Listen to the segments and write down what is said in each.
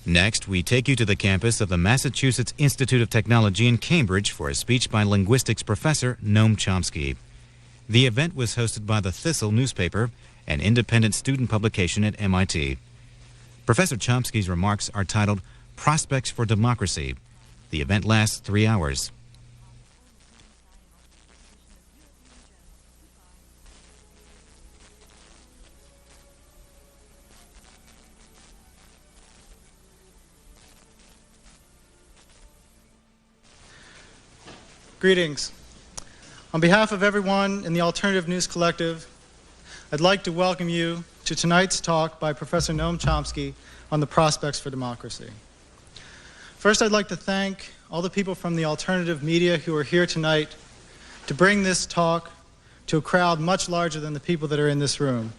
Next, we take you to the campus of the Massachusetts Institute of Technology in Cambridge for a speech by linguistics professor Noam Chomsky. The event was hosted by the Thistle newspaper, an independent student publication at MIT. Professor Chomsky's remarks are titled Prospects for Democracy. The event lasts 3 hours. Greetings. On behalf of everyone in the Alternative News Collective, I'd like to welcome you to tonight's talk by Professor Noam Chomsky on the prospects for democracy. First, I'd like to thank all the people from the alternative media who are here tonight to bring this talk to a crowd much larger than the people that are in this room,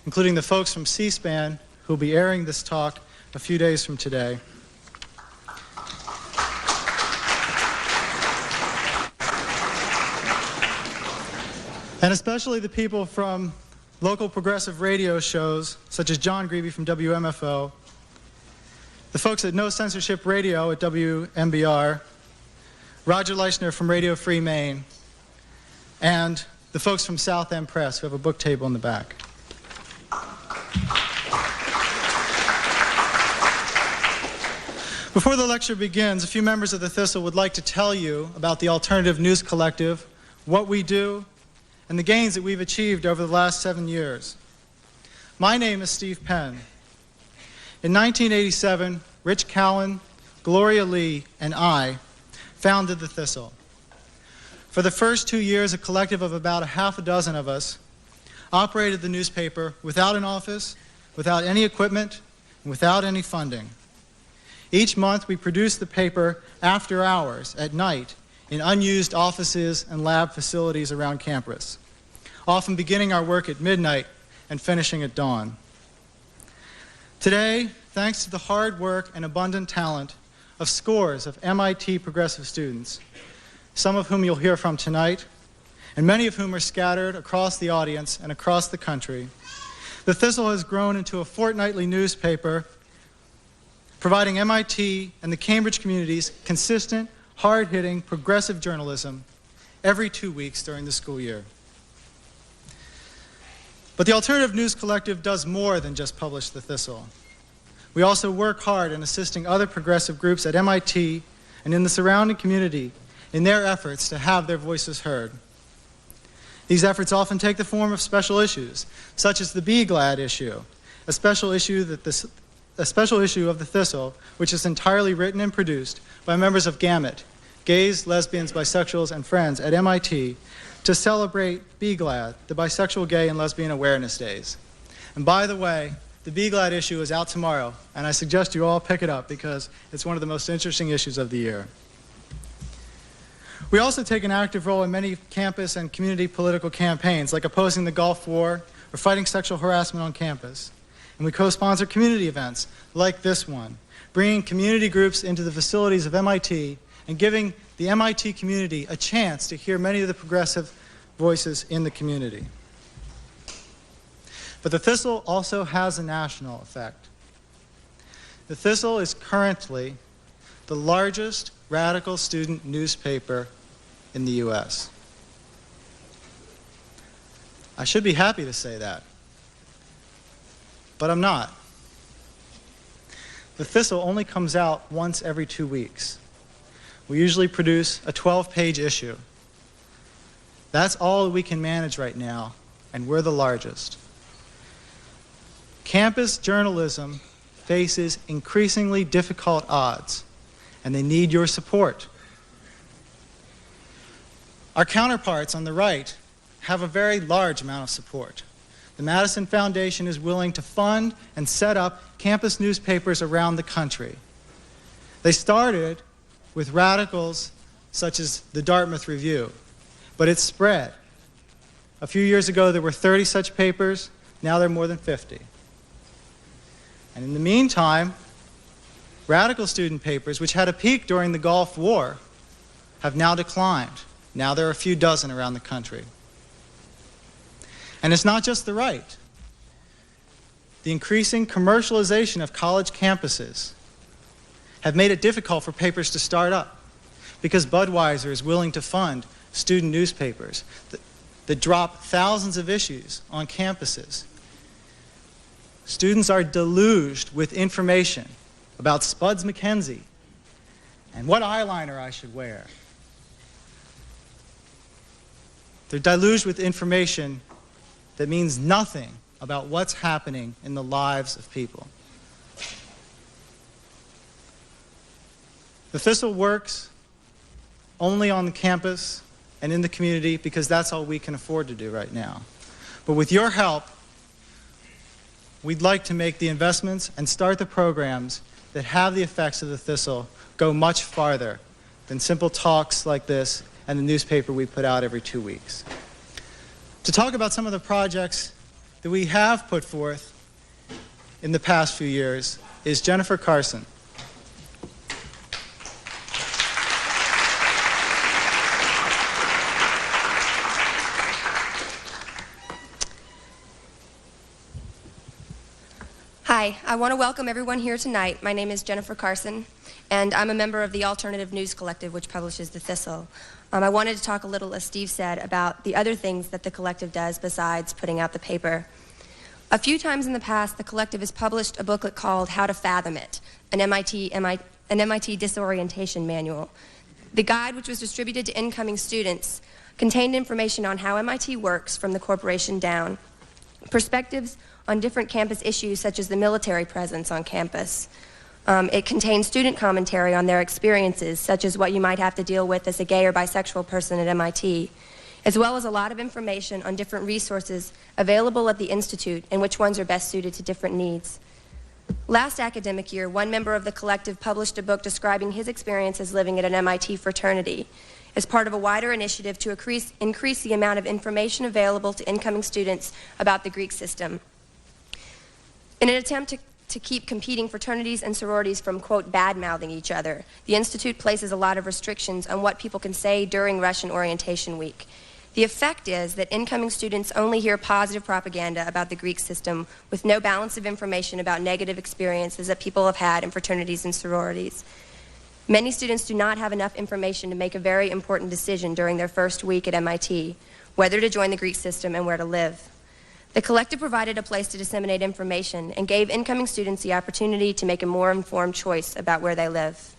including the folks from C-SPAN who will be airing this talk a few days from today. And especially the people from local progressive radio shows, such as John Greavy from WMFO, the folks at No Censorship Radio at WMBR, Roger Leichner from Radio Free Maine, and the folks from South End Press who have a book table in the back. Before the lecture begins, a few members of the Thistle would like to tell you about the Alternative News Collective, what we do, and the gains that we've achieved over the last 7 years. My name is Steve Penn. In 1987, Rich Cowan, Gloria Lee, and I founded the Thistle. For the first 2 years, a collective of about a half a dozen of us operated the newspaper without an office, without any equipment, and without any funding. Each month, we produced the paper after hours, at night, in unused offices and lab facilities around campus, often beginning our work at midnight and finishing at dawn. Today, thanks to the hard work and abundant talent of scores of MIT progressive students, some of whom you'll hear from tonight, and many of whom are scattered across the audience and across the country, the Thistle has grown into a fortnightly newspaper providing MIT and the Cambridge communities consistent, hard-hitting, progressive journalism every 2 weeks during the school year. But the Alternative News Collective does more than just publish the Thistle. We also work hard in assisting other progressive groups at MIT and in the surrounding community in their efforts to have their voices heard. These efforts often take the form of special issues, such as the Be Glad issue, a special issue of the Thistle, which is entirely written and produced by members of Gamut, gays, lesbians, bisexuals, and friends at MIT to celebrate Be Glad, the Bisexual, Gay, and Lesbian Awareness Days. And by the way, the Be Glad issue is out tomorrow, and I suggest you all pick it up because it's one of the most interesting issues of the year. We also take an active role in many campus and community political campaigns, like opposing the Gulf War or fighting sexual harassment on campus. And we co-sponsor community events like this one, bringing community groups into the facilities of MIT and giving the MIT community a chance to hear many of the progressive voices in the community. But the Thistle also has a national effect. The Thistle is currently the largest radical student newspaper in the U.S. I should be happy to say that, but I'm not. The Thistle only comes out once every 2 weeks. We usually produce a 12-page issue. That's all we can manage right now, and we're the largest. Campus journalism faces increasingly difficult odds, and they need your support. Our counterparts on the right have a very large amount of support. The Madison Foundation is willing to fund and set up campus newspapers around the country. They started with radicals such as the Dartmouth Review, but it's spread. A few years ago, there were 30 such papers. Now there are more than 50. And in the meantime, radical student papers, which had a peak during the Gulf War, have now declined. Now there are a few dozen around the country. And it's not just the right. The increasing commercialization of college campuses have made it difficult for papers to start up because Budweiser is willing to fund student newspapers that drop thousands of issues on campuses. Students are deluged with information about Spuds MacKenzie and what eyeliner I should wear. They're deluged with information that means nothing about what's happening in the lives of people. The Thistle works only on the campus and in the community because that's all we can afford to do right now. But with your help, we'd like to make the investments and start the programs that have the effects of the Thistle go much farther than simple talks like this and the newspaper we put out every 2 weeks. To talk about some of the projects that we have put forth in the past few years is Jennifer Carson. Hi, I want to welcome everyone here tonight. My name is Jennifer Carson, and I'm a member of the Alternative News Collective, which publishes the Thistle. I wanted to talk a little, as Steve said, about the other things that the collective does besides putting out the paper. A few times in the past, the collective has published a booklet called How to Fathom It, an MIT disorientation manual. The guide, which was distributed to incoming students, contained information on how MIT works from the corporation down, perspectives on different campus issues such as the military presence on campus. It contains student commentary on their experiences, such as what you might have to deal with as a gay or bisexual person at MIT, as well as a lot of information on different resources available at the Institute and which ones are best suited to different needs. Last academic year, one member of the collective published a book describing his experiences living at an MIT fraternity as part of a wider initiative to increase the amount of information available to incoming students about the Greek system. In an attempt to keep competing fraternities and sororities from, quote, bad-mouthing each other, the Institute places a lot of restrictions on what people can say during Russian Orientation Week. The effect is that incoming students only hear positive propaganda about the Greek system with no balance of information about negative experiences that people have had in fraternities and sororities. Many students do not have enough information to make a very important decision during their first week at MIT, whether to join the Greek system and where to live. The collective provided a place to disseminate information and gave incoming students the opportunity to make a more informed choice about where they live.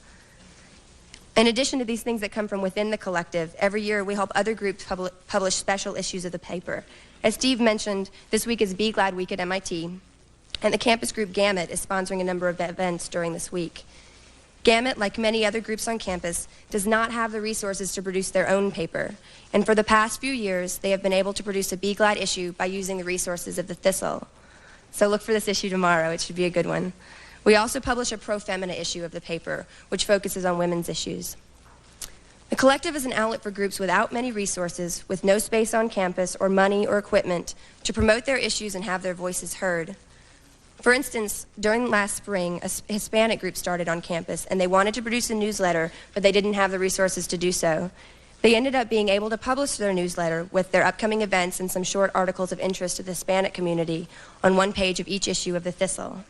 In addition to these things that come from within the collective, every year we help other groups publish special issues of the paper. As Steve mentioned, this week is Be Glad Week at MIT, and the campus group Gamut is sponsoring a number of events during this week. Gamut, like many other groups on campus, does not have the resources to produce their own paper, and for the past few years, they have been able to produce a Be Glad issue by using the resources of the Thistle. So look for this issue tomorrow. It should be a good one. We also publish a pro-femina issue of the paper, which focuses on women's issues. The collective is an outlet for groups without many resources, with no space on campus or money or equipment to promote their issues and have their voices heard. For instance, during last spring, a Hispanic group started on campus, and they wanted to produce a newsletter, but they didn't have the resources to do so. They ended up being able to publish their newsletter with their upcoming events and some short articles of interest to the Hispanic community on one page of each issue of the Thistle.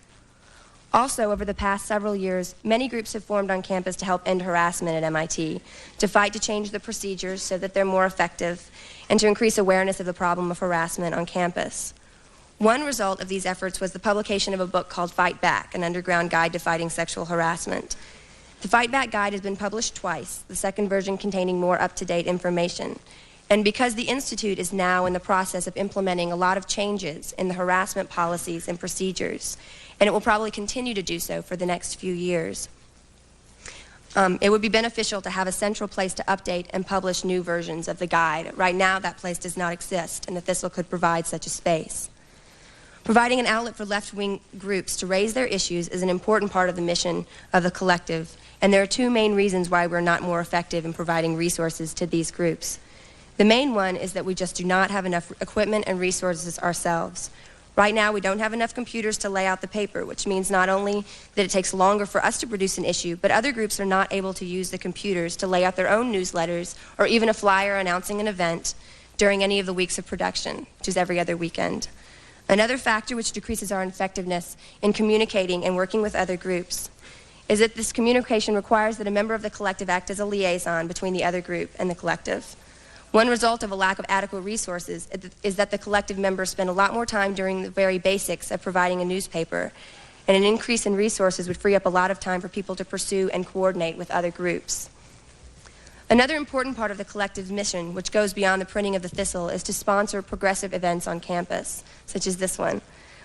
Also, over the past several years, many groups have formed on campus to help end harassment at MIT, to fight to change the procedures so that they're more effective, and to increase awareness of the problem of harassment on campus. One result of these efforts was the publication of a book called Fight Back, an underground guide to fighting sexual harassment. The Fight Back guide has been published twice, the second version containing more up-to-date information. And because the Institute is now in the process of implementing a lot of changes in the harassment policies and procedures, and it will probably continue to do so for the next few years, it would be beneficial to have a central place to update and publish new versions of the guide. Right now, that place does not exist, and the Thistle could provide such a space. Providing an outlet for left-wing groups to raise their issues is an important part of the mission of the collective, and there are two main reasons why we're not more effective in providing resources to these groups. The main one is that we just do not have enough equipment and resources ourselves. Right now, we don't have enough computers to lay out the paper, which means not only that it takes longer for us to produce an issue, but other groups are not able to use the computers to lay out their own newsletters or even a flyer announcing an event during any of the weeks of production, which is every other weekend. Another factor which decreases our effectiveness in communicating and working with other groups is that this communication requires that a member of the collective act as a liaison between the other group and the collective. One result of a lack of adequate resources is that the collective members spend a lot more time during the very basics of providing a newspaper, and an increase in resources would free up a lot of time for people to pursue and coordinate with other groups. Another important part of the collective's mission, which goes beyond the printing of the Thistle, is to sponsor progressive events on campus, such as this one.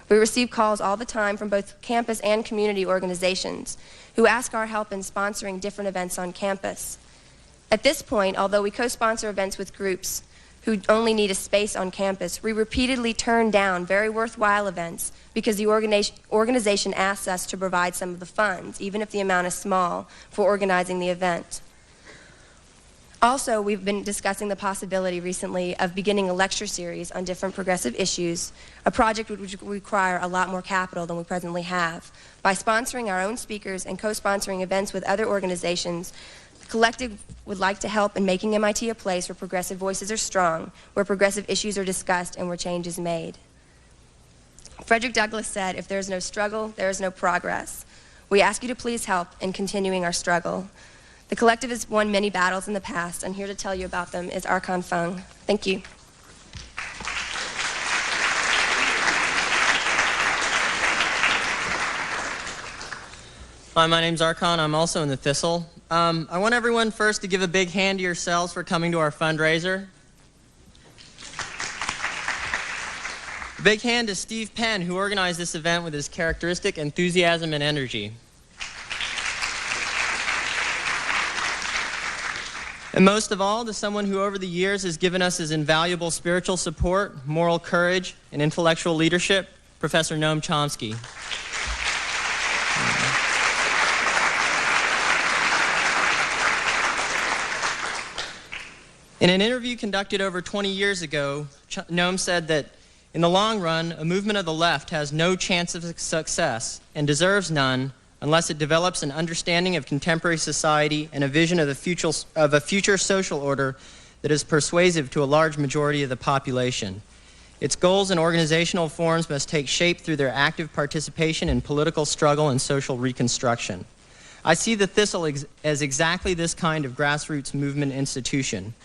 We receive calls all the time from both campus and community organizations who ask our help in sponsoring different events on campus. At this point, although we co-sponsor events with groups who only need a space on campus, we repeatedly turn down very worthwhile events because the organization asks us to provide some of the funds, even if the amount is small, for organizing the event. Also, we've been discussing the possibility recently of beginning a lecture series on different progressive issues, a project which would require a lot more capital than we presently have. By sponsoring our own speakers and co-sponsoring events with other organizations, the collective would like to help in making MIT a place where progressive voices are strong, where progressive issues are discussed, and where change is made. Frederick Douglass said, "If there is no struggle, there is no progress." We ask you to please help in continuing our struggle. The collective has won many battles in the past, and here to tell you about them is Archon Fung. Thank you. Hi, my name's Archon. I'm also in the Thistle. I want everyone first to give a big hand to yourselves for coming to our fundraiser. A big hand to Steve Penn, who organized this event with his characteristic enthusiasm and energy. And most of all, to someone who over the years has given us his invaluable spiritual support, moral courage, and intellectual leadership, Professor Noam Chomsky. In an interview conducted over 20 years ago, Noam said that in the long run, a movement of the left has no chance of success and deserves none unless it develops an understanding of contemporary society and a vision of a future social order that is persuasive to a large majority of the population. Its goals and organizational forms must take shape through their active participation in political struggle and social reconstruction. I see the Thistle as exactly this kind of grassroots movement institution.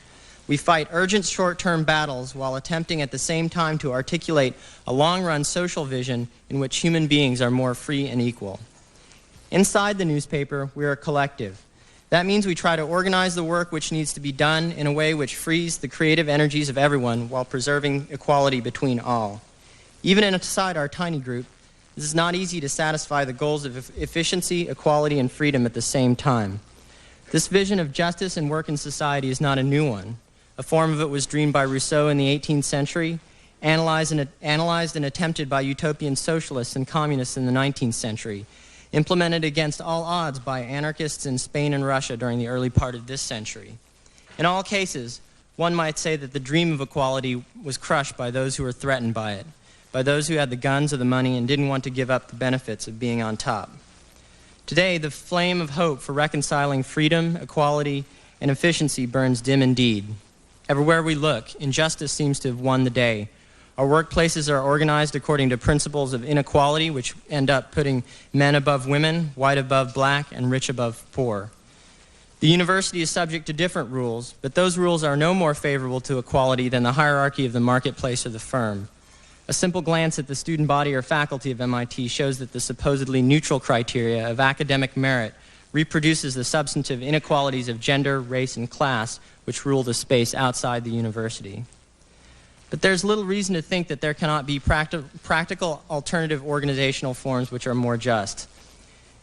We fight urgent short-term battles while attempting at the same time to articulate a long-run social vision in which human beings are more free and equal. Inside the newspaper, we are a collective. That means we try to organize the work which needs to be done in a way which frees the creative energies of everyone while preserving equality between all. Even inside our tiny group, this is not easy to satisfy the goals of efficiency, equality, and freedom at the same time. This vision of justice and work in society is not a new one. A form of it was dreamed by Rousseau in the 18th century, analyzed and attempted by utopian socialists and communists in the 19th century, implemented against all odds by anarchists in Spain and Russia during the early part of this century. In all cases, one might say that the dream of equality was crushed by those who were threatened by it, by those who had the guns or the money and didn't want to give up the benefits of being on top. Today, the flame of hope for reconciling freedom, equality, and efficiency burns dim indeed. Everywhere we look, injustice seems to have won the day. Our workplaces are organized according to principles of inequality, which end up putting men above women, white above black, and rich above poor. The university is subject to different rules, but those rules are no more favorable to equality than the hierarchy of the marketplace or the firm. A simple glance at the student body or faculty of MIT shows that the supposedly neutral criteria of academic merit reproduces the substantive inequalities of gender, race, and class which rule the space outside the university. But there's little reason to think that there cannot be practical alternative organizational forms which are more just.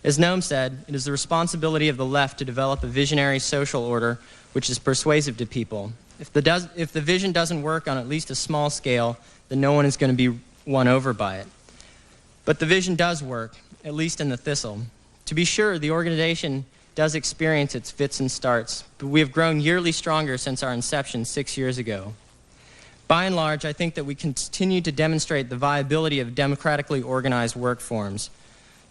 As Noam said, it is the responsibility of the left to develop a visionary social order which is persuasive to people. If the vision doesn't work on at least a small scale, then no one is going to be won over by it. But the vision does work, at least in the Thistle. To be sure, the organization does experience its fits and starts, but we have grown yearly stronger since our inception 6 years ago. By and large, I think that we continue to demonstrate the viability of democratically organized work forms.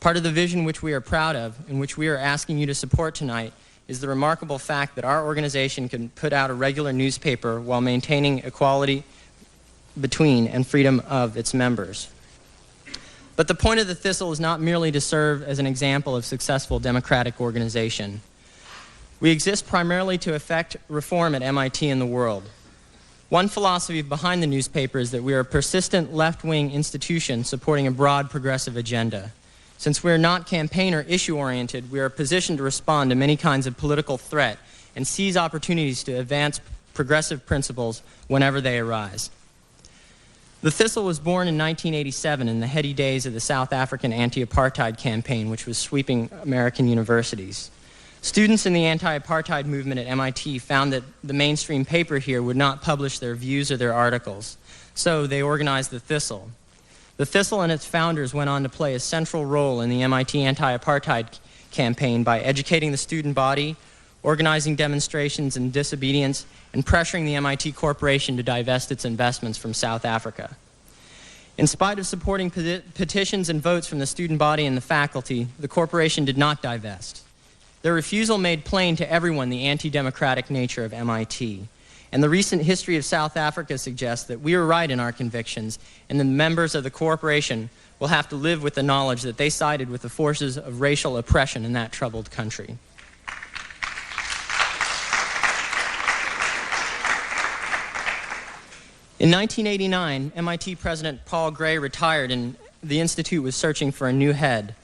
Part of the vision which we are proud of and which we are asking you to support tonight is the remarkable fact that our organization can put out a regular newspaper while maintaining equality between and freedom of its members. But the point of the Thistle is not merely to serve as an example of successful democratic organization. We exist primarily to effect reform at MIT and the world. One philosophy behind the newspaper is that we are a persistent left-wing institution supporting a broad progressive agenda. Since we are not campaign or issue-oriented, we are positioned to respond to many kinds of political threat and seize opportunities to advance progressive principles whenever they arise. The Thistle was born in 1987 in the heady days of the South African anti-apartheid campaign, which was sweeping American universities. Students in the anti-apartheid movement at MIT found that the mainstream paper here would not publish their views or their articles, so they organized the Thistle. The Thistle and its founders went on to play a central role in the MIT anti-apartheid campaign by educating the student body, organizing demonstrations and disobedience, and pressuring the MIT Corporation to divest its investments from South Africa. In spite of supporting petitions and votes from the student body and the faculty, the corporation did not divest. Their refusal made plain to everyone the anti-democratic nature of MIT. And the recent history of South Africa suggests that we are right in our convictions, and the members of the corporation will have to live with the knowledge that they sided with the forces of racial oppression in that troubled country. In 1989, MIT President Paul Gray retired, and the institute was searching for a new head.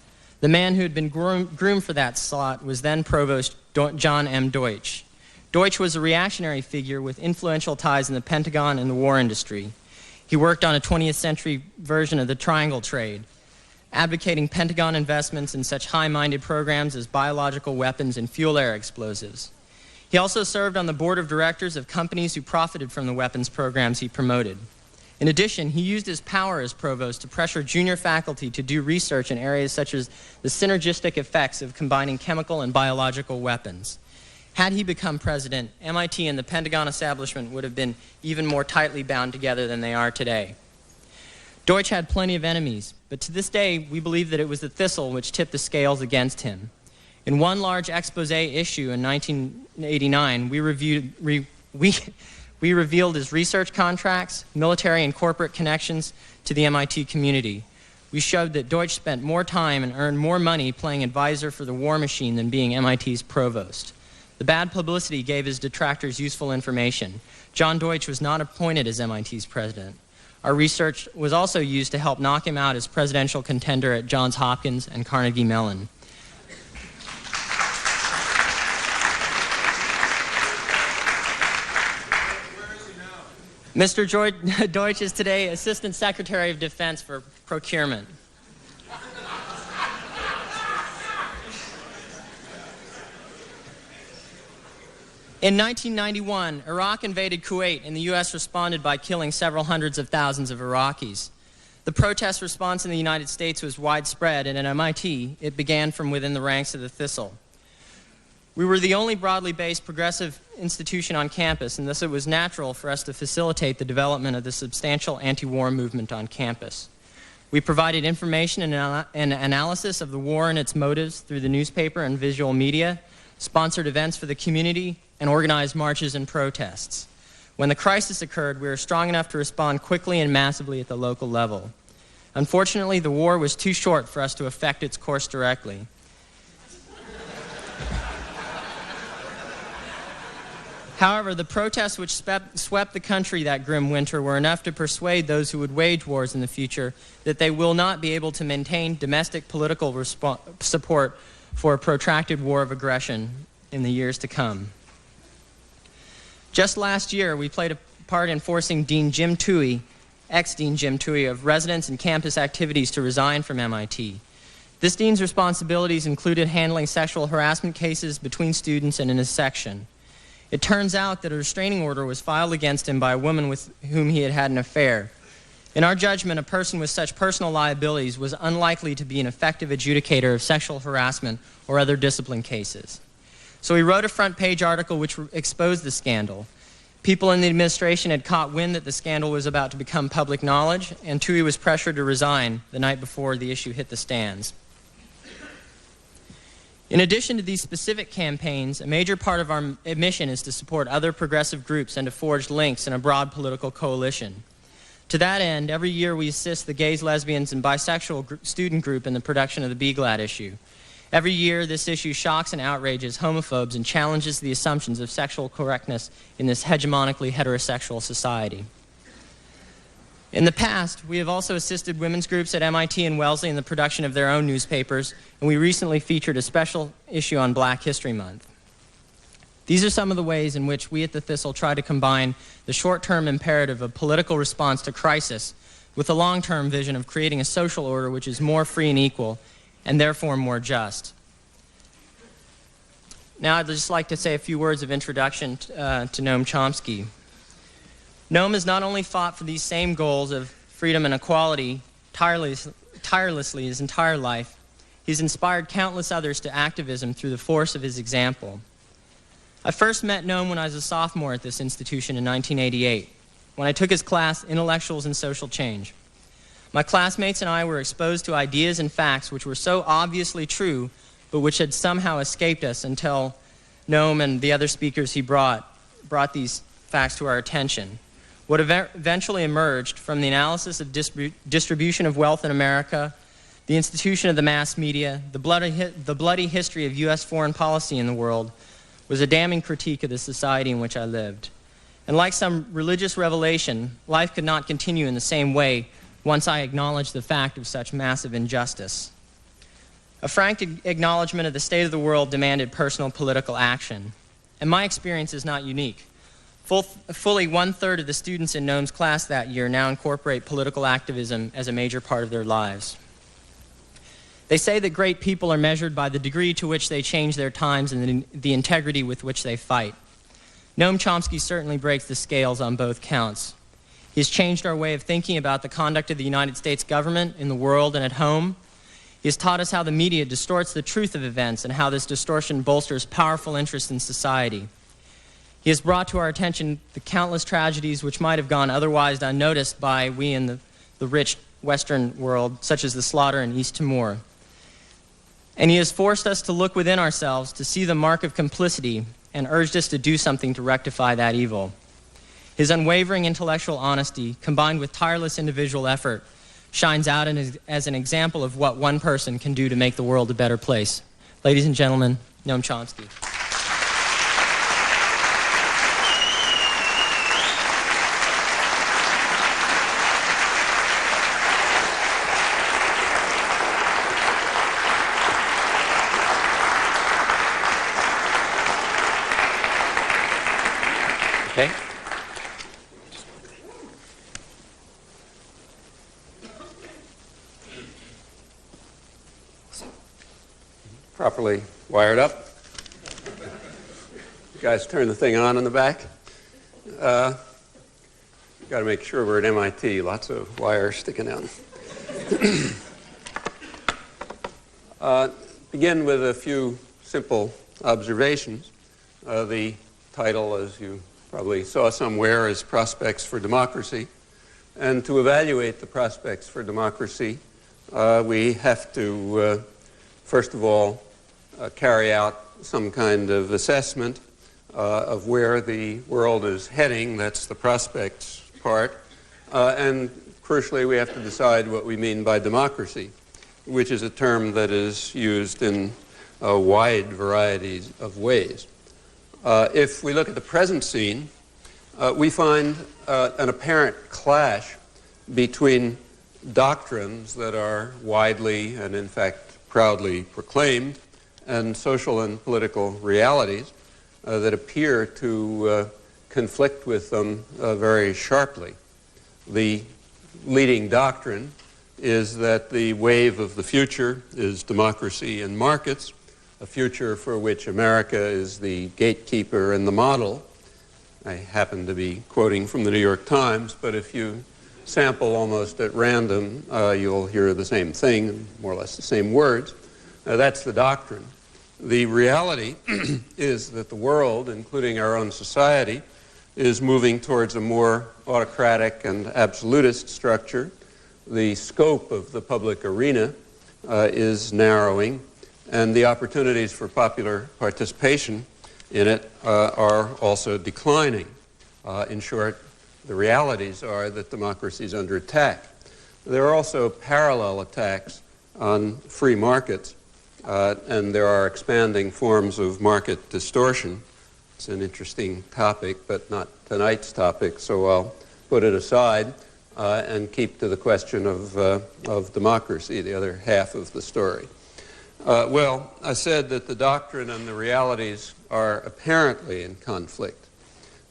The man who had been groomed for that slot was then Provost John M. Deutsch. Deutsch was a reactionary figure with influential ties in the Pentagon and the war industry. He worked on a 20th century version of the triangle trade, advocating Pentagon investments in such high-minded programs as biological weapons and fuel-air explosives. He also served on the board of directors of companies who profited from the weapons programs he promoted. In addition, he used his power as provost to pressure junior faculty to do research in areas such as the synergistic effects of combining chemical and biological weapons. Had he become president, MIT and the Pentagon establishment would have been even more tightly bound together than they are today. Deutsch had plenty of enemies, but to this day, we believe that it was the Thistle which tipped the scales against him. In one large expose issue in 1989, we revealed his research contracts, military and corporate connections to the MIT community. We showed that Deutsch spent more time and earned more money playing advisor for the war machine than being MIT's provost. The bad publicity gave his detractors useful information. John Deutsch was not appointed as MIT's president. Our research was also used to help knock him out as presidential contender at Johns Hopkins and Carnegie Mellon. Mr. Deutsch is today Assistant Secretary of Defense for Procurement. In 1991, Iraq invaded Kuwait, and the U.S. responded by killing several hundreds of thousands of Iraqis. The protest response in the United States was widespread, and at MIT, it began from within the ranks of the Thistle. We were the only broadly based progressive institution on campus, and thus it was natural for us to facilitate the development of the substantial anti-war movement on campus. We provided information and analysis of the war and its motives through the newspaper and visual media, sponsored events for the community, and organized marches and protests. When the crisis occurred, we were strong enough to respond quickly and massively at the local level. Unfortunately, the war was too short for us to affect its course directly. However, the protests which swept the country that grim winter were enough to persuade those who would wage wars in the future that they will not be able to maintain domestic political support for a protracted war of aggression in the years to come. Just last year, we played a part in forcing Dean Jim Toohey, ex-Dean Jim Toohey, of residence and campus activities to resign from MIT. This dean's responsibilities included handling sexual harassment cases between students and in his section. It turns out that a restraining order was filed against him by a woman with whom he had had an affair. In our judgment, a person with such personal liabilities was unlikely to be an effective adjudicator of sexual harassment or other discipline cases. So he wrote a front-page article which exposed the scandal. People in the administration had caught wind that the scandal was about to become public knowledge, and Toohey was pressured to resign the night before the issue hit the stands. In addition to these specific campaigns, a major part of our mission is to support other progressive groups and to forge links in a broad political coalition. To that end, every year we assist the gays, lesbians, and bisexual student group in the production of the Be Glad issue. Every year, this issue shocks and outrages homophobes and challenges the assumptions of sexual correctness in this hegemonically heterosexual society. In the past, we have also assisted women's groups at MIT and Wellesley in the production of their own newspapers, and we recently featured a special issue on Black History Month. These are some of the ways in which we at the Thistle try to combine the short-term imperative of political response to crisis with the long-term vision of creating a social order which is more free and equal, and therefore more just. Now I'd just like to say a few words of introduction to Noam Chomsky. Noam has not only fought for these same goals of freedom and equality tirelessly his entire life, he's inspired countless others to activism through the force of his example. I first met Noam when I was a sophomore at this institution in 1988, when I took his class, Intellectuals and Social Change. My classmates and I were exposed to ideas and facts which were so obviously true, but which had somehow escaped us until Noam and the other speakers he brought these facts to our attention. What eventually emerged from the analysis of distribution of wealth in America, the institution of the mass media, the bloody history of U.S. foreign policy in the world, was a damning critique of the society in which I lived. And like some religious revelation, life could not continue in the same way once I acknowledged the fact of such massive injustice. A frank acknowledgement of the state of the world demanded personal political action. And my experience is not unique. Fully one-third of the students in Noam's class that year now incorporate political activism as a major part of their lives. They say that great people are measured by the degree to which they change their times and the integrity with which they fight. Noam Chomsky certainly breaks the scales on both counts. He has changed our way of thinking about the conduct of the United States government in the world and at home. He has taught us how the media distorts the truth of events and how this distortion bolsters powerful interests in society. He has brought to our attention the countless tragedies which might have gone otherwise unnoticed by we in the rich Western world, such as the slaughter in East Timor. And he has forced us to look within ourselves to see the mark of complicity and urged us to do something to rectify that evil. His unwavering intellectual honesty, combined with tireless individual effort, shines out as an example of what one person can do to make the world a better place. Ladies and gentlemen, Noam Chomsky. Okay. Properly wired up. You guys turn the thing on in the back. Got to make sure we're at MIT. Lots of wires sticking out. Begin with a few simple observations. The title, as you probably saw somewhere, is Prospects for Democracy. And to evaluate the prospects for democracy, we have to, first of all, carry out some kind of assessment of where the world is heading. That's the prospects part. And crucially, we have to decide what we mean by democracy, which is a term that is used in a wide variety of ways. If we look at the present scene, we find an apparent clash between doctrines that are widely and, in fact, proudly proclaimed and social and political realities that appear to conflict with them very sharply. The leading doctrine is that the wave of the future is democracy and markets, a future for which America is the gatekeeper and the model. I happen to be quoting from the New York Times, but if you sample almost at random, you'll hear the same thing, more or less the same words. That's the doctrine. The reality is that the world, including our own society, is moving towards a more autocratic and absolutist structure. The scope of the public arena is narrowing, and the opportunities for popular participation in it are also declining. In short, the realities are that democracy is under attack. There are also parallel attacks on free markets, and there are expanding forms of market distortion. It's an interesting topic, but not tonight's topic, so I'll put it aside and keep to the question of democracy, the other half of the story. Well, I said that the doctrine and the realities are apparently in conflict.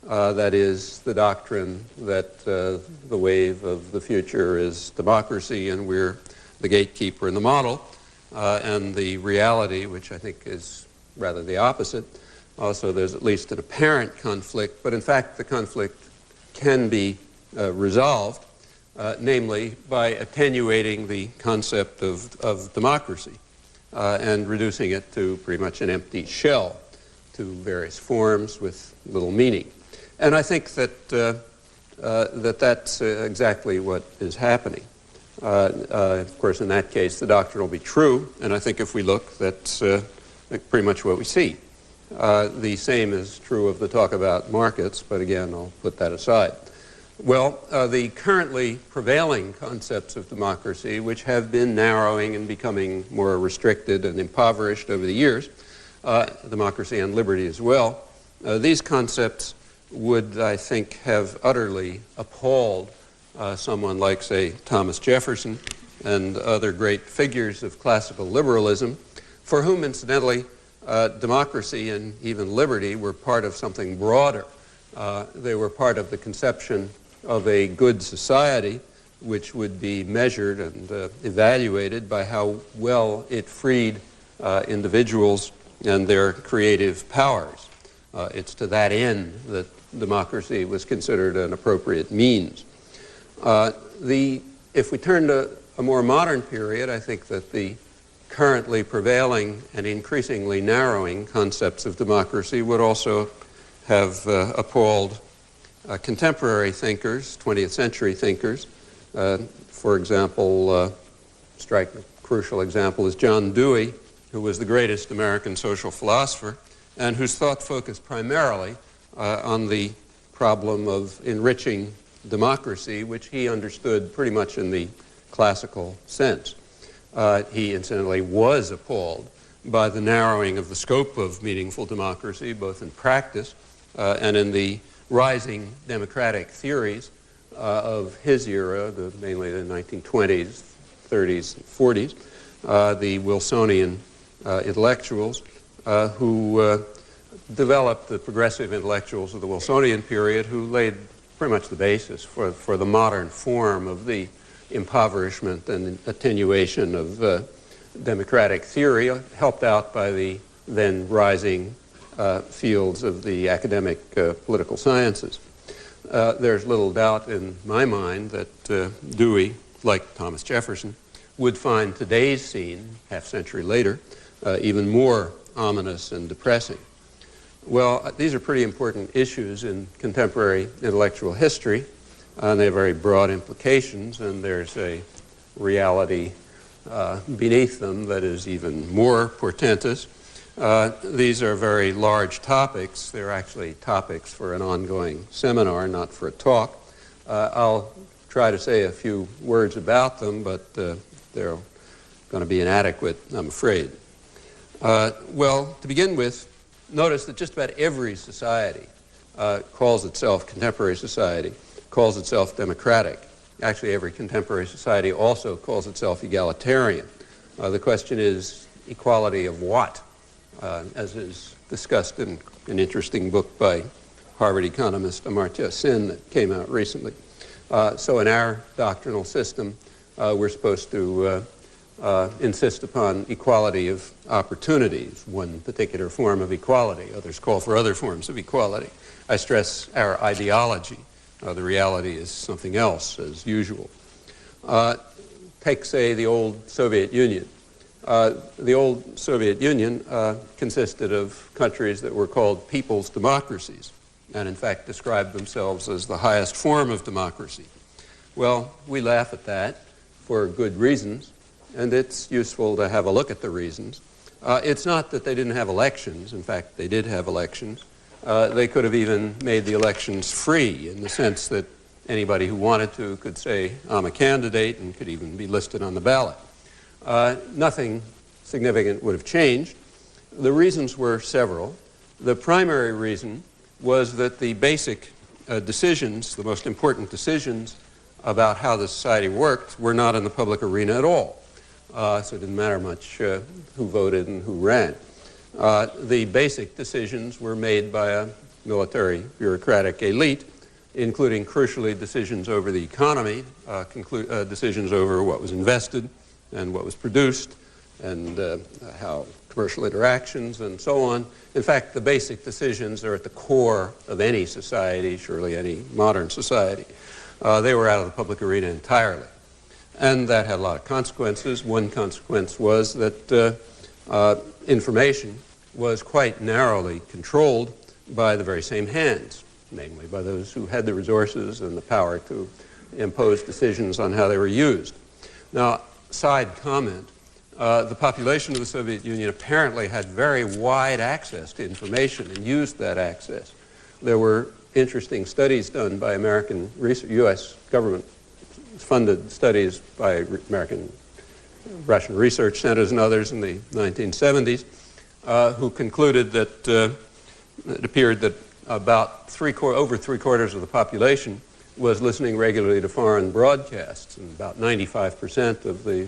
That is, the doctrine that the wave of the future is democracy and we're the gatekeeper and the model, and the reality, which I think is rather the opposite. Also, there's at least an apparent conflict, but in fact the conflict can be resolved, namely by attenuating the concept of democracy and reducing it to pretty much an empty shell, to various forms with little meaning. And I think that that's exactly what is happening. Of course, in that case, the doctrine will be true, and I think if we look, that's pretty much what we see. The same is true of the talk about markets, but again, I'll put that aside. Well, the currently prevailing concepts of democracy, which have been narrowing and becoming more restricted and impoverished over the years, democracy and liberty as well, these concepts would, I think, have utterly appalled someone like, say, Thomas Jefferson and other great figures of classical liberalism, for whom, incidentally, democracy and even liberty were part of something broader. They were part of the conception of a good society which would be measured and evaluated by how well it freed individuals and their creative powers. It's to that end that democracy was considered an appropriate means. If we turn to a more modern period, I think that the currently prevailing and increasingly narrowing concepts of democracy would also have appalled contemporary thinkers, 20th century thinkers. For example, strike a crucial example is John Dewey, who was the greatest American social philosopher and whose thought focused primarily on the problem of enriching democracy, which he understood pretty much in the classical sense. He incidentally was appalled by the narrowing of the scope of meaningful democracy, both in practice and in the rising democratic theories of his era, mainly the 1920s, 30s, and 40s, the Wilsonian intellectuals who developed the progressive intellectuals of the Wilsonian period, who laid pretty much the basis for the modern form of the impoverishment and attenuation of democratic theory, helped out by the then rising fields of the academic political sciences. There's little doubt in my mind that Dewey, like Thomas Jefferson, would find today's scene, half-century later, even more ominous and depressing. Well, these are pretty important issues in contemporary intellectual history, and they have very broad implications, and there's a reality beneath them that is even more portentous. These are very large topics. They're actually topics for an ongoing seminar, not for a talk. I'll try to say a few words about them, but they're going to be inadequate, I'm afraid. Well, to begin with, notice that just about every society calls itself, contemporary society, calls itself democratic. Actually, every contemporary society also calls itself egalitarian. The question is, equality of what? As is discussed in an interesting book by Harvard economist Amartya Sen that came out recently. So in our doctrinal system, we're supposed to insist upon equality of opportunities, one particular form of equality. Others call for other forms of equality. I stress our ideology. The reality is something else, as usual. Take, say, the old Soviet Union. The old Soviet Union consisted of countries that were called people's democracies, and in fact described themselves as the highest form of democracy. Well, we laugh at that for good reasons, and it's useful to have a look at the reasons. It's not that they didn't have elections. In fact, they did have elections. They could have even made the elections free in the sense that anybody who wanted to could say, I'm a candidate, and could even be listed on the ballot. Nothing significant would have changed. The reasons were several. The primary reason was that the basic decisions, the most important decisions about how the society worked, were not in the public arena at all. So it didn't matter much who voted and who ran. The basic decisions were made by a military bureaucratic elite, including crucially decisions over the economy, decisions over what was invested and what was produced, and how commercial interactions and so on. In fact, the basic decisions are at the core of any society, surely any modern society. They were out of the public arena entirely. And that had a lot of consequences. One consequence was that information was quite narrowly controlled by the very same hands, namely by those who had the resources and the power to impose decisions on how they were used. Now, side comment, the population of the Soviet Union apparently had very wide access to information and used that access. There were interesting studies done by American U.S. government-funded studies by American Russian research centers and others in the 1970s who concluded that it appeared that about over three-quarters of the population was listening regularly to foreign broadcasts, and about 95% of the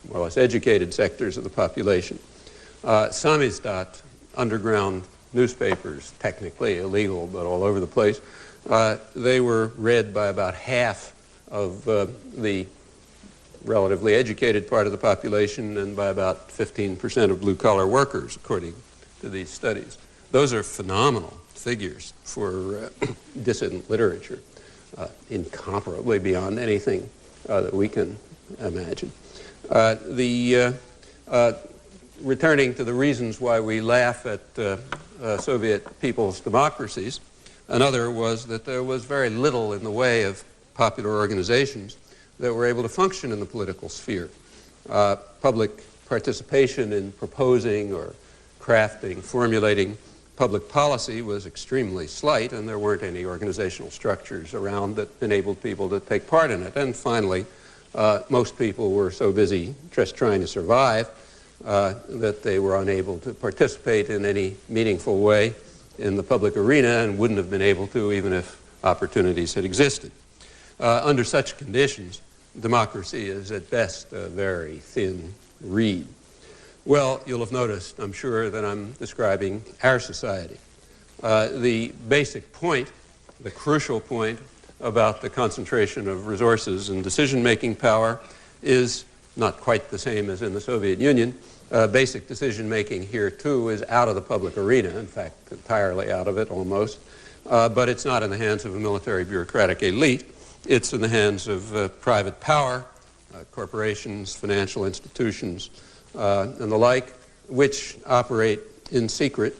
more or less educated sectors of the population. Samizdat, underground newspapers, technically illegal but all over the place, they were read by about half of the relatively educated part of the population and by about 15% of blue-collar workers, according to these studies. Those are phenomenal figures for dissident literature, incomparably beyond anything that we can imagine. Returning to the reasons why we laugh at Soviet people's democracies, another was that there was very little in the way of popular organizations that were able to function in the political sphere. Public participation in proposing or crafting, formulating public policy was extremely slight, and there weren't any organizational structures around that enabled people to take part in it. And finally, most people were so busy just trying to survive that they were unable to participate in any meaningful way in the public arena and wouldn't have been able to even if opportunities had existed. Under such conditions, democracy is at best a very thin reed. Well, you'll have noticed, I'm sure, that I'm describing our society. The basic point, the crucial point about the concentration of resources and decision-making power is not quite the same as in the Soviet Union. Basic decision-making here, too, is out of the public arena, in fact, entirely out of it, almost. But it's not in the hands of a military bureaucratic elite. It's in the hands of private power, corporations, financial institutions, and the like, which operate in secret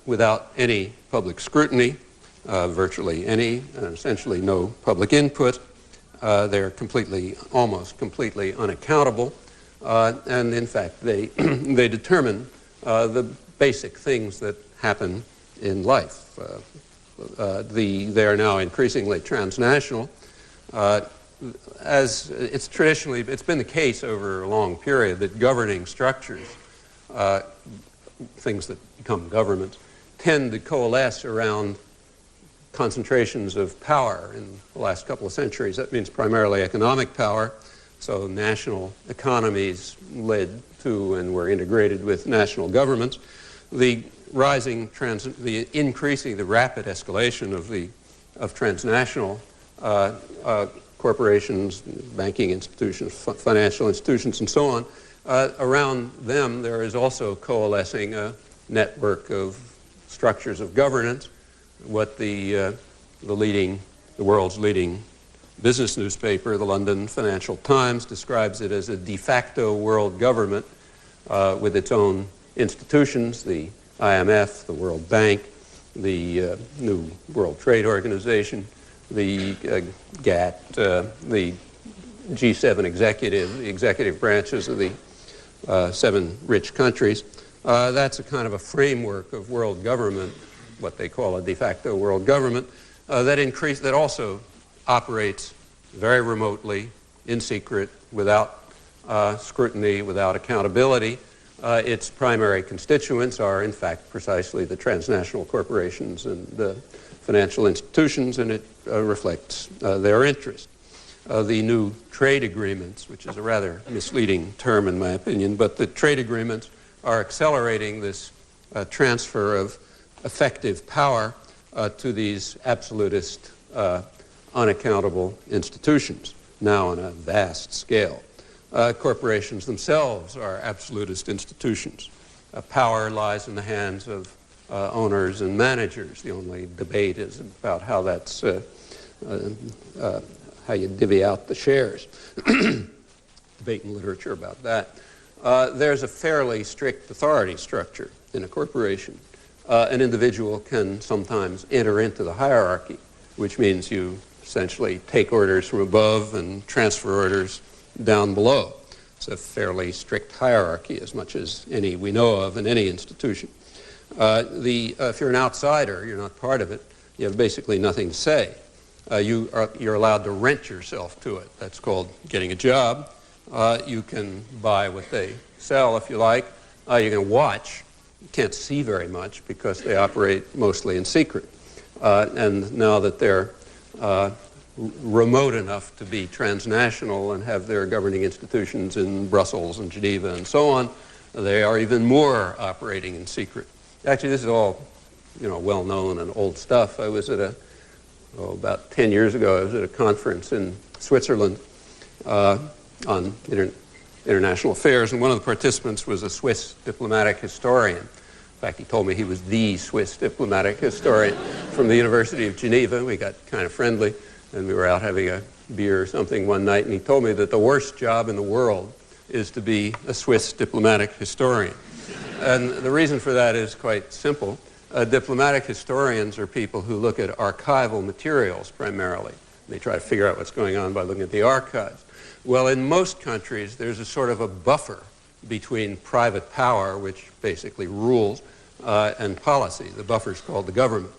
without any public scrutiny, virtually any, and essentially no public input. They're almost completely unaccountable, and in fact, they determine the basic things that happen in life. They are now increasingly transnational. As it's been the case over a long period that governing structures, things that become governments, tend to coalesce around concentrations of power in the last couple of centuries. That means primarily economic power. So national economies led to and were integrated with national governments. The increasing, the rapid escalation of transnational corporations, banking institutions, financial institutions, and so on. Around them, there is also coalescing a network of structures of governance. What the world's leading business newspaper, the London Financial Times, describes it as a de facto world government with its own institutions, the IMF, the World Bank, the new World Trade Organization, the GATT, the G7 the executive branches of the 7 rich countries. That's a kind of a framework of world government, what they call a de facto world government, that also operates very remotely, in secret, without scrutiny, without accountability. Its primary constituents are, in fact, precisely the transnational corporations and the financial institutions, and it reflects their interest. The new trade agreements, which is a rather misleading term in my opinion, but the trade agreements are accelerating this transfer of effective power to these absolutist, unaccountable institutions, now on a vast scale. Corporations themselves are absolutist institutions. Power lies in the hands of owners and managers. The only debate is about how that's how you divvy out the shares. Debate in literature about that. There's a fairly strict authority structure in a corporation. An individual can sometimes enter into the hierarchy, which means you essentially take orders from above and transfer orders down below. It's a fairly strict hierarchy, as much as any we know of in any institution. If you're an outsider, you're not part of it, you have basically nothing to say. You're allowed to rent yourself to it. That's called getting a job. You can buy what they sell if you like. You can watch. You can't see very much because they operate mostly in secret. And now that they're remote enough to be transnational and have their governing institutions in Brussels and Geneva and so on, they are even more operating in secret. Actually, this is all, well-known and old stuff. I was at about 10 years ago, I was at a conference in Switzerland on international affairs, and one of the participants was a Swiss diplomatic historian. In fact, he told me he was the Swiss diplomatic historian from the University of Geneva. We got kind of friendly, and we were out having a beer or something one night, and he told me that the worst job in the world is to be a Swiss diplomatic historian. And the reason for that is quite simple. Diplomatic historians are people who look at archival materials primarily. They try to figure out what's going on by looking at the archives. Well, in most countries, there's a sort of a buffer between private power, which basically rules, and policy. The buffer is called the government.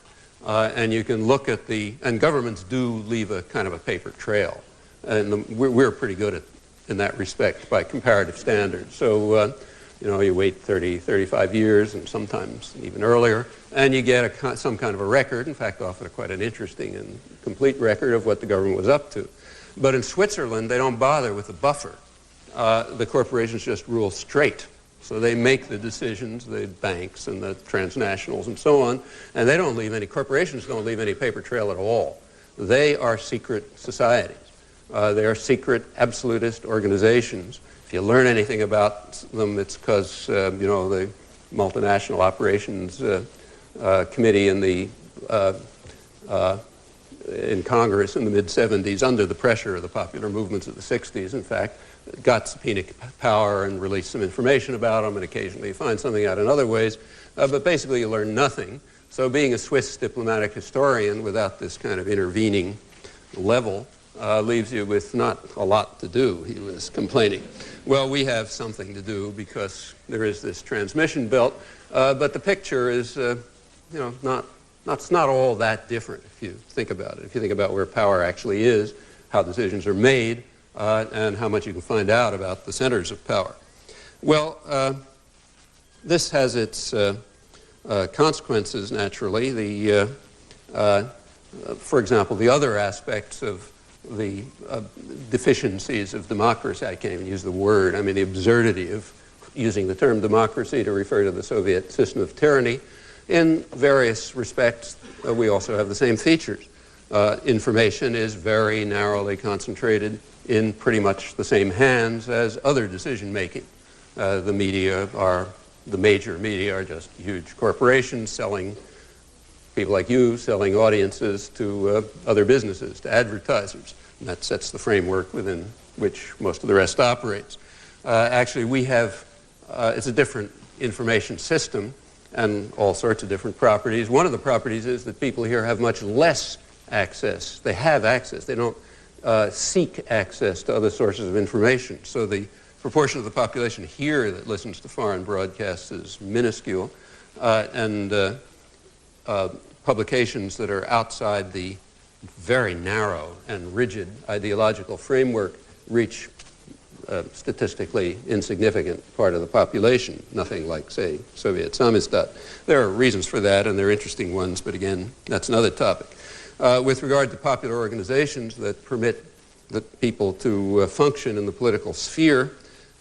And you can look at and governments do leave a kind of a paper trail. And we're pretty good in that respect by comparative standards. So, you wait 30, 35 years, and sometimes even earlier, and you get some kind of a record, in fact, often quite an interesting and complete record of what the government was up to. But in Switzerland, they don't bother with the buffer. The corporations just rule straight. So they make the decisions, the banks and the transnationals and so on, and corporations don't leave any paper trail at all. They are secret societies. They are secret absolutist organizations. If you learn anything about them, it's because, the multinational operations committee in Congress in the mid-'70s, under the pressure of the popular movements of the '60s, in fact, got subpoena power and released some information about them, and occasionally you find something out in other ways. But basically you learn nothing. So being a Swiss diplomatic historian without this kind of intervening level leaves you with not a lot to do, he was complaining. Well, we have something to do because there is this transmission belt, but the picture is, it's not all that different if you think about it. If you think about where power actually is, how decisions are made, and how much you can find out about the centers of power. Well, this has its consequences, naturally. For example, the other aspects of the deficiencies of democracy, I can't even use the word, the absurdity of using the term democracy to refer to the Soviet system of tyranny. In various respects, we also have the same features. Information is very narrowly concentrated in pretty much the same hands as other decision-making. The major media are just huge corporations selling, people like you selling audiences to other businesses, to advertisers. And that sets the framework within which most of the rest operates. Actually, we have, it's a different information system and all sorts of different properties. One of the properties is that people here have much less access. They have access. They don't seek access to other sources of information. So the proportion of the population here that listens to foreign broadcasts is minuscule, and publications that are outside the very narrow and rigid ideological framework reach statistically insignificant part of the population, nothing like, say, Soviet samizdat. There are reasons for that, and they're interesting ones, but again, that's another topic. With regard to popular organizations that permit the people to function in the political sphere,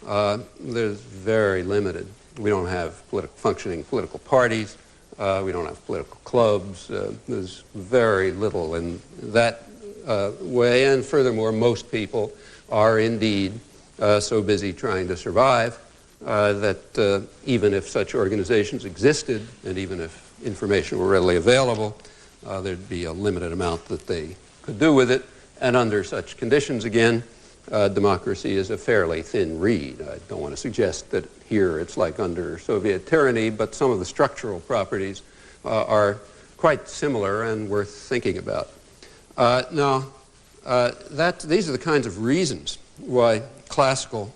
there's very limited. We don't have functioning political parties. We don't have political clubs. There's very little in that way, and furthermore, most people are indeed so busy trying to survive that even if such organizations existed, and even if information were readily available, there'd be a limited amount that they could do with it. And under such conditions, again, democracy is a fairly thin reed. I don't want to suggest that here it's like under Soviet tyranny, but some of the structural properties are quite similar and worth thinking about. These are the kinds of reasons why classical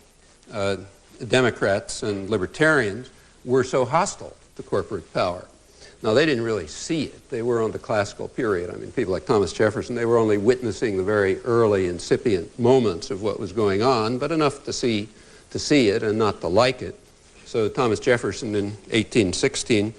Democrats and libertarians were so hostile to corporate power. Now, they didn't really see it. They were on the classical period. I mean, people like Thomas Jefferson, they were only witnessing the very early incipient moments of what was going on, but enough to see it and not to like it. So Thomas Jefferson in 1816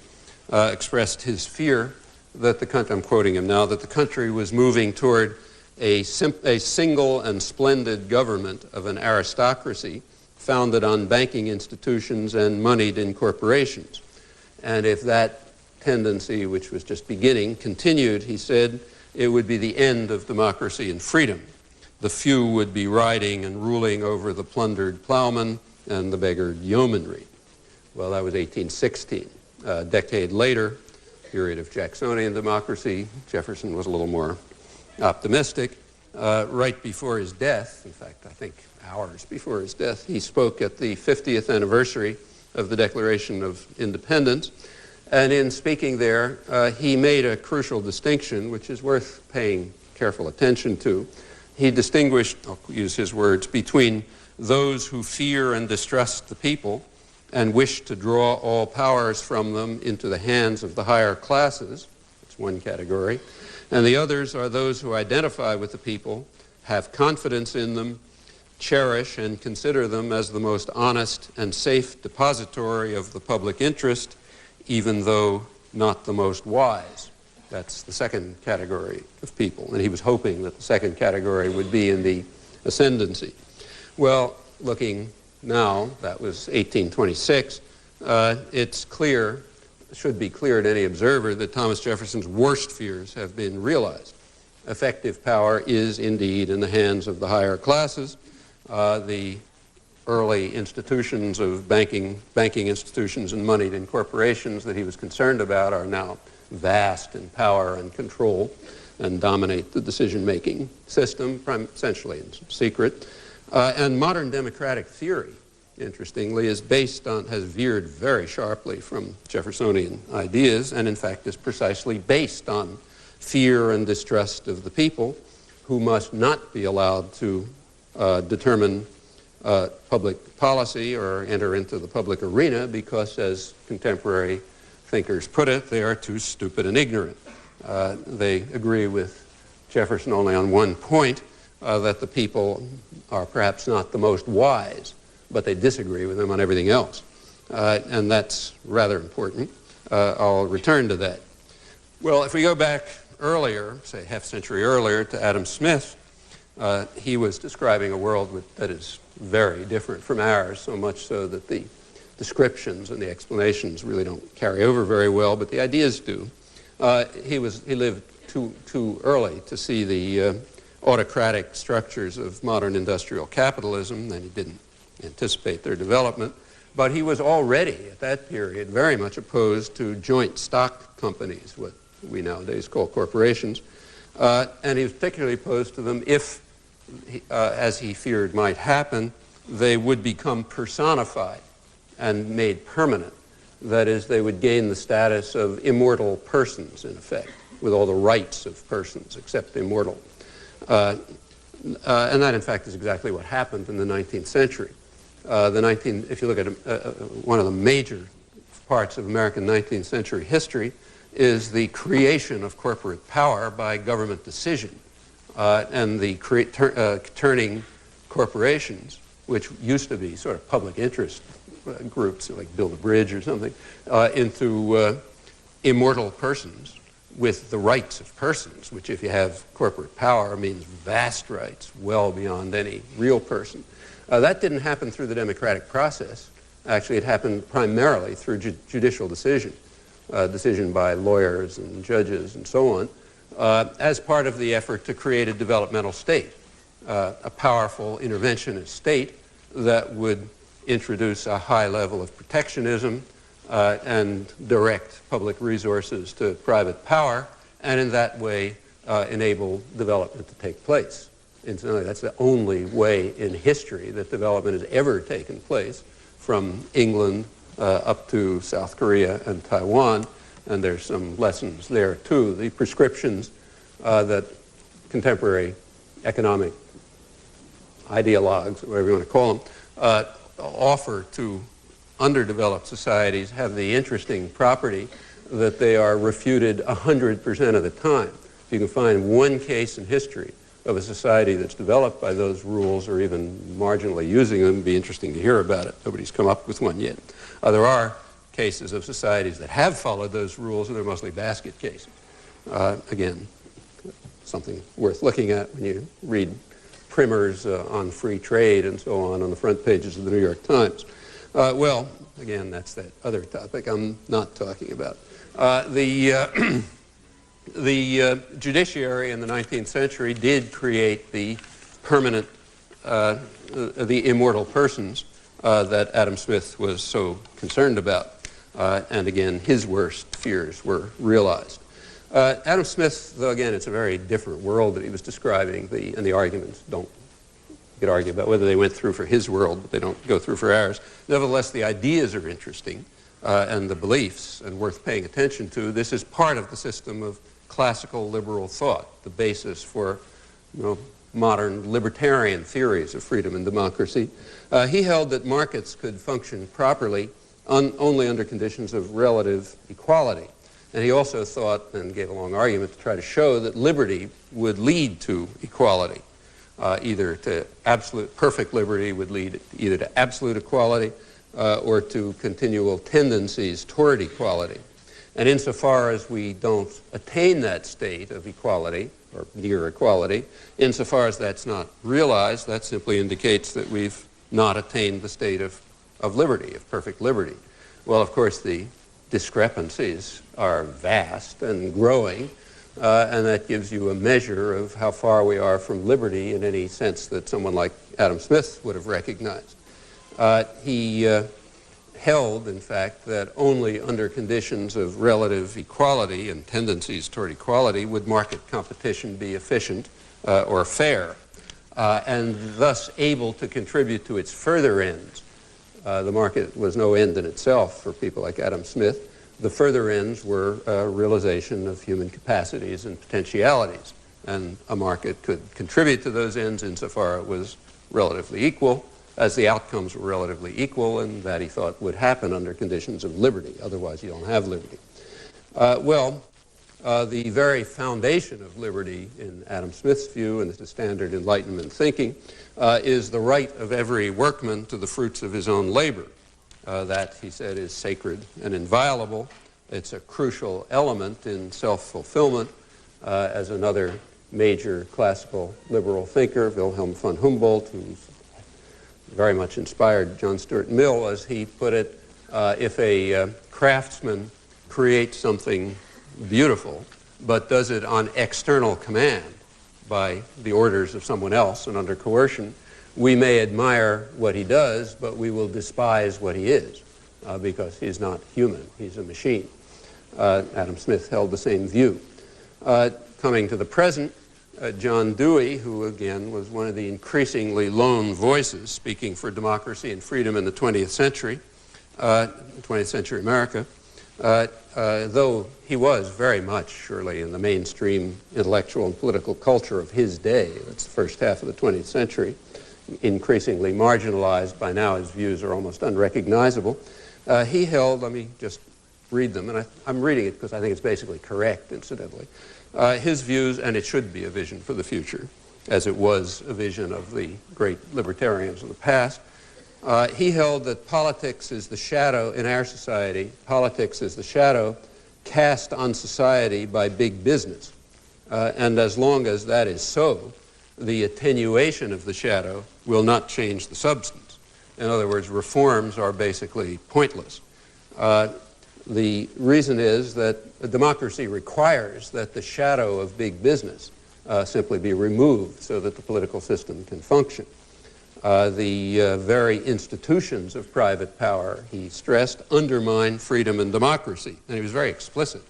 expressed his fear that the country, I'm quoting him now, that the country was moving toward a single and splendid government of an aristocracy founded on banking institutions and moneyed in corporations. And if that tendency, which was just beginning, continued, he said, it would be the end of democracy and freedom. The few would be riding and ruling over the plundered plowman and the beggared yeomanry. Well, that was 1816. A decade later, period of Jacksonian democracy, Jefferson was a little more optimistic. Right before his death, in fact, I think hours before his death, he spoke at the 50th anniversary of the Declaration of Independence. And in speaking there, he made a crucial distinction, which is worth paying careful attention to. He distinguished, I'll use his words, between those who fear and distrust the people and wish to draw all powers from them into the hands of the higher classes. That's one category. And the others are those who identify with the people, have confidence in them, cherish and consider them as the most honest and safe depository of the public interest, even though not the most wise. That's the second category of people. And he was hoping that the second category would be in the ascendancy. Well, looking now, that was 1826, it's clear, should be clear to any observer, that Thomas Jefferson's worst fears have been realized. Effective power is indeed in the hands of the higher classes. The early institutions of banking institutions and moneyed in corporations that he was concerned about are now vast in power and control and dominate the decision-making system, essentially in secret. And modern democratic theory, interestingly, has veered very sharply from Jeffersonian ideas, and in fact is precisely based on fear and distrust of the people, who must not be allowed to determine public policy or enter into the public arena because, as contemporary thinkers put it, they are too stupid and ignorant. They agree with Jefferson only on one point, that the people are perhaps not the most wise, but they disagree with him on everything else. And that's rather important. I'll return to that. Well, if we go back earlier, say half a century earlier, to Adam Smith, he was describing a world that is very different from ours, so much so that the descriptions and the explanations really don't carry over very well, but the ideas do. He lived too early to see the autocratic structures of modern industrial capitalism, and he didn't anticipate their development. But he was already, at that period, very much opposed to joint stock companies, what we nowadays call corporations. And he was particularly opposed to them if, as he feared might happen, they would become personified and made permanent. That is, they would gain the status of immortal persons, in effect, with all the rights of persons except immortal. And that, in fact, is exactly what happened in the 19th century. If you look at one of the major parts of American 19th century history, is the creation of corporate power by government decision and the turning corporations, which used to be sort of public interest groups, like build a bridge or something, into immortal persons with the rights of persons, which if you have corporate power means vast rights, well beyond any real person. That didn't happen through the democratic process. Actually, it happened primarily through judicial decision by lawyers and judges and so on, as part of the effort to create a developmental state, a powerful interventionist state that would introduce a high level of protectionism and direct public resources to private power, and in that way enable development to take place. Incidentally, that's the only way in history that development has ever taken place, from England up to South Korea and Taiwan, and there's some lessons there too. The prescriptions that contemporary economic ideologues, whatever you want to call them, offer to underdeveloped societies have the interesting property that they are refuted 100% of the time. If you can find one case in history of a society that's developed by those rules or even marginally using them, it'd be interesting to hear about it. Nobody's come up with one yet. There are cases of societies that have followed those rules, and they're mostly basket cases. Again, something worth looking at when you read primers on free trade and so on the front pages of the New York Times. Well, again, that's that other topic I'm not talking about. The judiciary in the 19th century did create the permanent, the immortal persons that Adam Smith was so concerned about. And again, his worst fears were realized. Adam Smith, though again, it's a very different world that he was describing, and the arguments don't, you could argue about whether they went through for his world, but they don't go through for ours. Nevertheless, the ideas are interesting, and the beliefs, and worth paying attention to. This is part of the system of classical liberal thought, the basis for modern libertarian theories of freedom and democracy. He held that markets could function properly only under conditions of relative equality. And he also thought, and gave a long argument to try to show, that liberty would lead to equality. Either to perfect liberty would lead either to absolute equality or to continual tendencies toward equality. And insofar as we don't attain that state of equality, or near equality, insofar as that's not realized, that simply indicates that we've not attained the state of liberty, of perfect liberty. Well, of course, the discrepancies are vast and growing, and that gives you a measure of how far we are from liberty in any sense that someone like Adam Smith would have recognized. He held, in fact, that only under conditions of relative equality and tendencies toward equality would market competition be efficient or fair, and thus able to contribute to its further ends. The market was no end in itself for people like Adam Smith. The further ends were realization of human capacities and potentialities, and a market could contribute to those ends insofar it was relatively equal, as the outcomes were relatively equal, and that he thought would happen under conditions of liberty. Otherwise, you don't have liberty. The very foundation of liberty in Adam Smith's view, and it's the standard Enlightenment thinking, is the right of every workman to the fruits of his own labor. That, he said, is sacred and inviolable. It's a crucial element in self-fulfillment, as another major classical liberal thinker, Wilhelm von Humboldt, who's very much inspired John Stuart Mill, as he put it, if a craftsman creates something beautiful, but does it on external command by the orders of someone else and under coercion, we may admire what he does, but we will despise what he is, because he's not human, he's a machine. Adam Smith held the same view. Coming to the present, John Dewey, who again was one of the increasingly lone voices speaking for democracy and freedom in the 20th century, 20th century America, though he was very much, surely, in the mainstream intellectual and political culture of his day, that's the first half of the 20th century, increasingly marginalized. By now his views are almost unrecognizable. He held, let me just read them, and I'm reading it because I think it's basically correct, incidentally. His views, and it should be a vision for the future, as it was a vision of the great libertarians of the past. He held that politics is the shadow in our society. Politics is the shadow cast on society by big business. And as long as that is so, the attenuation of the shadow will not change the substance. In other words, reforms are basically pointless. The reason is that a democracy requires that the shadow of big business simply be removed so that the political system can function. The very institutions of private power, he stressed, undermine freedom and democracy. And he was very explicit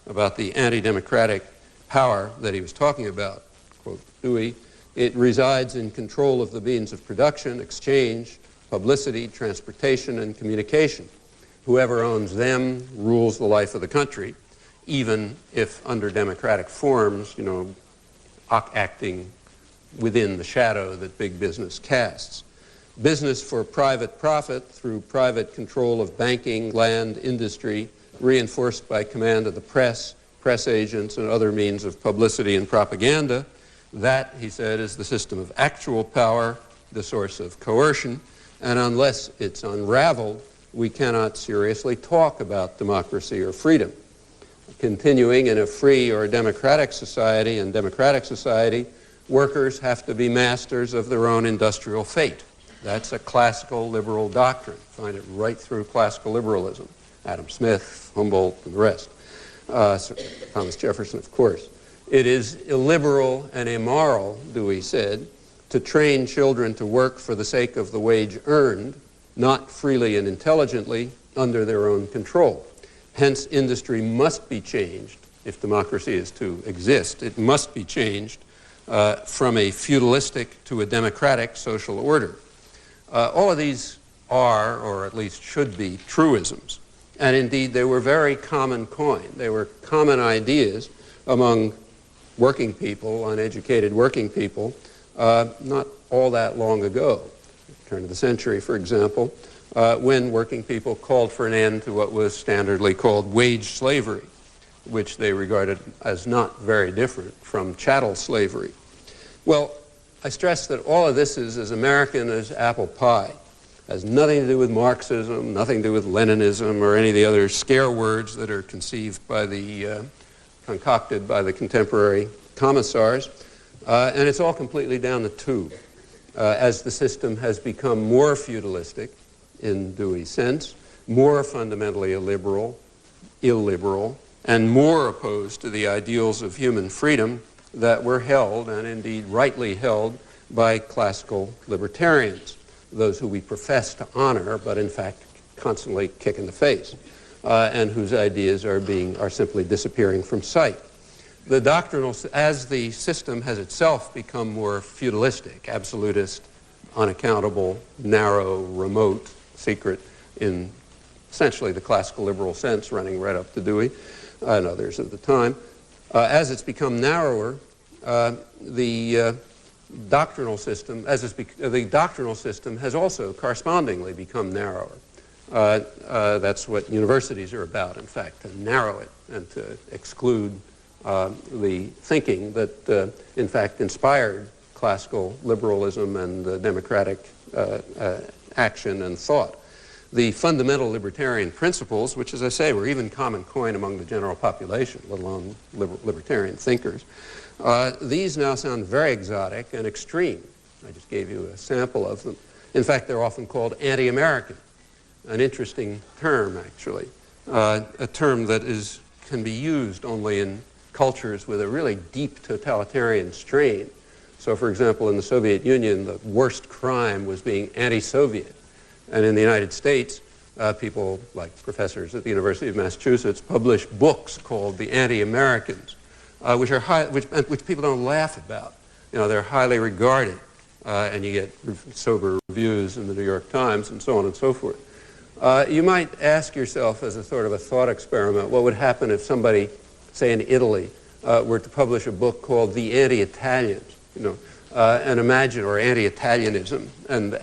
about the anti-democratic power that he was talking about. Quote Dewey, it resides in control of the means of production, exchange, publicity, transportation, and communication. Whoever owns them rules the life of the country, even if under democratic forms, acting within the shadow that big business casts. Business for private profit through private control of banking, land, industry, reinforced by command of the press, press agents, and other means of publicity and propaganda. That, he said, is the system of actual power, the source of coercion, and unless it's unraveled, we cannot seriously talk about democracy or freedom. Continuing in a free or democratic society, workers have to be masters of their own industrial fate. That's a classical liberal doctrine. Find it right through classical liberalism. Adam Smith, Humboldt, and the rest. Thomas Jefferson, of course. It is illiberal and immoral, Dewey said, to train children to work for the sake of the wage earned, not freely and intelligently, under their own control. Hence, industry must be changed. If democracy is to exist, it must be changed from a feudalistic to a democratic social order. All of these are, or at least should be, truisms. And indeed, they were very common coin. They were common ideas among working people, uneducated working people, not all that long ago. Turn of the century, for example, when working people called for an end to what was standardly called wage slavery, which they regarded as not very different from chattel slavery. Well, I stress that all of this is as American as apple pie. It has nothing to do with Marxism, nothing to do with Leninism, or any of the other scare words that are conceived by the, concocted by the contemporary commissars. And it's all completely down the tube. As the system has become more feudalistic, in Dewey's sense, more fundamentally illiberal, and more opposed to the ideals of human freedom that were held, and indeed rightly held, by classical libertarians, those who we profess to honor, but in fact constantly kick in the face, and whose ideas are simply disappearing from sight. The doctrinal, as the system has itself become more feudalistic, absolutist, unaccountable, narrow, remote, secret, in essentially the classical liberal sense, running right up to Dewey and others at the time. As it's become narrower, the doctrinal system has also correspondingly become narrower. That's what universities are about, in fact, to narrow it and to exclude the thinking that, in fact, inspired classical liberalism and democratic action and thought. The fundamental libertarian principles, which, as I say, were even common coin among the general population, let alone libertarian thinkers, these now sound very exotic and extreme. I just gave you a sample of them. In fact, they're often called anti-American, an interesting term, actually, a term that can be used only in cultures with a really deep totalitarian strain. So, for example, in the Soviet Union, the worst crime was being anti-Soviet. And in the United States, people like professors at the University of Massachusetts publish books called The Anti-Americans, which people don't laugh about. They're highly regarded, and you get sober reviews in the New York Times and so on and so forth. You might ask yourself, as a sort of a thought experiment, what would happen if somebody, say in Italy, were to publish a book called The Anti-Italians, and imagine, or anti-Italianism,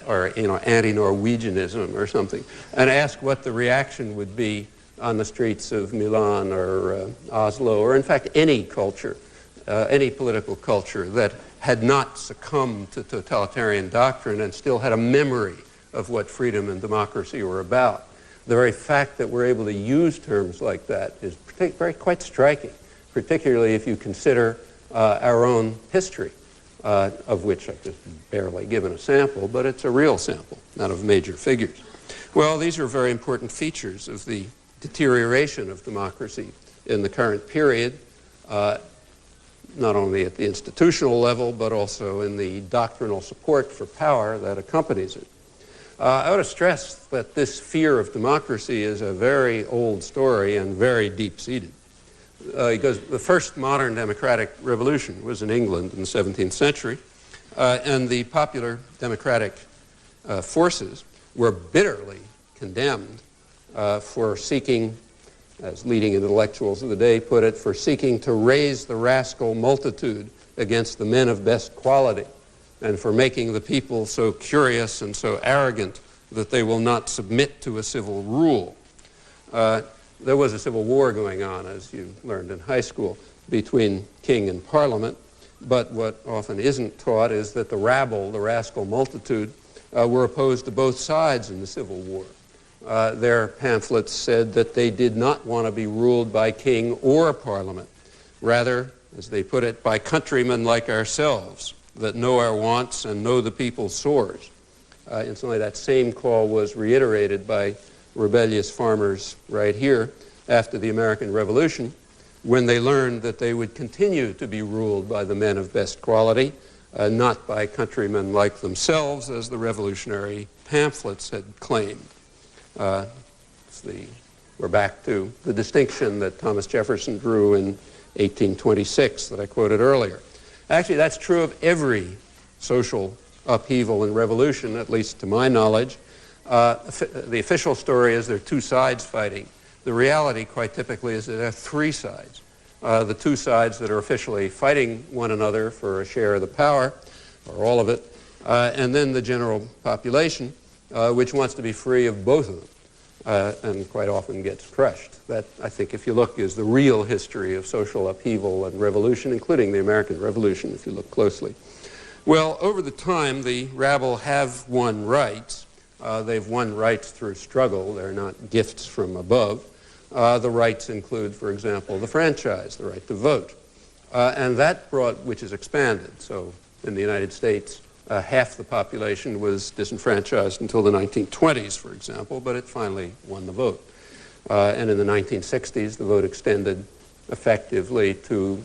or anti-Norwegianism or something, and ask what the reaction would be on the streets of Milan or Oslo, or in fact any culture, any political culture that had not succumbed to totalitarian doctrine and still had a memory of what freedom and democracy were about. The very fact that we're able to use terms like that is quite striking, particularly if you consider our own history, of which I've just barely given a sample, but it's a real sample, not of major figures. Well, these are very important features of the deterioration of democracy in the current period, not only at the institutional level, but also in the doctrinal support for power that accompanies it. I ought to stress that this fear of democracy is a very old story and very deep-seated. Because the first modern democratic revolution was in England in the 17th century, and the popular democratic forces were bitterly condemned for seeking, as leading intellectuals of the day put it, for seeking to raise the rascal multitude against the men of best quality, and for making the people so curious and so arrogant that they will not submit to a civil rule. There was a civil war going on, as you learned in high school, between king and parliament, but what often isn't taught is that the rabble, the rascal multitude, were opposed to both sides in the Civil War. Their pamphlets said that they did not want to be ruled by king or parliament, rather, as they put it, by countrymen like ourselves that know our wants and know the people's sores. Incidentally, that same call was reiterated by rebellious farmers right here after the American Revolution, when they learned that they would continue to be ruled by the men of best quality, not by countrymen like themselves, as the revolutionary pamphlets had claimed. We're back to the distinction that Thomas Jefferson drew in 1826 that I quoted earlier. Actually, that's true of every social upheaval and revolution, at least to my knowledge. The official story is there are two sides fighting. The reality, quite typically, is that there are three sides. The two sides that are officially fighting one another for a share of the power, or all of it, and then the general population, which wants to be free of both of them, and quite often gets crushed. That, I think, if you look, is the real history of social upheaval and revolution, including the American Revolution, if you look closely. Well, over the time, the rabble have won rights. They've won rights through struggle. They're not gifts from above. The rights include, for example, the franchise, the right to vote. And that brought, which is expanded. So in the United States, half the population was disenfranchised until the 1920s, for example, but it finally won the vote. And in the 1960s, the vote extended effectively to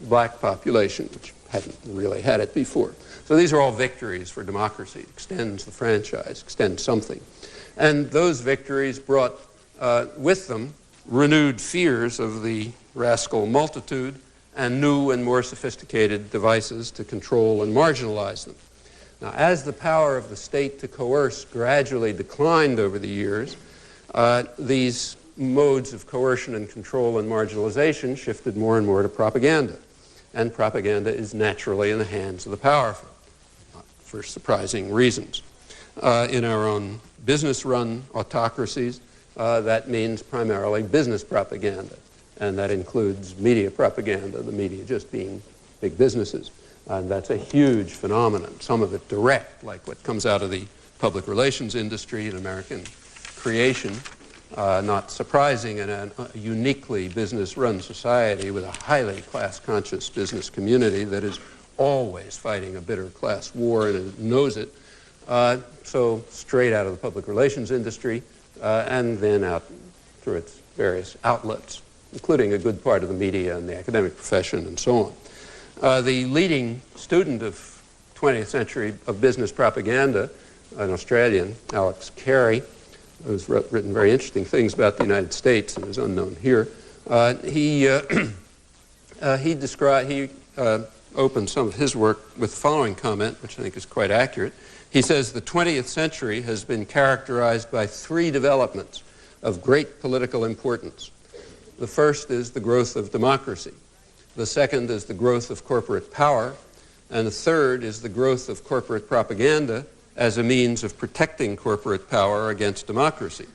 black population, which hadn't really had it before. So these are all victories for democracy. It extends the franchise, extends something. And those victories brought with them renewed fears of the rascal multitude and new and more sophisticated devices to control and marginalize them. Now, as the power of the state to coerce gradually declined over the years, these modes of coercion and control and marginalization shifted more and more to propaganda. And propaganda is naturally in the hands of the powerful, not for surprising reasons. In our own business-run autocracies, that means primarily business propaganda, and that includes media propaganda, the media just being big businesses. And that's a huge phenomenon, some of it direct, like what comes out of the public relations industry in American creation, not surprising in a uniquely business-run society with a highly class-conscious business community that is always fighting a bitter class war and it knows it. So straight out of the public relations industry, and then out through its various outlets, including a good part of the media and the academic profession and so on. The leading student of 20th century of business propaganda, an Australian, Alex Carey, who's written very interesting things about the United States and is unknown here, he opened some of his work with the following comment, which I think is quite accurate. He says, the 20th century has been characterized by three developments of great political importance. The first is the growth of democracy. The second is the growth of corporate power. And the third is the growth of corporate propaganda as a means of protecting corporate power against democracy.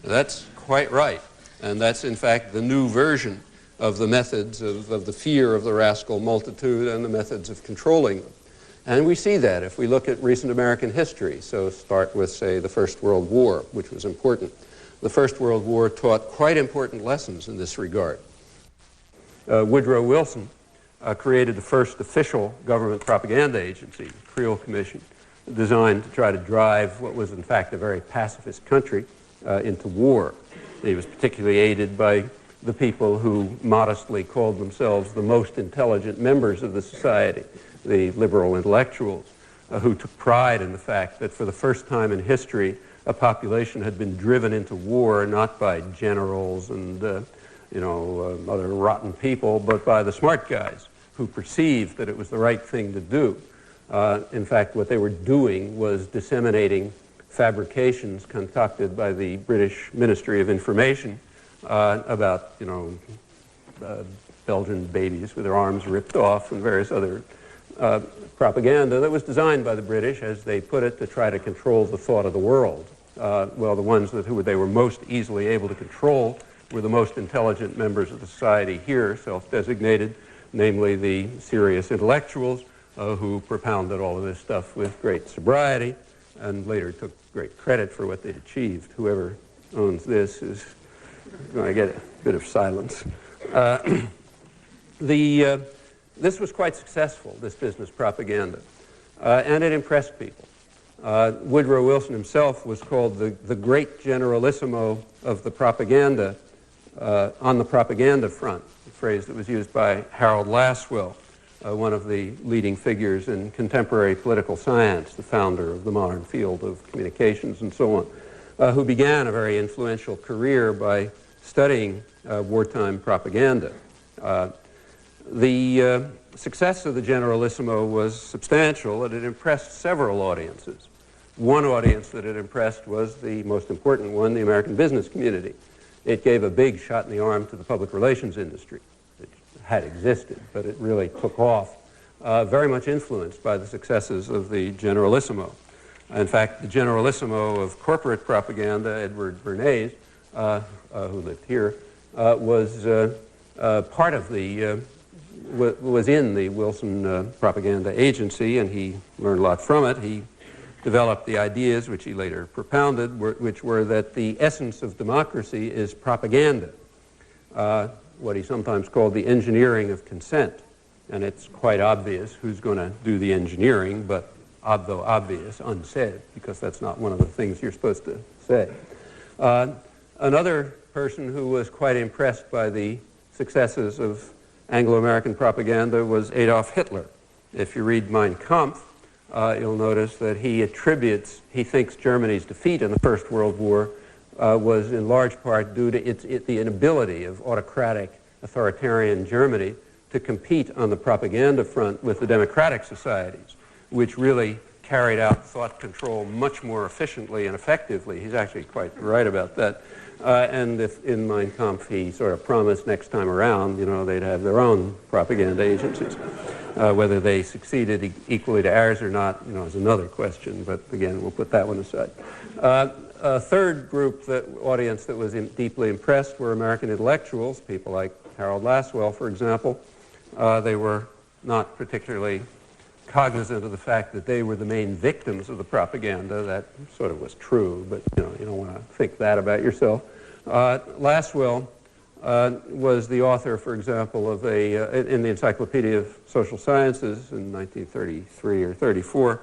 Now, that's quite right. And that's, in fact, the new version of the methods of the fear of the rascal multitude and the methods of controlling them. And we see that if we look at recent American history. So start with, say, the First World War, which was important. The First World War taught quite important lessons in this regard. Woodrow Wilson created the first official government propaganda agency, the Creel Commission, designed to try to drive what was in fact a very pacifist country into war. He was particularly aided by the people who modestly called themselves the most intelligent members of the society, the liberal intellectuals, who took pride in the fact that for the first time in history, a population had been driven into war not by generals and other rotten people, but by the smart guys who perceived that it was the right thing to do. In fact, what they were doing was disseminating fabrications concocted by the British Ministry of Information about, Belgian babies with their arms ripped off and various other propaganda that was designed by the British, as they put it, to try to control the thought of the world. Well, the ones who they were most easily able to control were the most intelligent members of the society here, self-designated, namely the serious intellectuals who propounded all of this stuff with great sobriety and later took great credit for what they'd achieved. Whoever owns this is going to get a bit of silence. This was quite successful, this business propaganda, and it impressed people. Woodrow Wilson himself was called the great generalissimo of the propaganda, on the propaganda front, a phrase that was used by Harold Lasswell, one of the leading figures in contemporary political science, the founder of the modern field of communications and so on, who began a very influential career by studying wartime propaganda. The success of the Generalissimo was substantial, and it impressed several audiences. One audience that it impressed was the most important one, the American business community. It gave a big shot in the arm to the public relations industry. It had existed, but it really took off, very much influenced by the successes of the Generalissimo. In fact, the Generalissimo of corporate propaganda, Edward Bernays, who lived here, was part of the was in the Wilson propaganda agency, and he learned a lot from it. He developed the ideas, which he later propounded, which were that the essence of democracy is propaganda, what he sometimes called the engineering of consent. And it's quite obvious who's going to do the engineering, but though obvious, unsaid, because that's not one of the things you're supposed to say. Another person who was quite impressed by the successes of Anglo-American propaganda was Adolf Hitler. If you read Mein Kampf, you'll notice that he thinks Germany's defeat in the First World War was in large part due to the inability of autocratic, authoritarian Germany to compete on the propaganda front with the democratic societies, which really carried out thought control much more efficiently and effectively. He's actually quite right about that. And in Mein Kampf, he sort of promised next time around, they'd have their own propaganda agencies. Whether they succeeded equally to ours or not, is another question. But again, we'll put that one aside. A third audience that was deeply impressed were American intellectuals, people like Harold Lasswell, for example. They were not particularly cognizant of the fact that they were the main victims of the propaganda. That sort of was true, but you don't want to think that about yourself. Lasswell was the author, for example, of in the Encyclopedia of Social Sciences in 1933 or 34,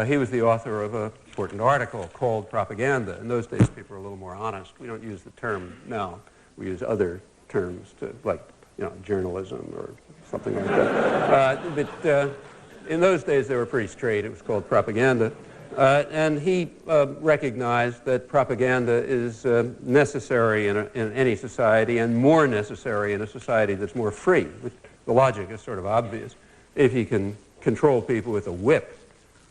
he was the author of an important article called Propaganda. In those days, people were a little more honest. We don't use the term now. We use other terms, like journalism or something like that. But in those days, they were pretty straight. It was called propaganda. And he recognized that propaganda is necessary in any society, and more necessary in a society that's more free. The logic is sort of obvious. If you can control people with a whip,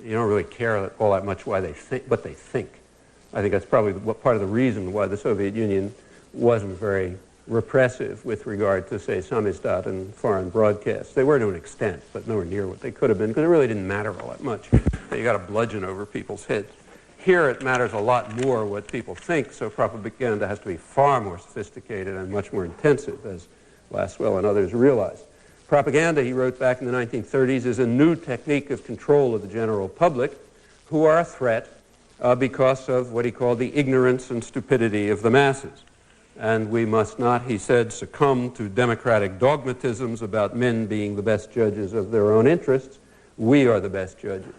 you don't really care all that much what they think. I think that's probably part of the reason why the Soviet Union wasn't very repressive with regard to, say, samizdat and foreign broadcasts. They were to an extent, but nowhere near what they could have been, because it really didn't matter all that much. You got a bludgeon over people's heads. Here it matters a lot more what people think, so propaganda has to be far more sophisticated and much more intensive, as Lasswell and others realized. Propaganda, he wrote back in the 1930s, is a new technique of control of the general public, who are a threat because of what he called the ignorance and stupidity of the masses. And we must not, he said, succumb to democratic dogmatisms about men being the best judges of their own interests. We are the best judges.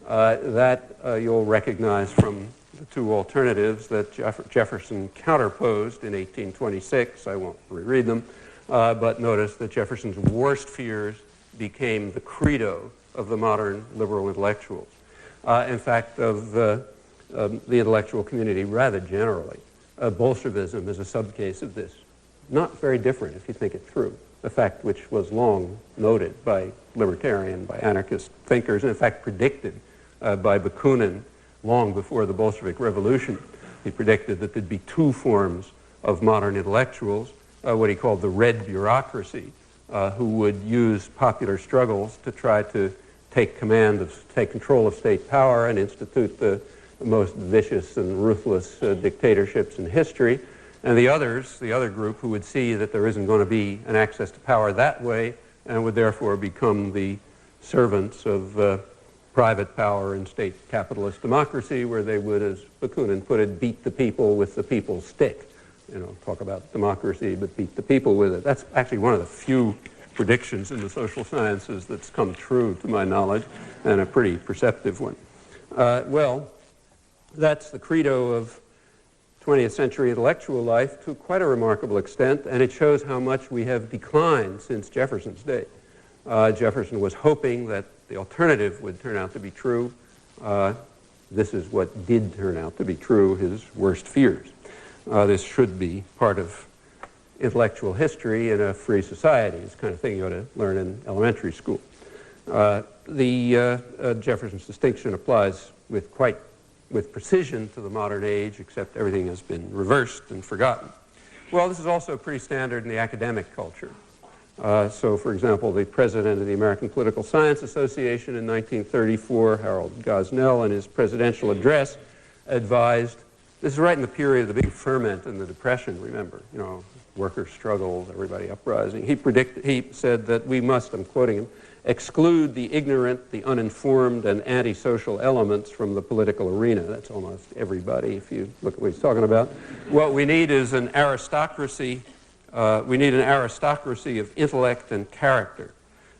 That you'll recognize from the two alternatives that Jefferson counterposed in 1826. I won't reread them, but notice that Jefferson's worst fears became the credo of the modern liberal intellectuals. In fact, of the intellectual community rather generally. Bolshevism is a subcase of this. Not very different if you think it through. A fact which was long noted by libertarian, by anarchist thinkers, and in fact predicted by Bakunin long before the Bolshevik Revolution. He predicted that there'd be two forms of modern intellectuals, what he called the red bureaucracy, who would use popular struggles to try to take control of state power and institute the most vicious and ruthless dictatorships in history, and the other group who would see that there isn't going to be an access to power that way and would therefore become the servants of private power in state capitalist democracy, where they would, as Bakunin put it, beat the people with the people's stick. You know, talk about democracy, but beat the people with it. That's actually one of the few predictions in the social sciences that's come true, to my knowledge, and a pretty perceptive one. Well, that's the credo of 20th century intellectual life to quite a remarkable extent, and it shows how much we have declined since Jefferson's day. Jefferson was hoping that the alternative would turn out to be true. This is what did turn out to be true, his worst fears. This should be part of intellectual history in a free society. It's the kind of thing you ought to learn in elementary school. Jefferson's distinction applies with precision to the modern age, except everything has been reversed and forgotten. Well, this is also pretty standard in the academic culture. So, for example, the president of the American Political Science Association in 1934, Harold Gosnell, in his presidential address, advised, this is right in the period of the big ferment in the Depression, remember, you know, worker struggles, everybody uprising. He said that we must, I'm quoting him, exclude the ignorant, the uninformed, and antisocial elements from the political arena. That's almost everybody, if you look at what he's talking about. What we need is an aristocracy. We need an aristocracy of intellect and character.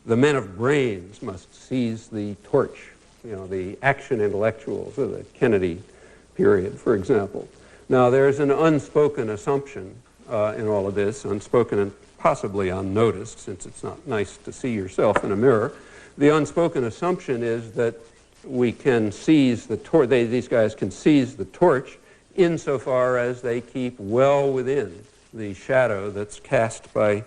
The men of brains must seize the torch, you know, the action intellectuals of the Kennedy period, for example. Now, there's an unspoken assumption in all of this, unspoken and possibly unnoticed, since it's not nice to see yourself in a mirror. The unspoken assumption is that we can seize the torch, these guys can seize the torch insofar as they keep well within the shadow that's cast by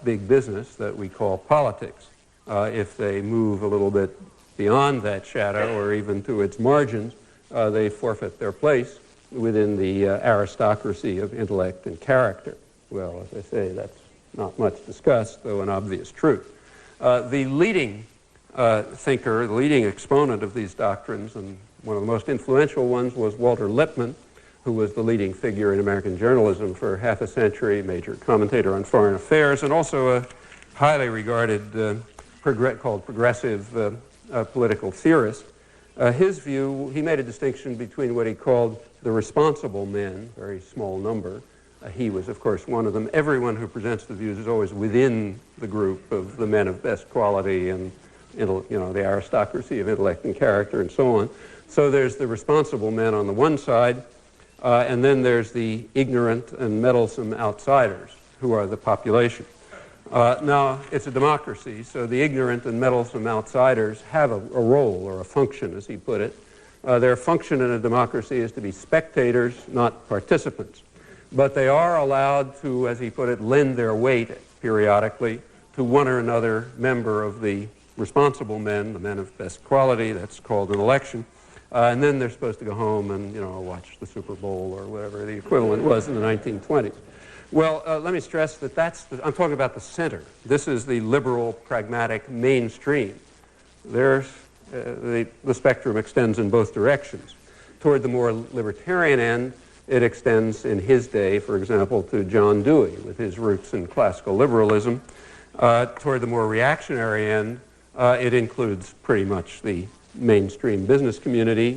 big business that we call politics. If they move a little bit beyond that shadow or even to its margins, they forfeit their place within the aristocracy of intellect and character. Well, as I say, that's not much discussed, though an obvious truth. The leading thinker, the leading exponent of these doctrines, and one of the most influential ones, was Walter Lippmann, who was the leading figure in American journalism for half a century, major commentator on foreign affairs, and also a highly regarded, called progressive political theorist. His view, he made a distinction between what he called the responsible men, very small number. He was, of course, one of them. Everyone who presents the views is always within the group of the men of best quality and, you know, the aristocracy of intellect and character and so on. So there's the responsible men on the one side, and then there's the ignorant and meddlesome outsiders, who are the population. Now, it's a democracy, so the ignorant and meddlesome outsiders have a role or a function, as he put it. Their function in a democracy is to be spectators, not participants. But they are allowed to, as he put it, lend their weight periodically to one or another member of the responsible men, the men of best quality. That's called an election. And then they're supposed to go home and, you know, watch the Super Bowl or whatever the equivalent was in the 1920s. Well, let me stress that I'm talking about the center. This is the liberal, pragmatic mainstream. The spectrum extends in both directions. Toward the more libertarian end, it extends in his day, for example, to John Dewey with his roots in classical liberalism. Toward the more reactionary end, it includes pretty much the mainstream business community,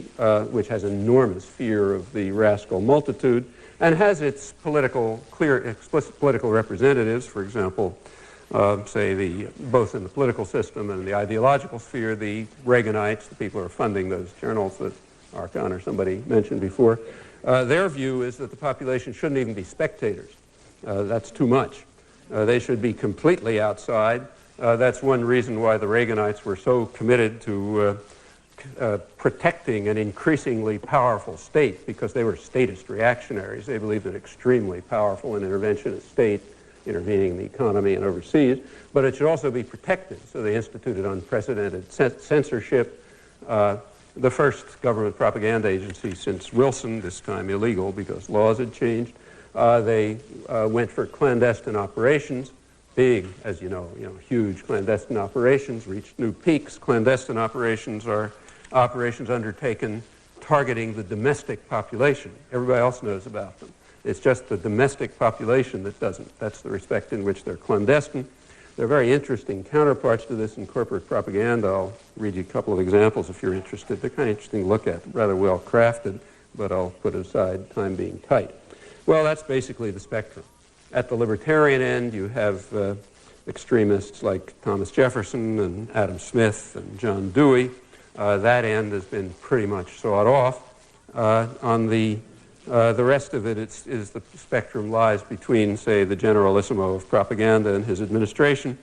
which has enormous fear of the rascal multitude and has its explicit political representatives, for example, say both in the political system and the ideological sphere, the Reaganites, the people who are funding those journals that Archon or somebody mentioned before. Their view is that the population shouldn't even be spectators. That's too much. They should be completely outside. That's one reason why the Reaganites were so committed to protecting an increasingly powerful state, because they were statist reactionaries. They believed in extremely powerful and interventionist state intervening in the economy and overseas, but it should also be protected. So they instituted unprecedented censorship. The first government propaganda agency since Wilson, this time illegal because laws had changed. They went for clandestine operations, big, as you know, huge clandestine operations, reached new peaks. Clandestine operations are operations undertaken targeting the domestic population. Everybody else knows about them. It's just the domestic population that doesn't. That's the respect in which they're clandestine. There are very interesting counterparts to this in corporate propaganda. I'll read you a couple of examples if you're interested. They're kind of interesting to look at, rather well crafted, but I'll put aside time being tight. Well, that's basically the spectrum. At the libertarian end, you have extremists like Thomas Jefferson and Adam Smith and John Dewey. That end has been pretty much sawed off. On the rest of it, is the spectrum lies between, say, the generalissimo of propaganda and his administration.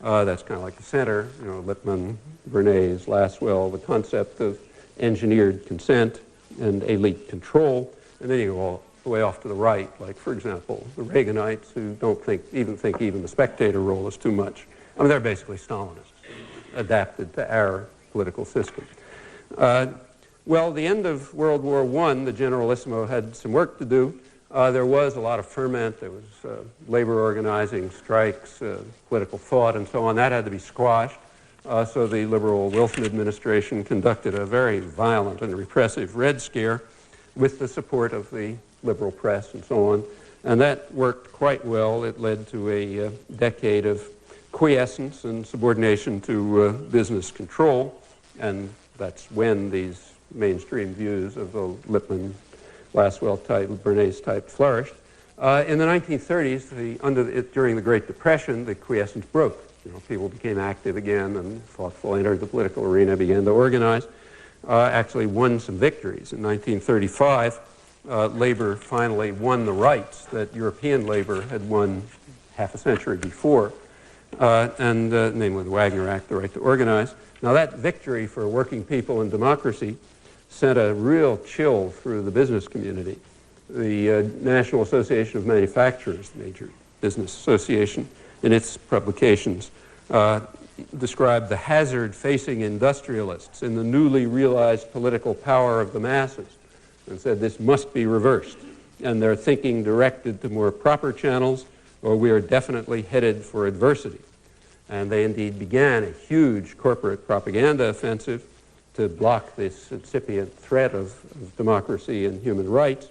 That's kind of like the center, Lippmann, Bernays, Lasswell, the concept of engineered consent and elite control. And then you go all the way off to the right, like, for example, the Reaganites, who don't think even the spectator role is too much. I mean, they're basically Stalinists, adapted to our political system. Well, the end of World War I, the generalissimo had some work to do. There was a lot of ferment. There was labor organizing, strikes, political thought, and so on. That had to be squashed. So the liberal Wilson administration conducted a very violent and repressive Red Scare with the support of the liberal press and so on. And that worked quite well. It led to a decade of quiescence and subordination to business control. And that's when these mainstream views of the Lippmann, Lasswell type, Bernays type flourished. In the 1930s, during the Great Depression, the quiescence broke. People became active again and thoughtful, entered the political arena, began to organize. Actually won some victories. In 1935, labor finally won the rights that European labor had won half a century before, namely the Wagner Act, the right to organize. Now that victory for working people and democracy sent a real chill through the business community. The National Association of Manufacturers, the major business association, in its publications described the hazard facing industrialists in the newly realized political power of the masses and said this must be reversed. And their thinking directed to more proper channels, or we are definitely headed for adversity. And they indeed began a huge corporate propaganda offensive to block this incipient threat of democracy and human rights.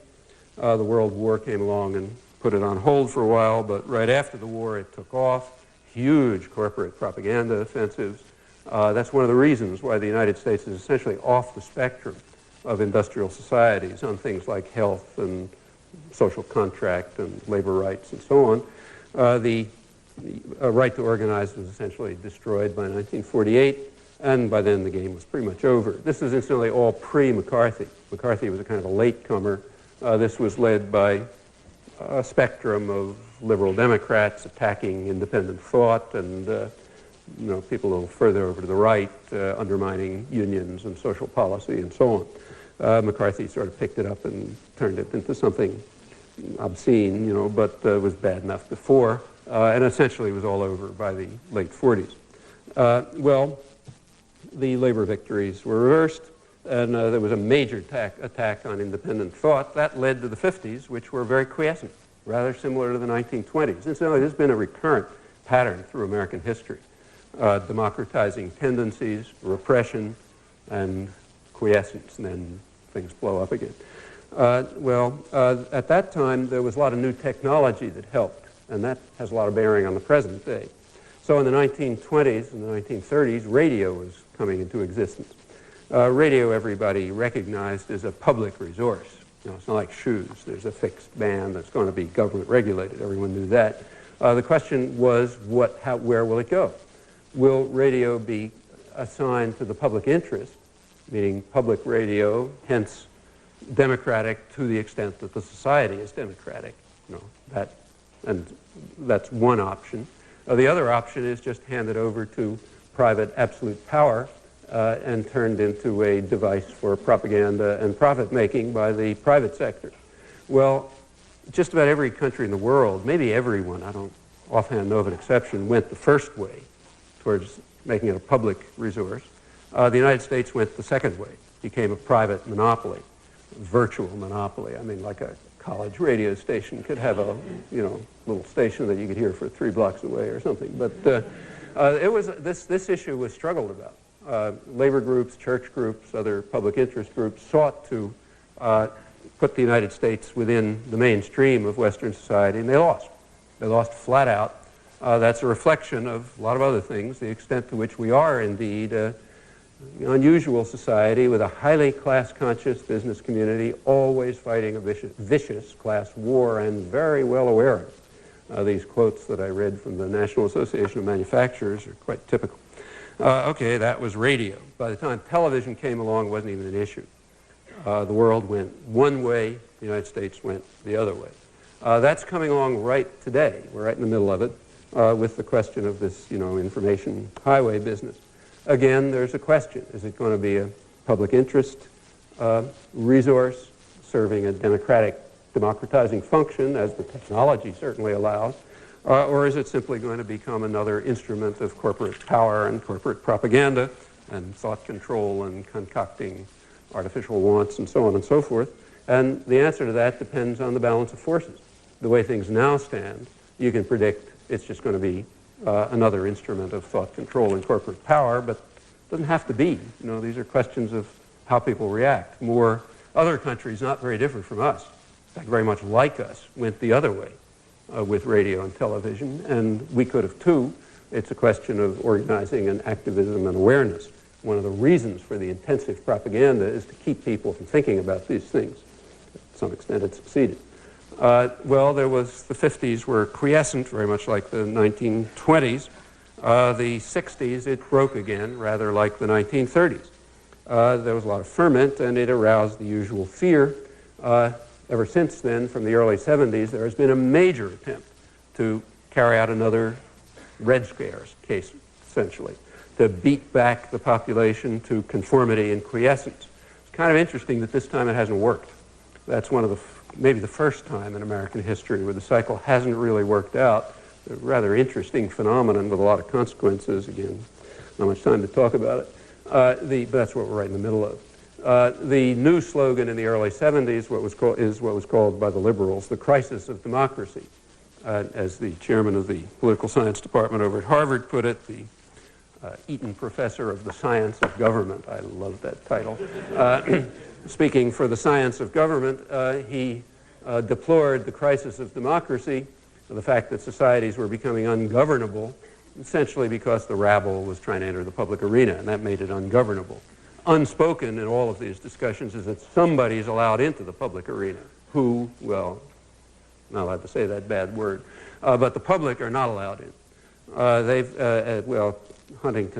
The World War came along and put it on hold for a while, but right after the war it took off. Huge corporate propaganda offensives. That's one of the reasons why the United States is essentially off the spectrum of industrial societies on things like health and social contract and labor rights and so on. The right to organize was essentially destroyed by 1948. And by then the game was pretty much over. This is incidentally all pre-McCarthy. McCarthy was a kind of a latecomer. This was led by a spectrum of liberal Democrats attacking independent thought and people a little further over to the right undermining unions and social policy and so on. McCarthy sort of picked it up and turned it into something obscene, but was bad enough before, and essentially was all over by the late 40s. Well, the labor victories were reversed, and there was a major attack on independent thought. That led to the 50s, which were very quiescent, rather similar to the 1920s. Incidentally, there's been a recurrent pattern through American history. Democratizing tendencies, repression, and quiescence, and then things blow up again. At that time, there was a lot of new technology that helped, and that has a lot of bearing on the present day. So in the 1920s and the 1930s, radio was coming into existence. Radio, everybody recognized as a public resource. You know, it's not like shoes. There's a fixed band that's going to be government regulated. Everyone knew that. The question was, where will it go? Will radio be assigned to the public interest, meaning public radio, hence democratic to the extent that the society is democratic? You know, that's one option. The other option is just handed over to private absolute power and turned into a device for propaganda and profit-making by the private sector. Well, just about every country in the world, maybe everyone, I don't offhand know of an exception, went the first way towards making it a public resource. The United States went the second way, became a private monopoly, virtual monopoly. I mean, like a college radio station could have a, you know, little station that you could hear for 3 blocks away or something. But it was this issue was struggled about. Labor groups, church groups, other public interest groups sought to put the United States within the mainstream of Western society, and they lost. They lost flat out. That's a reflection of a lot of other things, the extent to which we are indeed an unusual society with a highly class-conscious business community, always fighting a vicious class war, and very well aware of it. These quotes that I read from the National Association of Manufacturers are quite typical. Okay, that was radio. By the time television came along, it wasn't even an issue. The world went one way, the United States went the other way. That's coming along right today. We're right in the middle of it with the question of this, information highway business. Again, there's a question. Is it going to be a public interest resource serving a democratizing function, as the technology certainly allows, or is it simply going to become another instrument of corporate power and corporate propaganda and thought control and concocting artificial wants and so on and so forth? And the answer to that depends on the balance of forces. The way things now stand, you can predict it's just going to be another instrument of thought control and corporate power, but it doesn't have to be. These are questions of how people react. More other countries, not very different from us, in fact, very much like us, went the other way with radio and television, and we could have too. It's a question of organizing and activism and awareness. One of the reasons for the intensive propaganda is to keep people from thinking about these things. To some extent, it succeeded. There was the 50s were quiescent, very much like the 1920s. The 60s, it broke again, rather like the 1930s. There was a lot of ferment, and it aroused the usual fear. Ever since then, from the early 70s, there has been a major attempt to carry out another Red Scare case, essentially, to beat back the population to conformity and quiescence. It's kind of interesting that this time it hasn't worked. That's one of the maybe the first time in American history where the cycle hasn't really worked out. A rather interesting phenomenon with a lot of consequences. Again, not much time to talk about it. But that's what we're right in the middle of. The new slogan in the early 70s is what was called by the liberals the crisis of democracy. As the chairman of the political science department over at Harvard put it, the Eaton professor of the science of government. I love that title. Speaking for the science of government, he deplored the crisis of democracy, the fact that societies were becoming ungovernable, essentially because the rabble was trying to enter the public arena, and that made it ungovernable. Unspoken in all of these discussions is that somebody's allowed into the public arena. Who? Well, not allowed to say that bad word, but the public are not allowed in.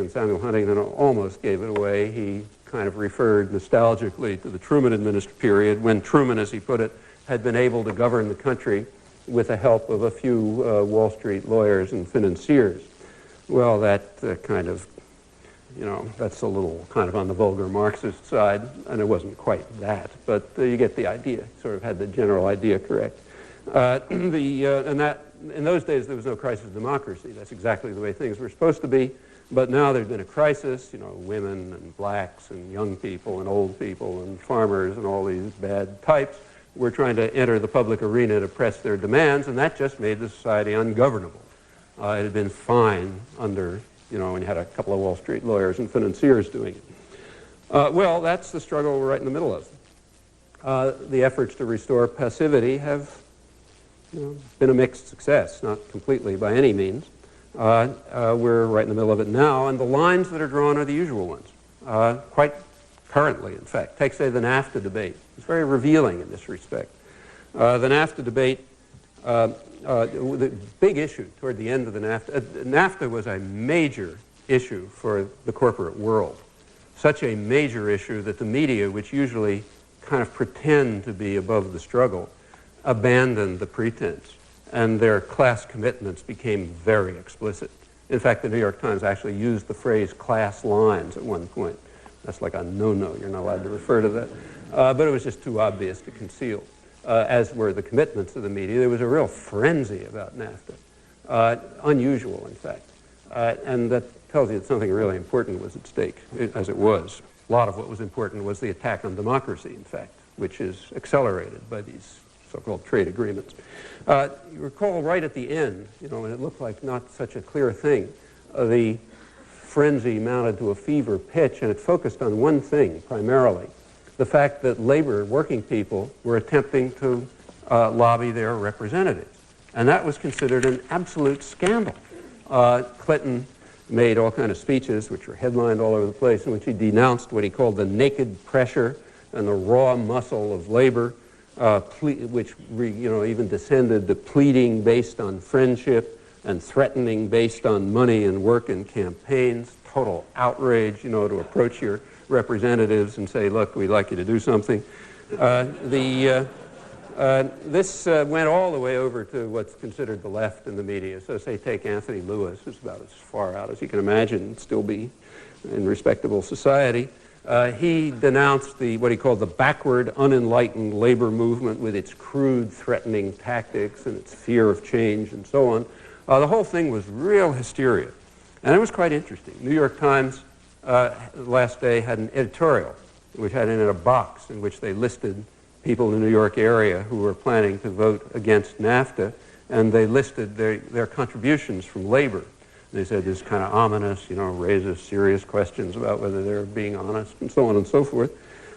Samuel Huntington almost gave it away. He kind of referred nostalgically to the Truman administration period when Truman, as he put it, had been able to govern the country with the help of a few Wall Street lawyers and financiers. Well, that that's a little kind of on the vulgar Marxist side, and it wasn't quite that, but you get the idea, sort of had the general idea correct. In those days, there was no crisis of democracy. That's exactly the way things were supposed to be. But now there's been a crisis, women and blacks and young people and old people and farmers and all these bad types were trying to enter the public arena to press their demands, and that just made the society ungovernable. It had been fine under, when you had a couple of Wall Street lawyers and financiers doing it. That's the struggle we're right in the middle of. the efforts to restore passivity have been a mixed success, not completely by any means. We're right in the middle of it now, and the lines that are drawn are the usual ones, quite currently, in fact. Take, say, the NAFTA debate. It's very revealing in this respect. The NAFTA debate, the big issue toward the end of the NAFTA, NAFTA was a major issue for the corporate world. Such a major issue that the media, which usually kind of pretend to be above the struggle, abandoned the pretense, and their class commitments became very explicit. In fact, the New York Times actually used the phrase class lines at one point. That's like a no-no. You're not allowed to refer to that. But it was just too obvious to conceal, as were the commitments of the media. There was a real frenzy about NAFTA, unusual, in fact. And that tells you that something really important was at stake, as it was. A lot of what was important was the attack on democracy, in fact, which is accelerated by these so-called trade agreements. You recall right at the end, when it looked like not such a clear thing, the frenzy mounted to a fever pitch, and it focused on one thing primarily, the fact that labor, working people, were attempting to lobby their representatives. And that was considered an absolute scandal. Clinton made all kinds of speeches, which were headlined all over the place, in which he denounced what he called the naked pressure and the raw muscle of labor, which even descended to pleading based on friendship and threatening based on money and work and campaigns. Total outrage, to approach your representatives and say, look, we'd like you to do something. This went all the way over to what's considered the left in the media. So say take Anthony Lewis, who's about as far out as you can imagine and still be in respectable society. He denounced what he called the backward, unenlightened labor movement with its crude, threatening tactics and its fear of change and so on. The whole thing was real hysteria. And it was quite interesting. New York Times last day had an editorial which had in it a box in which they listed people in the New York area who were planning to vote against NAFTA, and they listed their contributions from labor. They said this kind of ominous, raises serious questions about whether they're being honest and so on and so forth.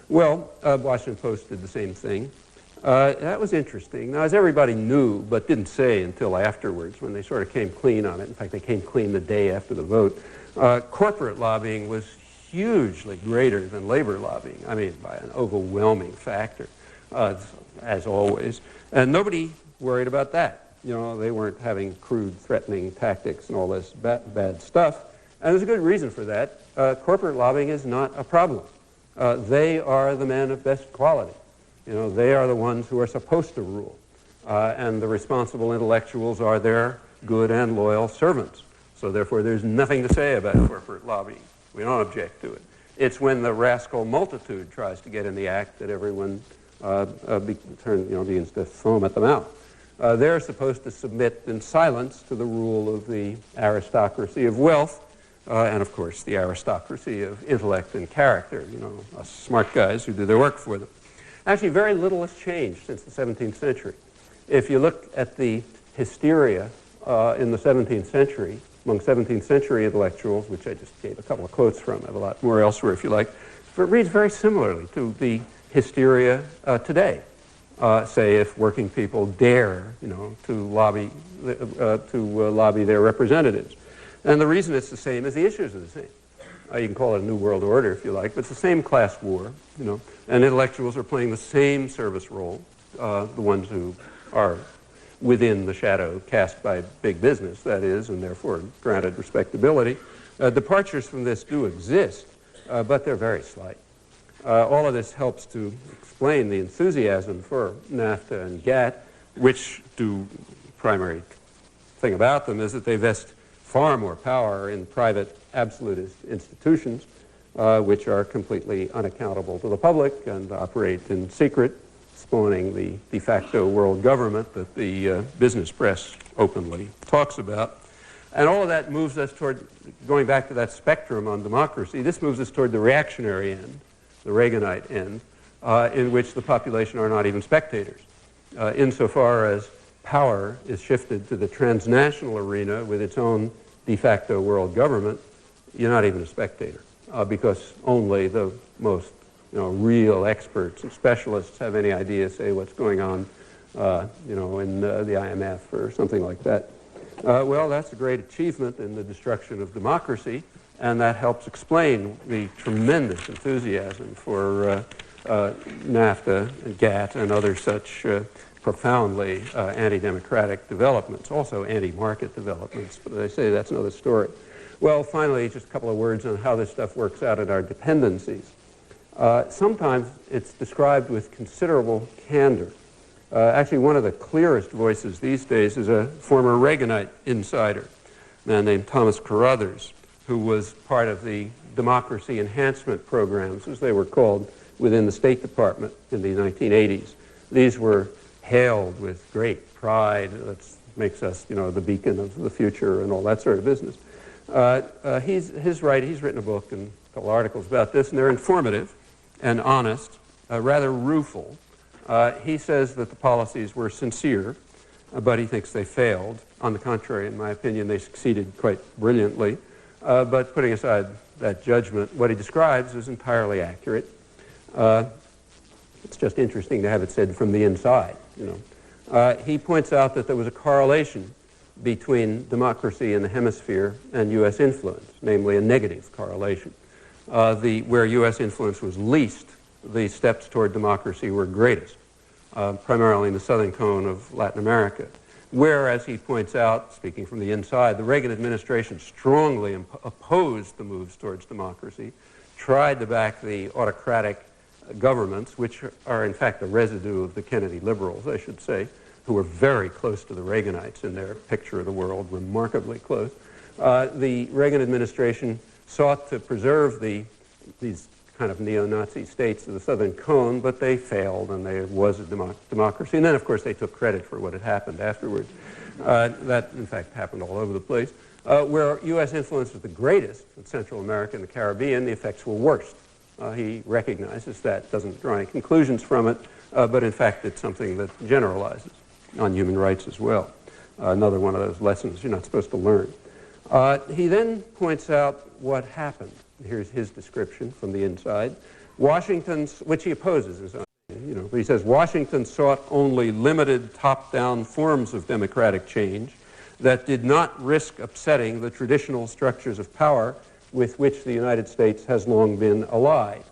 Well, Washington Post did the same thing. That was interesting. Now, as everybody knew, but didn't say until afterwards, when they sort of came clean on it, in fact, they came clean the day after the vote, corporate lobbying was hugely greater than labor lobbying, by an overwhelming factor, as always. And nobody worried about that. They weren't having crude, threatening tactics and all this bad stuff. And there's a good reason for that. Corporate lobbying is not a problem. They are the men of best quality. They are the ones who are supposed to rule. And the responsible intellectuals are their good and loyal servants. So therefore, there's nothing to say about corporate lobbying. We don't object to it. It's when the rascal multitude tries to get in the act that everyone begins to foam at the mouth. They're supposed to submit in silence to the rule of the aristocracy of wealth, and of course the aristocracy of intellect and character, us smart guys who do their work for them. Actually, very little has changed since the 17th century. If you look at the hysteria in the 17th century, among 17th century intellectuals, which I just gave a couple of quotes from, I have a lot more elsewhere if you like, but it reads very similarly to the hysteria today. Say if working people dare, to lobby their representatives. And the reason it's the same is the issues are the same. You can call it a new world order if you like, but it's the same class war, and intellectuals are playing the same service role, the ones who are within the shadow cast by big business, that is, and therefore granted respectability. Departures from this do exist, but they're very slight. All of this helps to explain the enthusiasm for NAFTA and GATT, which the primary thing about them is that they vest far more power in private absolutist institutions, which are completely unaccountable to the public and operate in secret, spawning the de facto world government that the business press openly talks about. And all of that moves us toward, going back to that spectrum on democracy, this moves us toward the reactionary end, the Reaganite end, in which the population are not even spectators. Insofar as power is shifted to the transnational arena with its own de facto world government, you're not even a spectator, because only the most real experts and specialists have any idea, say, what's going on, in the IMF or something like that. Well, that's a great achievement in the destruction of democracy, and that helps explain the tremendous enthusiasm for NAFTA and GATT and other such profoundly anti-democratic developments, also anti-market developments, but as I say, that's another story. Well, finally, just a couple of words on how this stuff works out at our dependencies. Sometimes it's described with considerable candor. Actually, one of the clearest voices these days is a former Reaganite insider, a man named Thomas Carruthers, who was part of the democracy enhancement programs, as they were called, within the State Department in the 1980s. These were hailed with great pride. That makes us, the beacon of the future and all that sort of business. He's written a book and a couple articles about this, and they're informative and honest, rather rueful. He says that the policies were sincere, but he thinks they failed. On the contrary, in my opinion, they succeeded quite brilliantly. But putting aside that judgment, what he describes is entirely accurate. It's just interesting to have it said from the inside. He points out that there was a correlation between democracy in the hemisphere and U.S. influence, namely a negative correlation. Where U.S. influence was least, the steps toward democracy were greatest, primarily in the southern cone of Latin America. Whereas, he points out, speaking from the inside, the Reagan administration strongly opposed the moves towards democracy, tried to back the autocratic governments, which are in fact the residue of the Kennedy liberals, I should say, who were very close to the Reaganites in their picture of the world, remarkably close. The Reagan administration sought to preserve these kind of neo-Nazi states of the Southern Cone, but they failed, and there was a democracy. And then, of course, they took credit for what had happened afterwards. That, in fact, happened all over the place. Where U.S. influence was the greatest in Central America and the Caribbean, the effects were worst. He recognizes that, doesn't draw any conclusions from it, but in fact it's something that generalizes on human rights as well. Another one of those lessons you're not supposed to learn. He then points out what happened. Here's his description from the inside. Washington's, which he opposes, but he says, Washington sought only limited top-down forms of democratic change that did not risk upsetting the traditional structures of power with which the United States has long been allied.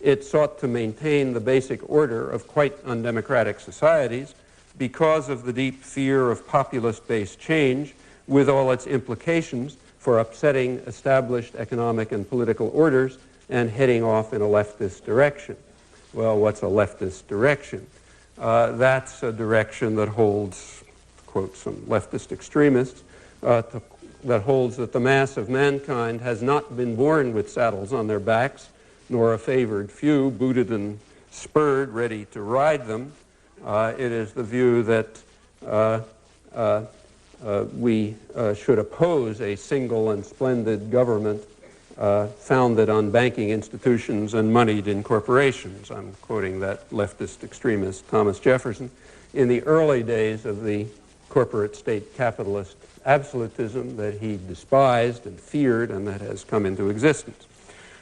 It sought to maintain the basic order of quite undemocratic societies because of the deep fear of populist-based change, with all its implications for upsetting established economic and political orders and heading off in a leftist direction. Well, what's a leftist direction? That's a direction that holds, to quote some leftist extremists, that holds that the mass of mankind has not been born with saddles on their backs, nor a favored few booted and spurred, ready to ride them. It is the view that we should oppose a single and splendid government founded on banking institutions and moneyed in corporations. I'm quoting that leftist extremist Thomas Jefferson. In the early days of the corporate state capitalist absolutism that he despised and feared and that has come into existence.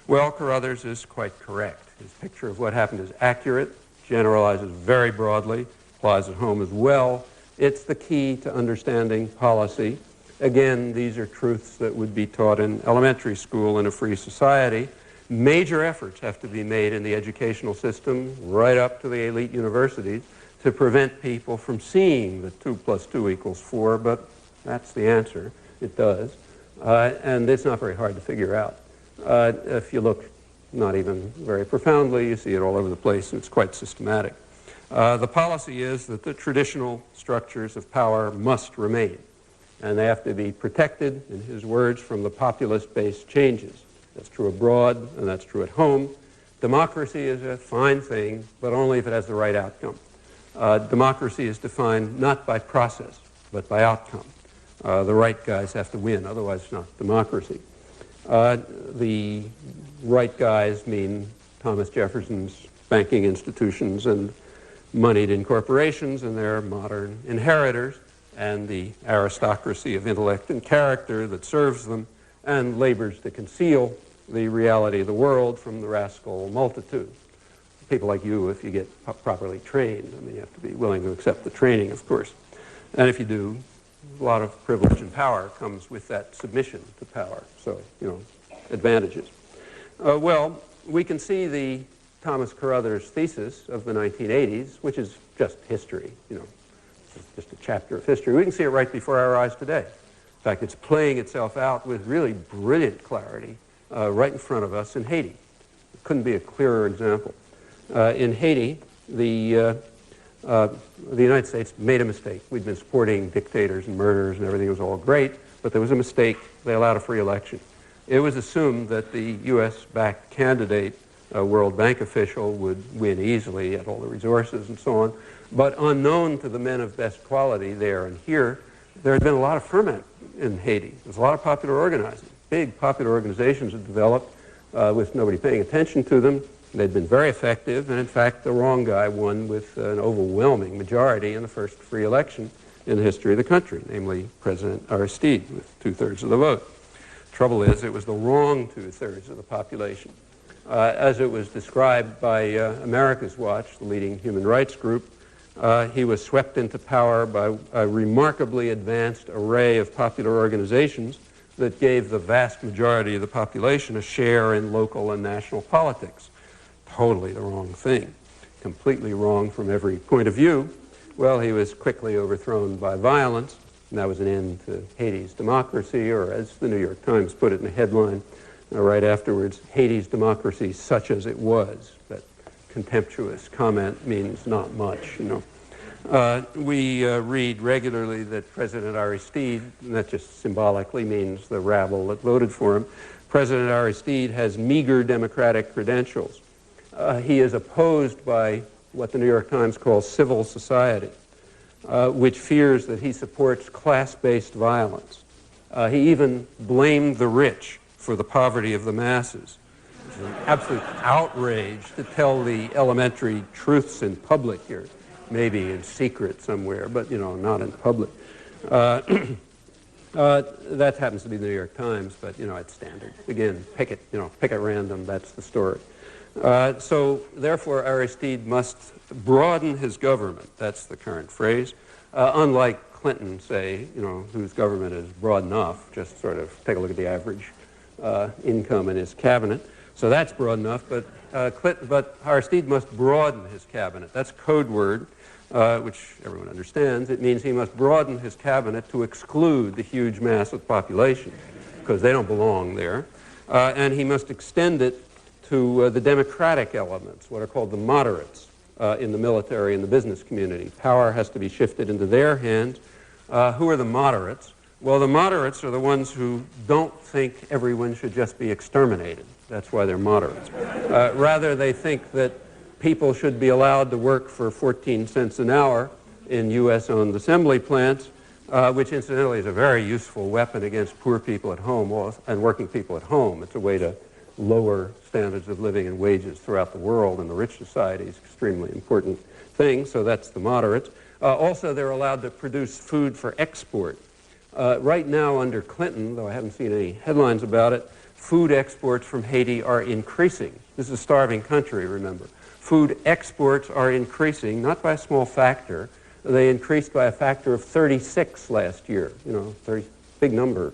Well, Carruthers is quite correct. His picture of what happened is accurate, generalizes very broadly, applies at home as well. It's the key to understanding policy. Again, these are truths that would be taught in elementary school in a free society. Major efforts have to be made in the educational system, right up to the elite universities, to prevent people from seeing that 2 + 2 = 4, but that's the answer. It does. And it's not very hard to figure out. If you look not even very profoundly, you see it all over the place, and it's quite systematic. The policy is that the traditional structures of power must remain, and they have to be protected, in his words, from the populist-based changes. That's true abroad, and that's true at home. Democracy is a fine thing, but only if it has the right outcome. Democracy is defined not by process, but by outcome. The right guys have to win, otherwise it's not democracy. The right guys mean Thomas Jefferson's banking institutions and moneyed in corporations and their modern inheritors, and the aristocracy of intellect and character that serves them and labors to conceal the reality of the world from the rascal multitude. people like you if you get properly trained. I mean, you have to be willing to accept the training, of course. And if you do, a lot of privilege and power comes with that submission to power. So, you know, advantages. Well, we can see the Thomas Carothers thesis of the 1980s, which is just history, you know, it's just a chapter of history. We can see it right before our eyes today. In fact, it's playing itself out with really brilliant clarity right in front of us in Haiti. It couldn't be a clearer example. In Haiti, the United States made a mistake. We'd been supporting dictators and murderers and everything was all great, but there was a mistake. They allowed a free election. It was assumed that the U.S.-backed candidate, World Bank official, would win easily, had all the resources and so on. But unknown to the men of best quality there and here, there had been a lot of ferment in Haiti. There's a lot of popular organizing. Big popular organizations had developed with nobody paying attention to them. They'd been very effective, and in fact, the wrong guy won with an overwhelming majority in the first free election in the history of the country, namely President Aristide, with 2/3 of the vote. Trouble is, it was the wrong 2/3 of the population. As it was described by America's Watch, the leading human rights group, he was swept into power by a remarkably advanced array of popular organizations that gave the vast majority of the population a share in local and national politics. Totally the wrong thing. Completely wrong from every point of view. Well, he was quickly overthrown by violence, and that was an end to Haiti's democracy, or as the New York Times put it in a headline right afterwards, Haiti's democracy such as it was. That contemptuous comment means not much, you know. We read regularly that President Aristide, and that just symbolically means the rabble that voted for him, President Aristide has meager democratic credentials. He is opposed by what the New York Times calls civil society, which fears that he supports class-based violence. He even blamed the rich for the poverty of the masses. It's an absolute outrage to tell the elementary truths in public here, maybe in secret somewhere, but, you know, not in public. That happens to be the New York Times, but, you know, it's standard. Again, pick at random, that's the story. So, therefore, Aristide must broaden his government. That's the current phrase. Unlike Clinton, say, you know, whose government is broad enough, just sort of take a look at the average income in his cabinet. So that's broad enough, but Aristide must broaden his cabinet. That's code word, which everyone understands. It means he must broaden his cabinet to exclude the huge mass of the population, because they don't belong there. And he must extend it to the democratic elements, what are called the moderates in the military and the business community. Power has to be shifted into their hands. Who are the moderates? Well, the moderates are the ones who don't think everyone should just be exterminated. That's why they're moderates. Rather, they think that people should be allowed to work for 14 cents an hour in U.S.-owned assembly plants, which incidentally is a very useful weapon against poor people at home and working people at home. It's a way to lower standards of living and wages throughout the world, and the rich society is an extremely important thing, so that's the moderates. Also, they're allowed to produce food for export. Right now, under Clinton, though I haven't seen any headlines about it, food exports from Haiti are increasing. This is a starving country, remember. Food exports are increasing, not by a small factor. They increased by a factor of 36 last year. You know, big number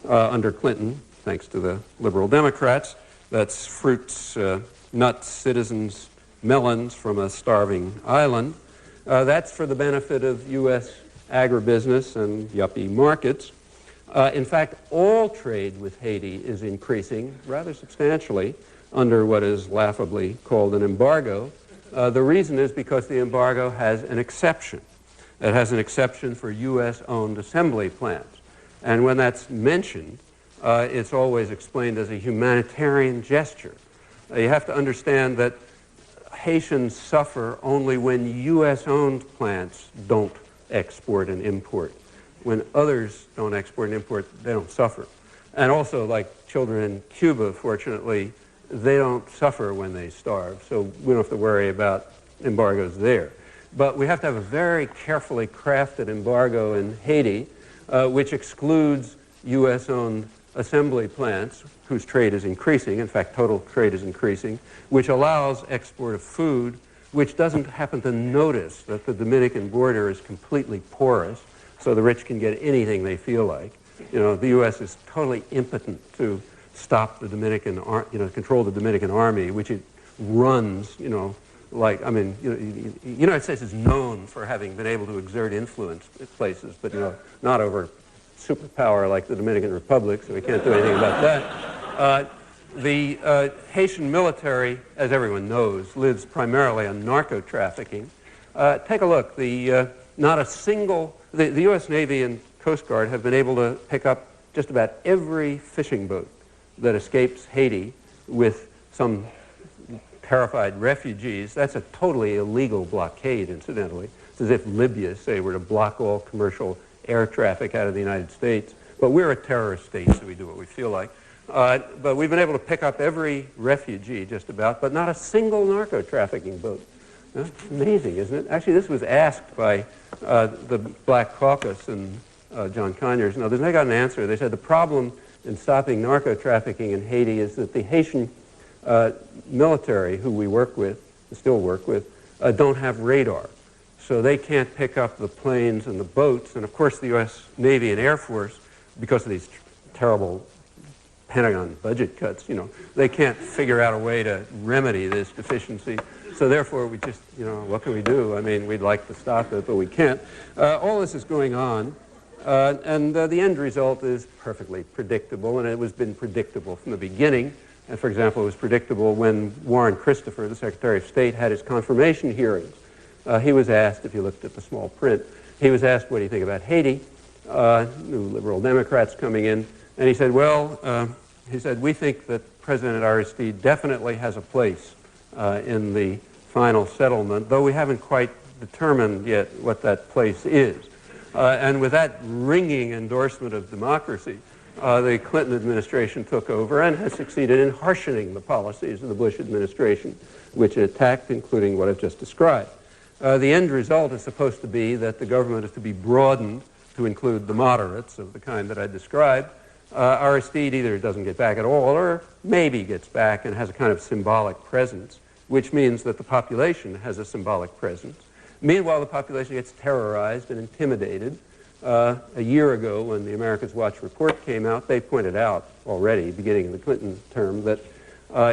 under Clinton, thanks to the liberal Democrats. That's fruits, nuts, citizens, melons from a starving island. That's for the benefit of U.S. agribusiness and yuppie markets. In fact, all trade with Haiti is increasing rather substantially under what is laughably called an embargo. The reason is because the embargo has an exception. It has an exception for U.S.-owned assembly plants. And when that's mentioned, it's always explained as a humanitarian gesture. You have to understand that Haitians suffer only when U.S.-owned plants don't export and import. When others don't export and import, they don't suffer. And also, like children in Cuba, fortunately, they don't suffer when they starve, so we don't have to worry about embargoes there. But we have to have a very carefully crafted embargo in Haiti, which excludes U.S.-owned assembly plants whose trade is increasing, in fact total trade is increasing, which allows export of food, which doesn't happen to notice that the Dominican border is completely porous, so the rich can get anything they feel like. You know, the U.S. is totally impotent to stop the Dominican, control the Dominican army, which it runs, like, I mean, the United States is known for having been able to exert influence at places, but, not over superpower like the Dominican Republic, so we can't do anything about that. The Haitian military, as everyone knows, lives primarily on narco-trafficking. Take a look. Not a single, the U.S. Navy and Coast Guard have been able to pick up just about every fishing boat that escapes Haiti with some terrified refugees. That's a totally illegal blockade, incidentally. It's as if Libya, say, were to block all commercial air traffic out of the United States. But we're a terrorist state, so we do what we feel like. But we've been able to pick up every refugee, just about, but not a single narco-trafficking boat. That's amazing, isn't it? Actually, this was asked by the Black Caucus and John Conyers and others, and they got an answer. They said the problem in stopping narco-trafficking in Haiti is that the Haitian military, who we work with, still work with, don't have radar. So they can't pick up the planes and the boats. And of course, the U.S. Navy and Air Force, because of these terrible Pentagon budget cuts, they can't figure out a way to remedy this deficiency. So therefore, we just, what can we do? I mean, we'd like to stop it, but we can't. All this is going on. And the end result is perfectly predictable, and it was been predictable from the beginning. And for example, it was predictable when Warren Christopher, the Secretary of State, had his confirmation hearings. He was asked, if you looked at the small print, he was asked, what do you think about Haiti? New liberal Democrats coming in. And he said, well, we think that President Aristide definitely has a place in the final settlement, though we haven't quite determined yet what that place is. And with that ringing endorsement of democracy, the Clinton administration took over and has succeeded in harshening the policies of the Bush administration, which it attacked, including what I've just described. The end result is supposed to be that the government is to be broadened to include the moderates of the kind that I described. Aristide either doesn't get back at all or maybe gets back and has a kind of symbolic presence, which means that the population has a symbolic presence. Meanwhile, the population gets terrorized and intimidated. A year ago, when the Americans Watch report came out, they pointed out already, beginning of the Clinton term, that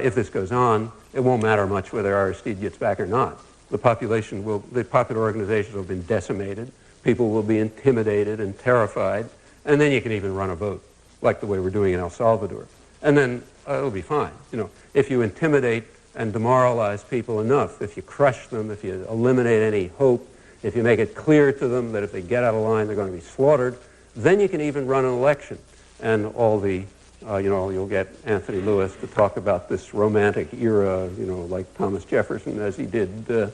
if this goes on, it won't matter much whether Aristide gets back or not. The popular organizations will have been decimated. People will be intimidated and terrified. And then you can even run a vote, like the way we're doing in El Salvador. And then it'll be fine. If you intimidate and demoralize people enough, if you crush them, if you eliminate any hope, if you make it clear to them that if they get out of line, they're going to be slaughtered, then you can even run an election. And all the, you'll get Anthony Lewis to talk about this romantic era, like Thomas Jefferson, as he did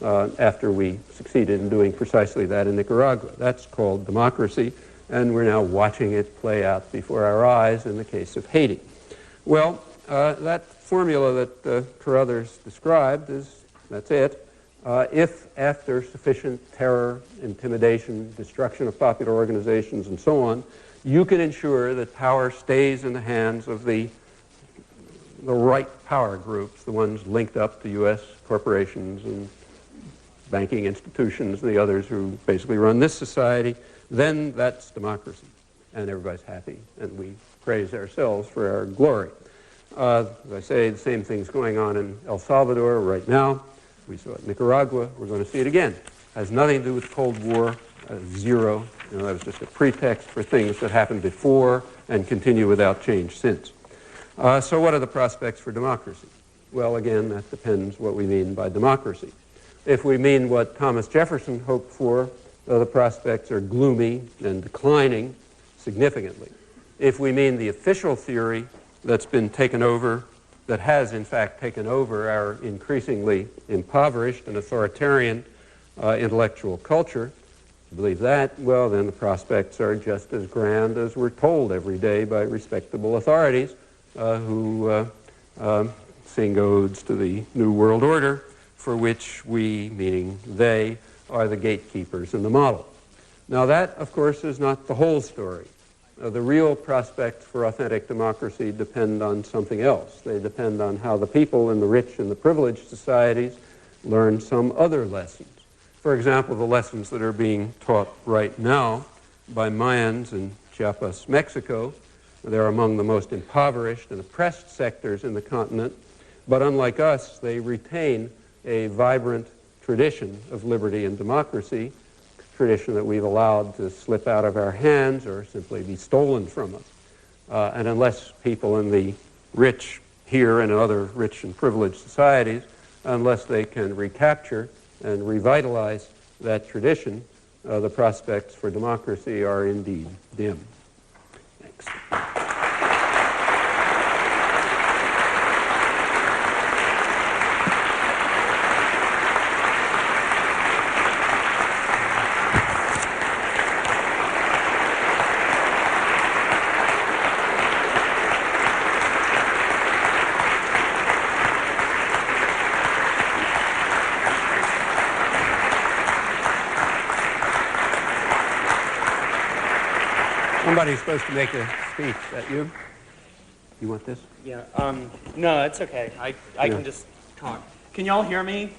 after we succeeded in doing precisely that in Nicaragua. That's called democracy, and we're now watching it play out before our eyes in the case of Haiti. Well, that formula that Carruthers described that's it. If after sufficient terror, intimidation, destruction of popular organizations, and so on, you can ensure that power stays in the hands of the right power groups, the ones linked up to U.S. corporations and banking institutions and the others who basically run this society, then that's democracy. And everybody's happy, and we praise ourselves for our glory. As I say, the same thing's going on in El Salvador right now. We saw it in Nicaragua. We're going to see it again. It has nothing to do with the Cold War. Zero. That was just a pretext for things that happened before and continue without change since. So what are the prospects for democracy? Well, again, that depends what we mean by democracy. If we mean what Thomas Jefferson hoped for, the prospects are gloomy and declining significantly. If we mean the official theory that's been taken over, that has in fact taken over our increasingly impoverished and authoritarian intellectual culture, if you believe that, well, then the prospects are just as grand as we're told every day by respectable authorities who sing odes to the New World Order, for which we, meaning they, are the gatekeepers in the model. Now that, of course, is not the whole story. The real prospects for authentic democracy depend on something else. They depend on how the people in the rich and the privileged societies learn some other lessons. For example, the lessons that are being taught right now by Mayans in Chiapas, Mexico. They're among the most impoverished and oppressed sectors in the continent, but unlike us, they retain a vibrant tradition of liberty and democracy, tradition that we've allowed to slip out of our hands or simply be stolen from us. And unless people in the rich here and in other rich and privileged societies, unless they can recapture and revitalize that tradition, the prospects for democracy are indeed dim. Thanks. Somebody's supposed to make a speech. Is that you? You want this? Yeah. No, it's okay. I can just talk. Can y'all hear me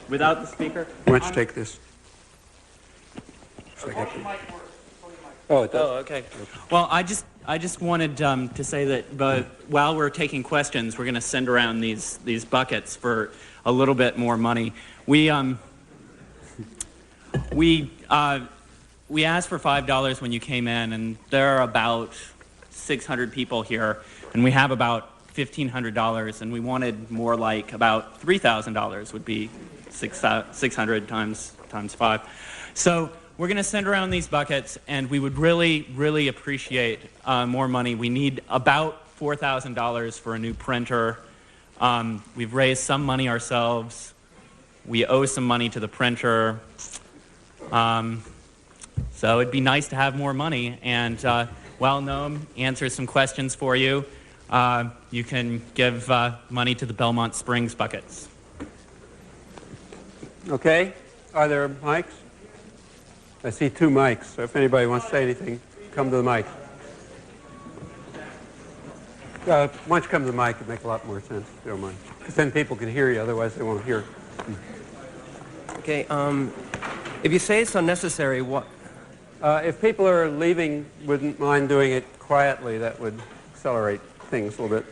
without the speaker? Why don't you take this? Oh, it does. Oh, okay. Well, I just wanted to say that while we're taking questions, we're going to send around these buckets for a little bit more money. We asked for $5 when you came in, and there are about 600 people here, and we have about $1,500, and we wanted more like about $3,000 would be 600 times 5. So we're going to send around these buckets, and we would really, really appreciate more money. We need about $4,000 for a new printer. We've raised some money ourselves. We owe some money to the printer. So it'd be nice to have more money, and while Noam answers some questions for you, you can give money to the Belmont Springs buckets. Okay. Are there mics? I see 2 mics, so if anybody wants to say anything, come to the mic. Why don't you come to the mic? It'd make a lot more sense, if you don't mind. Because then people can hear you, otherwise they won't hear. Okay, if you say it's unnecessary, what? If people are leaving, wouldn't mind doing it quietly, that would accelerate things a little bit.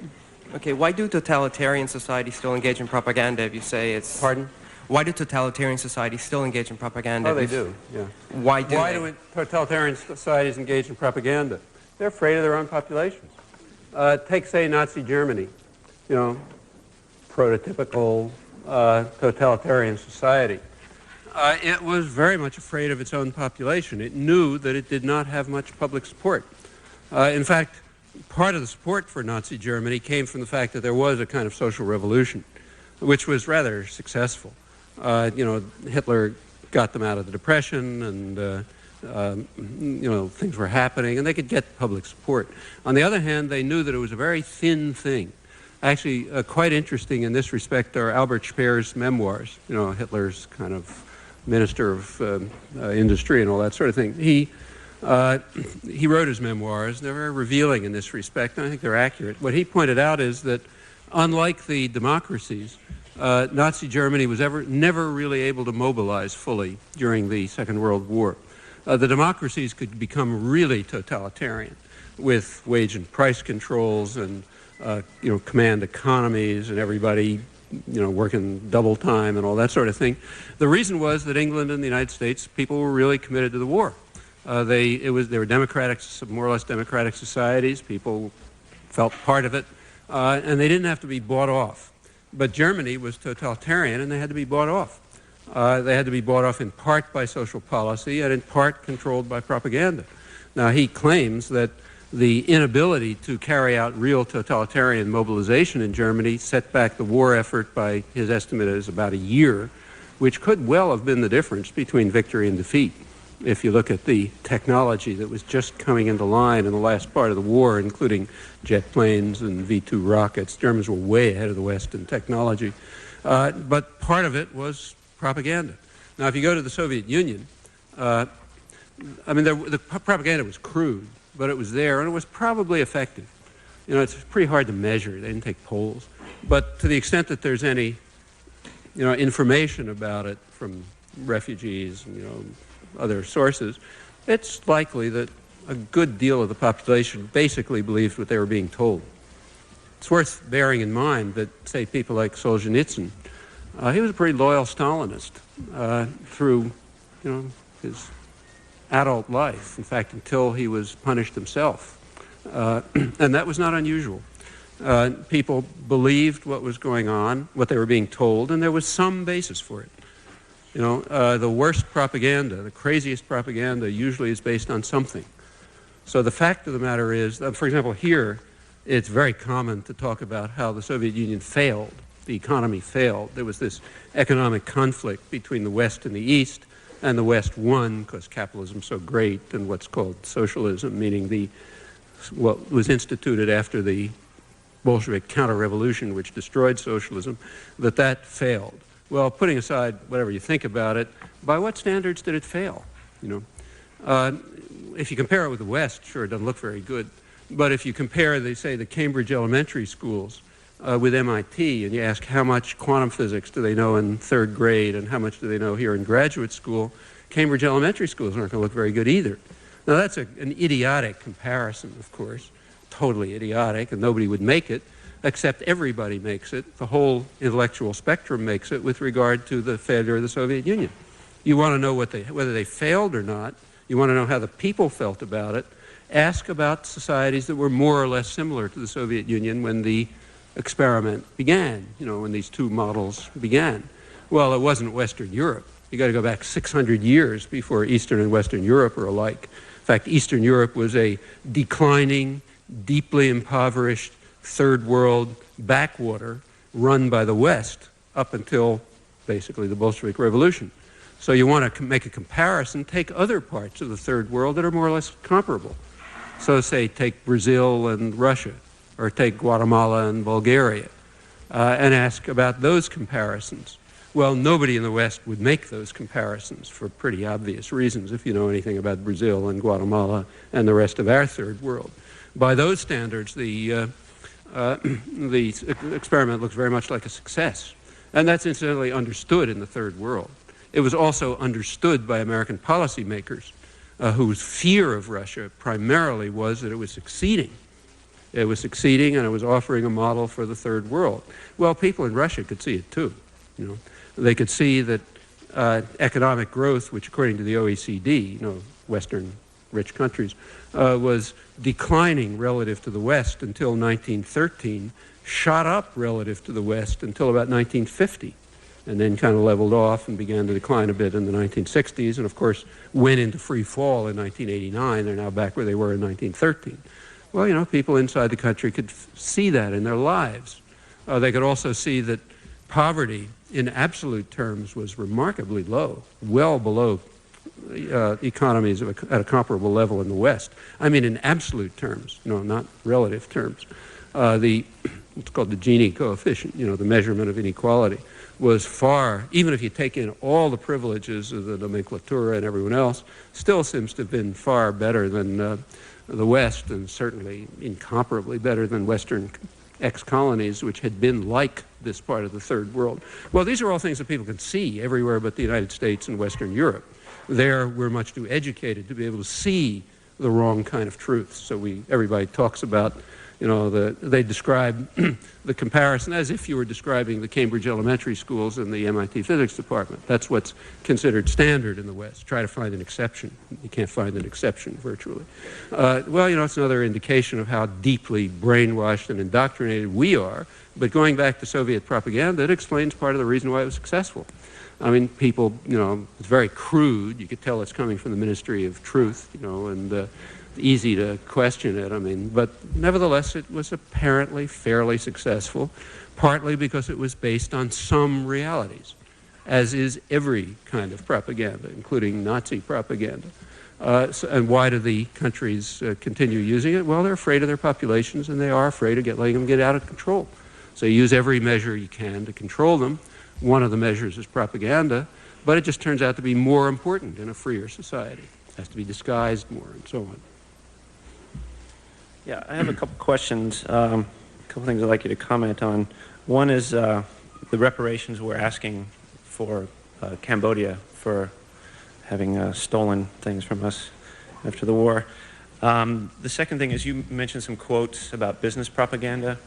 Okay, why do totalitarian societies still engage in propaganda if you say it's... Pardon? Why do totalitarian societies still engage in propaganda? Oh, they do, yeah. Why do totalitarian societies engage in propaganda? They're afraid of their own populations. Take, say, Nazi Germany, you know, prototypical totalitarian society. It was very much afraid of its own population. It knew that it did not have much public support. In fact, part of the support for Nazi Germany came from the fact that there was a kind of social revolution, which was rather successful. You know, Hitler got them out of the Depression, and you know, things were happening, and they could get public support. On the other hand, they knew that it was a very thin thing. Actually, quite interesting in this respect are Albert Speer's memoirs, you know, Hitler's kind of minister of industry and all that sort of thing. He wrote his memoirs. They're very revealing in this respect, and I think they're accurate. What he pointed out is that, unlike the democracies, Nazi Germany was never really able to mobilize fully during the Second World War. The democracies could become really totalitarian with wage and price controls and you know, command economies and everybody, you know, working double time and all that sort of thing. The reason was that England and the United States, people were really committed to the war. They were democratic, more or less democratic societies. People felt part of it, and they didn't have to be bought off. But Germany was totalitarian, and they had to be bought off. They had to be bought off in part by social policy and in part controlled by propaganda. Now, he claims that the inability to carry out real totalitarian mobilization in Germany set back the war effort by his estimate is about a year, which could well have been the difference between victory and defeat. If you look at the technology that was just coming into line in the last part of the war, including jet planes and V-2 rockets, Germans were way ahead of the West in technology. But part of it was propaganda. Now, if you go to the Soviet Union, I mean, the propaganda was crude, but it was there, and it was probably effective. You know, it's pretty hard to measure. They didn't take polls. But to the extent that there's any, you know, information about it from refugees and, you know, other sources, it's likely that a good deal of the population basically believed what they were being told. It's worth bearing in mind that, say, people like Solzhenitsyn, he was a pretty loyal Stalinist through, you know, his adult life. In fact, until he was punished himself. And that was not unusual. People believed what was going on, what they were being told, and there was some basis for it. You know, the worst propaganda, the craziest propaganda usually is based on something. So the fact of the matter is, for example, here, it's very common to talk about how the Soviet Union failed. The economy failed. There was this economic conflict between the West and the East, and the West won because capitalism's so great, and what's called socialism, meaning what was instituted after the Bolshevik counter-revolution, which destroyed socialism, that failed. Well, putting aside whatever you think about it, by what standards did it fail? You know, if you compare it with the West, sure, it doesn't look very good. But if you compare, say, the Cambridge elementary schools with MIT, and you ask how much quantum physics do they know in third grade and how much do they know here in graduate school, Cambridge elementary schools aren't going to look very good either. Now, that's an idiotic comparison, of course, totally idiotic, and nobody would make it, except everybody makes it. The whole intellectual spectrum makes it with regard to the failure of the Soviet Union. You want to know whether they failed or not. You want to know how the people felt about it. Ask about societies that were more or less similar to the Soviet Union when the experiment began, you know, when these two models began. Well, it wasn't Western Europe. You got to go back 600 years before Eastern and Western Europe are alike. In fact, Eastern Europe was a declining, deeply impoverished third world backwater run by the West up until basically the Bolshevik Revolution. So you want to make a comparison, take other parts of the third world that are more or less comparable. So say take Brazil and Russia, or take Guatemala and Bulgaria, and ask about those comparisons. Well, nobody in the West would make those comparisons for pretty obvious reasons if you know anything about Brazil and Guatemala and the rest of our third world. By those standards, the experiment looks very much like a success. And that's incidentally understood in the third world. It was also understood by American policymakers whose fear of Russia primarily was that it was succeeding. It was succeeding and it was offering a model for the third world. Well, people in Russia could see it too. You know, they could see that economic growth, which according to the OECD, you know, Western rich countries, was declining relative to the West until 1913, shot up relative to the West until about 1950, and then kind of leveled off and began to decline a bit in the 1960s, and of course went into free fall in 1989. They're now back where they were in 1913. Well, you know, people inside the country could see that in their lives. They could also see that poverty in absolute terms was remarkably low, well below economies at a comparable level in the West. I mean in absolute terms, you know, not relative terms. What's called the Gini coefficient, you know, the measurement of inequality, was far, even if you take in all the privileges of the nomenclatura and everyone else, still seems to have been far better than the West, and certainly incomparably better than Western ex-colonies, which had been like this part of the third world. Well, these are all things that people can see everywhere but the United States and Western Europe. There, we're much too educated to be able to see the wrong kind of truth. So everybody talks about, you know, they describe the comparison as if you were describing the Cambridge elementary schools and the MIT physics department. That's what's considered standard in the West. Try to find an exception. You can't find an exception virtually. Well, you know, it's another indication of how deeply brainwashed and indoctrinated we are. But going back to Soviet propaganda, it explains part of the reason why it was successful. I mean, people, you know, it's very crude. You could tell it's coming from the Ministry of Truth, you know, and easy to question it. I mean, but nevertheless, it was apparently fairly successful, partly because it was based on some realities, as is every kind of propaganda, including Nazi propaganda. And why do the countries continue using it? Well, they're afraid of their populations, and they are afraid of letting them get out of control. So you use every measure you can to control them. One of the measures is propaganda, but it just turns out to be more important in a freer society. It has to be disguised more and so on. Yeah, I have a couple questions, a couple things I'd like you to comment on. One is the reparations we're asking for Cambodia for having stolen things from us after the war. The second thing is you mentioned some quotes about business propaganda.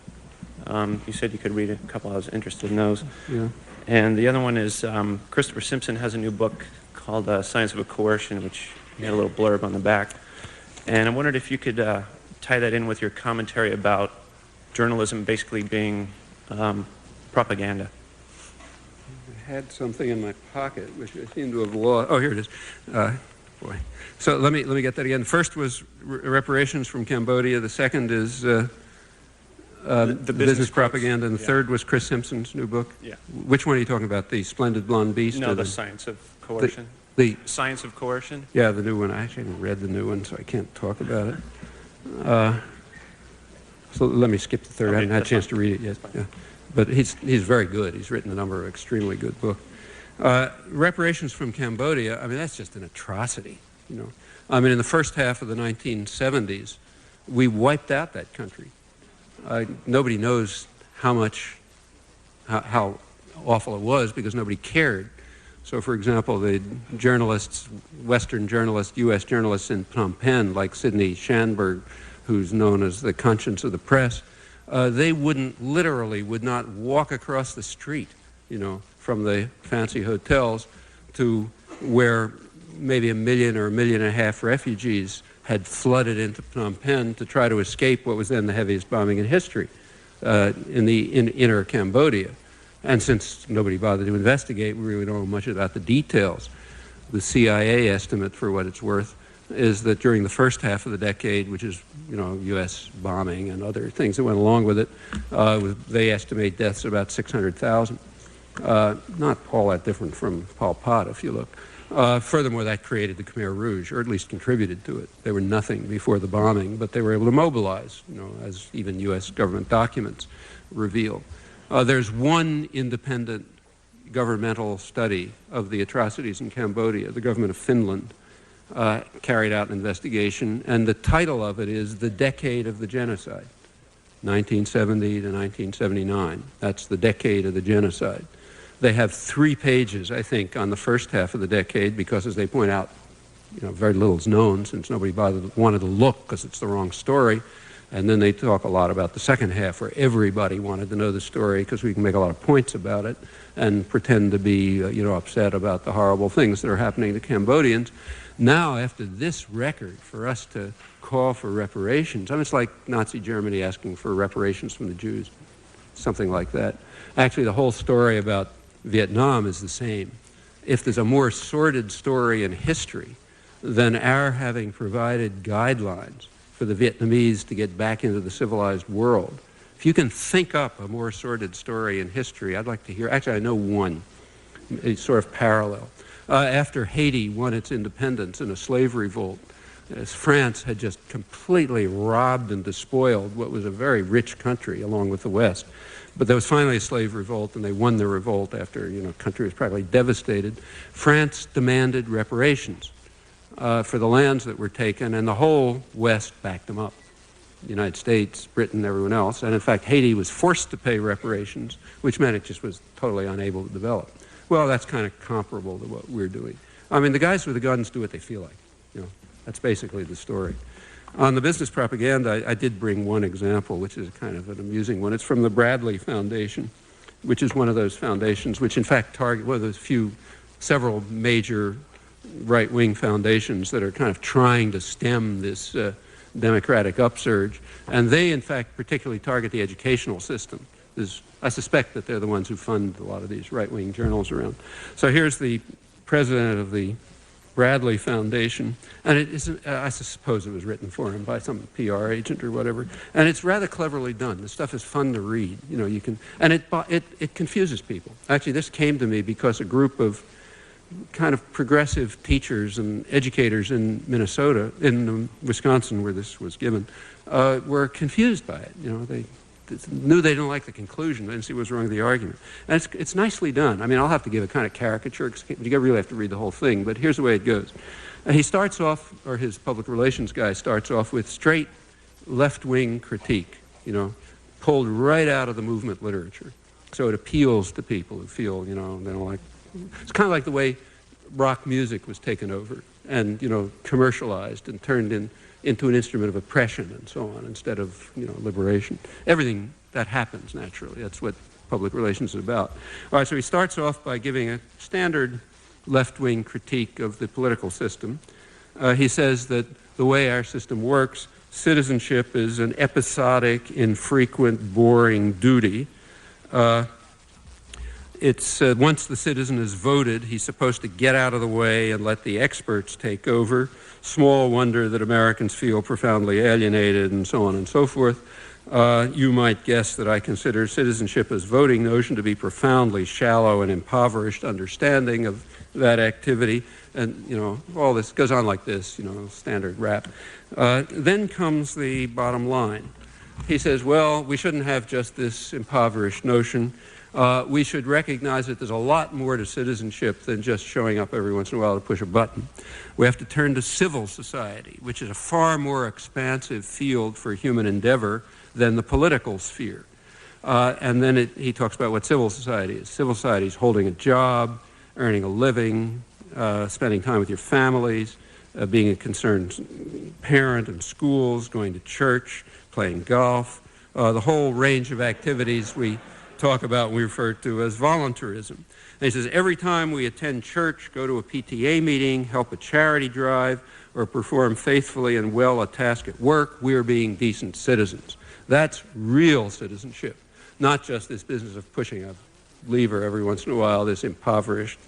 You said you could read a couple. I was interested in those. Yeah. And the other one is Christopher Simpson has a new book called Science of Coercion, which he had a little blurb on the back. And I wondered if you could tie that in with your commentary about journalism basically being propaganda. I had something in my pocket, which I seem to have lost. Oh, here it is. Boy. So let me get that again. First was reparations from Cambodia. The second is the business propaganda, and the third was Chris Simpson's new book. Yeah. Which one are you talking about? The Splendid Blonde Beast? No, or the Science of Coercion. The Science of Coercion? Yeah, the new one. I actually haven't read the new one, so I can't talk about it. So let me skip the third. Okay, I haven't had a chance fine. to read it yet. Yeah. But he's very good. He's written a number of extremely good books. Reparations from Cambodia, I mean, that's just an atrocity, you know. I mean, in the first half of the 1970s, we wiped out that country. Nobody knows how awful it was because nobody cared. So, for example, the journalists, Western journalists, U.S. journalists in Phnom Penh, like Sidney Schanberg, who's known as the conscience of the press, they literally would not walk across the street, you know, from the fancy hotels to where maybe 1 million or 1.5 million refugees had flooded into Phnom Penh to try to escape what was then the heaviest bombing in history in inner Cambodia. And since nobody bothered to investigate, we really don't know much about the details. The CIA estimate, for what it's worth, is that during the first half of the decade, which is, you know, U.S. bombing and other things that went along with it, they estimate deaths about 600,000. Not all that different from Pol Pot, if you look. Furthermore, that created the Khmer Rouge, or at least contributed to it. They were nothing before the bombing, but they were able to mobilize, you know, as even U.S. government documents reveal. There's one independent governmental study of the atrocities in Cambodia. The government of Finland carried out an investigation, and the title of it is The Decade of the Genocide, 1970 to 1979. That's the decade of the genocide. They have 3 pages, I think, on the first half of the decade because, as they point out, you know, very little is known since nobody wanted to look because it's the wrong story. And then they talk a lot about the second half where everybody wanted to know the story because we can make a lot of points about it and pretend to be, you know, upset about the horrible things that are happening to Cambodians. Now, after this record, for us to call for reparations, I mean, it's like Nazi Germany asking for reparations from the Jews, something like that. Actually, the whole story about Vietnam is the same. If there's a more sordid story in history than our having provided guidelines for the Vietnamese to get back into the civilized world, if you can think up a more sordid story in history, I'd like to hear. Actually, I know one. It's sort of parallel. After Haiti won its independence in a slave revolt, as France had just completely robbed and despoiled what was a very rich country along with the West. But there was finally a slave revolt, and they won the revolt after, you know, the country was practically devastated. France demanded reparations for the lands that were taken, and the whole West backed them up. The United States, Britain, everyone else. And in fact, Haiti was forced to pay reparations, which meant it just was totally unable to develop. Well, that's kind of comparable to what we're doing. I mean, the guys with the guns do what they feel like. You know, that's basically the story. On the business propaganda, I did bring one example, which is kind of an amusing one. It's from the Bradley Foundation, which is one of those foundations which, in fact, target one of those several major right-wing foundations that are kind of trying to stem this democratic upsurge. And they, in fact, particularly target the educational system. I suspect that they're the ones who fund a lot of these right-wing journals around. So here's the president of the Bradley Foundation, and it is, I suppose it was written for him by some PR agent or whatever, and it's rather cleverly done. The stuff is fun to read. You know, you can, and it confuses people. Actually, this came to me because a group of kind of progressive teachers and educators in Minnesota, in Wisconsin, where this was given, were confused by it. You know, they knew they didn't like the conclusion. They didn't see what was wrong with the argument. And it's nicely done. I mean, I'll have to give a kind of caricature because you really have to read the whole thing, but here's the way it goes. He starts off, or his public relations guy starts off with straight left-wing critique, pulled right out of the movement literature. So it appeals to people who feel, they don't like. It's kind of like the way rock music was taken over and, commercialized and turned into an instrument of oppression and so on instead of, liberation. Everything that happens naturally. That's what public relations is about. All right, so he starts off by giving a standard left-wing critique of the political system. He says that the way our system works, citizenship is an episodic, infrequent, boring duty. Once the citizen is voted, he's supposed to get out of the way and let the experts take over. Small wonder that Americans feel profoundly alienated and so on and so forth. You might guess that I consider citizenship as voting notion to be profoundly shallow and impoverished understanding of that activity. And, all this goes on like this, standard rap. Then comes the bottom line. He says, well, we shouldn't have just this impoverished notion. We should recognize that there's a lot more to citizenship than just showing up every once in a while to push a button. We have to turn to civil society, which is a far more expansive field for human endeavor than the political sphere. And then he talks about what civil society is. Civil society is holding a job, earning a living, spending time with your families, being a concerned parent in schools, going to church, playing golf, the whole range of activities we talk about we refer to as voluntarism. And he says every time we attend church, go to a PTA meeting, help a charity drive, or perform faithfully and well a task at work, we're being decent citizens. That's real citizenship, not just this business of pushing a lever every once in a while, this impoverished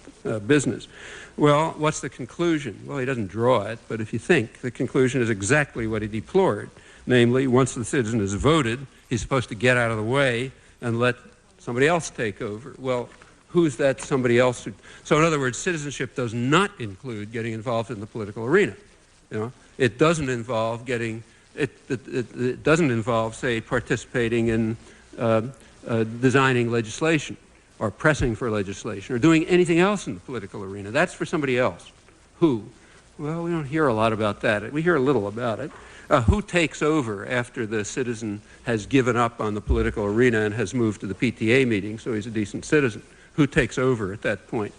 business. Well, what's the conclusion? Well, he doesn't draw it, but if you think, the conclusion is exactly what he deplored. Namely, once the citizen is voted, he's supposed to get out of the way and let somebody else take over. Well, who's that somebody else? So in other words, citizenship does not include getting involved in the political arena. It doesn't involve it doesn't involve, say, participating in designing legislation or pressing for legislation or doing anything else in the political arena. That's for somebody else. Who? Well, we don't hear a lot about that. We hear a little about it. Who takes over after the citizen has given up on the political arena and has moved to the PTA meeting, so he's a decent citizen? Who takes over at that point?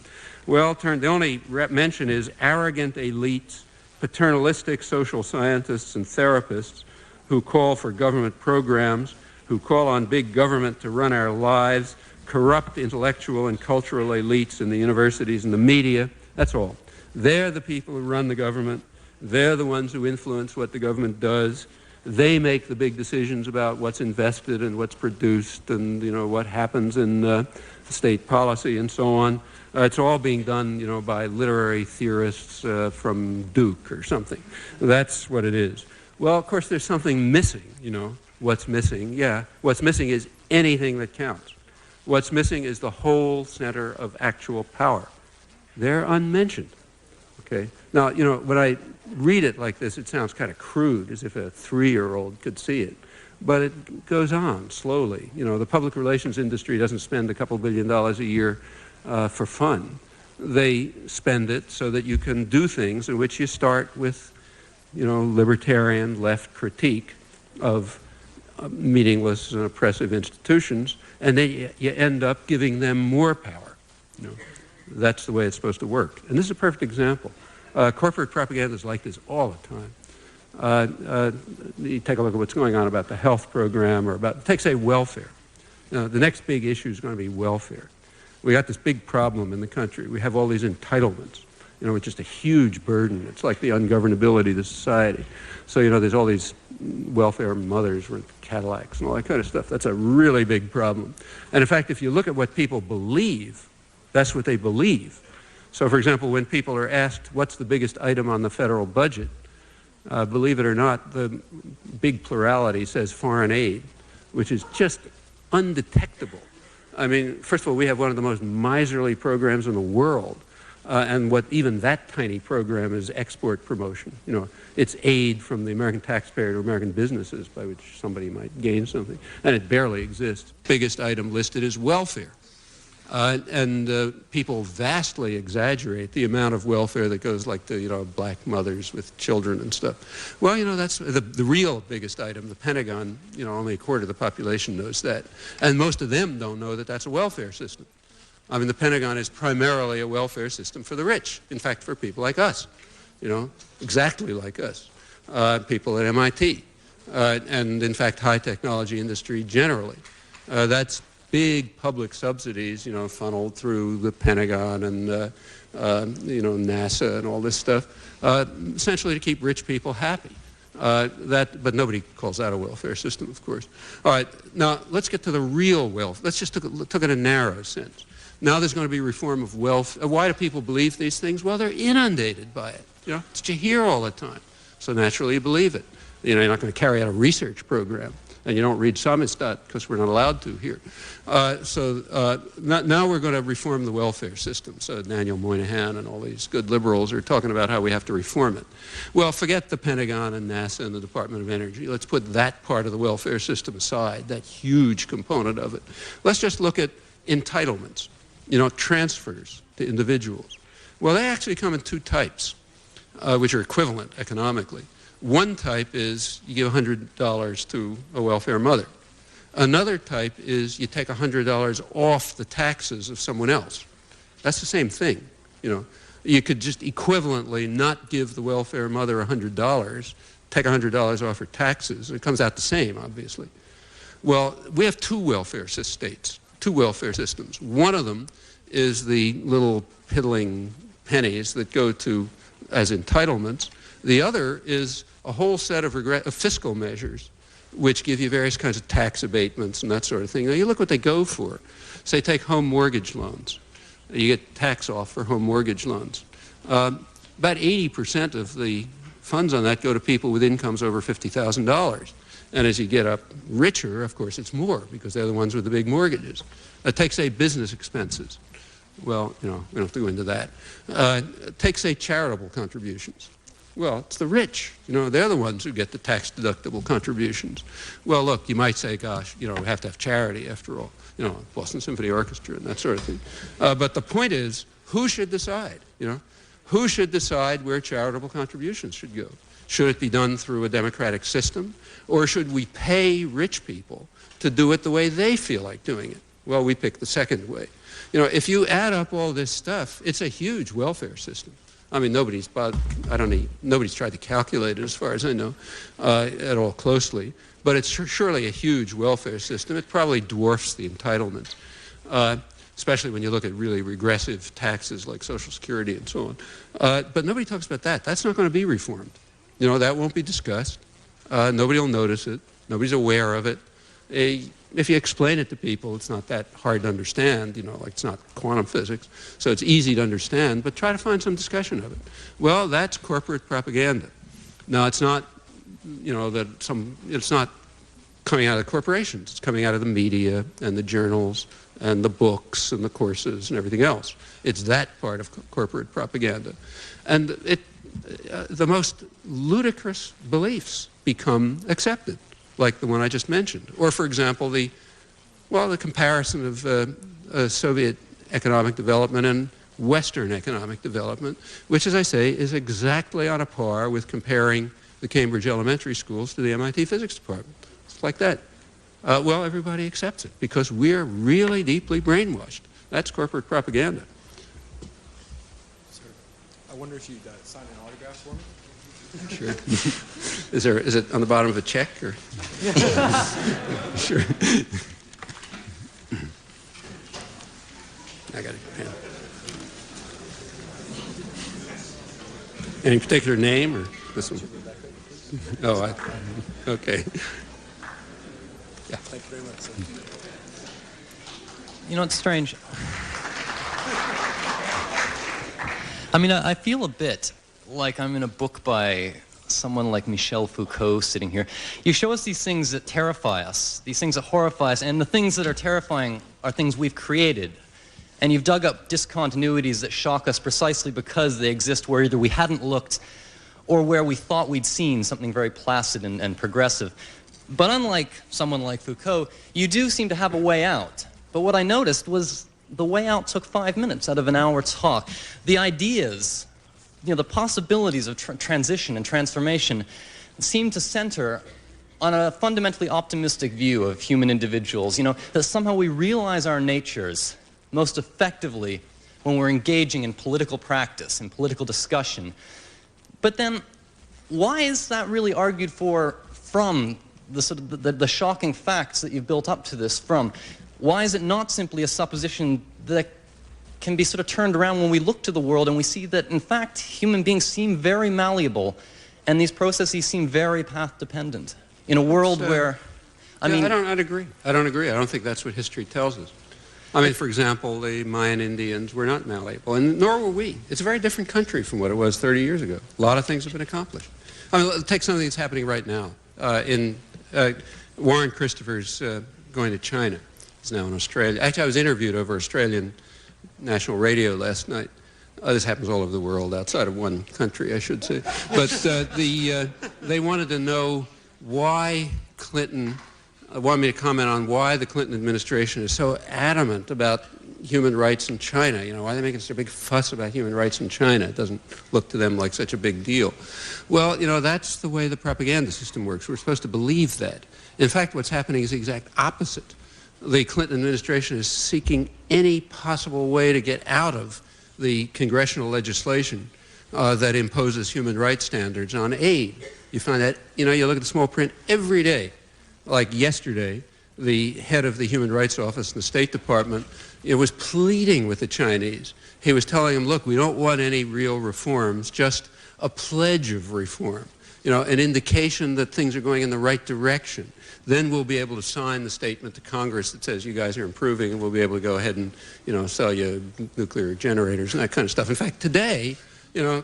Well, the only mention is arrogant elites, paternalistic social scientists and therapists who call for government programs, who call on big government to run our lives, corrupt intellectual and cultural elites in the universities and the media. That's all. They're the people who run the government. They're the ones who influence what the government does. They make the big decisions about what's invested and what's produced and, what happens in state policy and so on. It's all being done, by literary theorists from Duke or something. That's what it is. Well, of course, there's something missing, What's missing? Yeah, what's missing is anything that counts. What's missing is the whole center of actual power. They're unmentioned. Okay. Now, when I read it like this, it sounds kind of crude, as if a 3-year-old could see it. But it goes on slowly. The public relations industry doesn't spend a couple $2 billion a year for fun. They spend it so that you can do things in which you start with, libertarian left critique of meaningless and oppressive institutions, and then you end up giving them more power. That's the way it's supposed to work. And this is a perfect example. Corporate propaganda is like this all the time. You take a look at what's going on about the health program or take, say, welfare. The next big issue is going to be welfare. We got this big problem in the country. We have all these entitlements. It's just a huge burden. It's like the ungovernability of the society. So, there's all these welfare mothers with Cadillacs and all that kind of stuff. That's a really big problem. And in fact, if you look at what people believe, that's what they believe. So, for example, when people are asked what's the biggest item on the federal budget, believe it or not, the big plurality says foreign aid, which is just undetectable. I mean, first of all, we have one of the most miserly programs in the world. And what even that tiny program is export promotion. It's aid from the American taxpayer to American businesses by which somebody might gain something. And it barely exists. Biggest item listed is welfare. People vastly exaggerate the amount of welfare that goes like to, black mothers with children and stuff. Well, that's the real biggest item. The Pentagon, only a quarter of the population knows that. And most of them don't know that that's a welfare system. I mean, the Pentagon is primarily a welfare system for the rich. In fact, for people like us, exactly like us, people at MIT, and in fact, high technology industry generally. That's big public subsidies, funneled through the Pentagon and, NASA and all this stuff, essentially to keep rich people happy. But nobody calls that a welfare system, of course. All right, now let's get to the real wealth. Let's just look at a narrow sense. Now there's going to be reform of wealth. Why do people believe these things? Well, they're inundated by it. It's what you hear all the time. So naturally you believe it. You're not going to carry out a research program. And you don't read Samizdat because we're not allowed to here. Now we're going to reform the welfare system. So Daniel Moynihan and all these good liberals are talking about how we have to reform it. Well, forget the Pentagon and NASA and the Department of Energy. Let's put that part of the welfare system aside, that huge component of it. Let's just look at entitlements, transfers to individuals. Well, they actually come in two types, which are equivalent economically. One type is you give $100 to a welfare mother. Another type is you take $100 off the taxes of someone else. That's the same thing. You could just equivalently not give the welfare mother $100, take $100 off her taxes. It comes out the same, obviously. Well, we have two welfare systems. One of them is the little piddling pennies that go to as entitlements. The other is a whole set of fiscal measures which give you various kinds of tax abatements and that sort of thing. Now, you look what they go for. Say, take home mortgage loans. You get tax off for home mortgage loans. About 80% of the funds on that go to people with incomes over $50,000. And as you get up richer, of course, it's more because they're the ones with the big mortgages. Take, say, business expenses. Well, we don't have to go into that. Take, say, charitable contributions. Well, it's the rich. They're the ones who get the tax-deductible contributions. Well, look, you might say, gosh, we have to have charity after all. Boston Symphony Orchestra and that sort of thing. But the point is, who should decide? Who should decide where charitable contributions should go? Should it be done through a democratic system? Or should we pay rich people to do it the way they feel like doing it? Well, we pick the second way. If you add up all this stuff, it's a huge welfare system. I mean, nobody's tried to calculate it as far as I know at all closely, but it's surely a huge welfare system. It probably dwarfs the entitlements, especially when you look at really regressive taxes like Social Security and so on. But nobody talks about that. That's not going to be reformed. That won't be discussed. Nobody will notice it. Nobody's aware of it. If you explain it to people, it's not that hard to understand, like it's not quantum physics, so it's easy to understand, but try to find some discussion of it. Well, that's corporate propaganda. Now, it's not, it's not coming out of the corporations. It's coming out of the media and the journals and the books and the courses and everything else. It's that part of corporate propaganda. And the most ludicrous beliefs become accepted, like the one I just mentioned. Or, for example, the comparison of Soviet economic development and Western economic development, which, as I say, is exactly on a par with comparing the Cambridge elementary schools to the MIT physics department. It's like that. Well, everybody accepts it because we're really deeply brainwashed. That's corporate propaganda. Sir, I wonder if you'd sign an autograph for me? Sure. Is it on the bottom of a check or? Sure. I got a pen. Any particular name or this one? Oh, okay. Yeah. Thank you very much, sir. It's strange. I mean, I feel a bit like I'm in a book by someone like Michel Foucault sitting here. You show us these things that terrify us, these things that horrify us, and the things that are terrifying are things we've created. And you've dug up discontinuities that shock us precisely because they exist where either we hadn't looked or where we thought we'd seen something very placid and progressive. But unlike someone like Foucault, you do seem to have a way out. But what I noticed was the way out took 5 minutes out of an hour talk. The ideas, the possibilities of transition and transformation seem to center on a fundamentally optimistic view of human individuals, that somehow we realize our natures most effectively when we're engaging in political practice, in political discussion. But then, why is that really argued for from the shocking facts that you've built up to this from? Why is it not simply a supposition that can be sort of turned around when we look to the world and we see that, in fact, human beings seem very malleable and these processes seem very path-dependent in a world where, I don't agree. I don't think that's what history tells us. I mean, for example, the Mayan Indians were not malleable, and nor were we. It's a very different country from what it was 30 years ago. A lot of things have been accomplished. I mean, take something that's happening right now. Warren Christopher's going to China. He's now in Australia. Actually, I was interviewed over Australian national radio last night. This happens all over the world, outside of one country, I should say. But they wanted to know why Clinton, wanted me to comment on why the Clinton administration is so adamant about human rights in China. Why are they making such a big fuss about human rights in China? It doesn't look to them like such a big deal. Well, that's the way the propaganda system works. We're supposed to believe that. In fact, what's happening is the exact opposite. The Clinton administration is seeking any possible way to get out of the congressional legislation that imposes human rights standards on aid. You find that, you look at the small print every day. Like yesterday, the head of the Human Rights Office in the State Department was pleading with the Chinese. He was telling them, look, we don't want any real reforms, just a pledge of reform, an indication that things are going in the right direction. Then we'll be able to sign the statement to Congress that says you guys are improving, and we'll be able to go ahead and, sell you nuclear generators and that kind of stuff. In fact, today,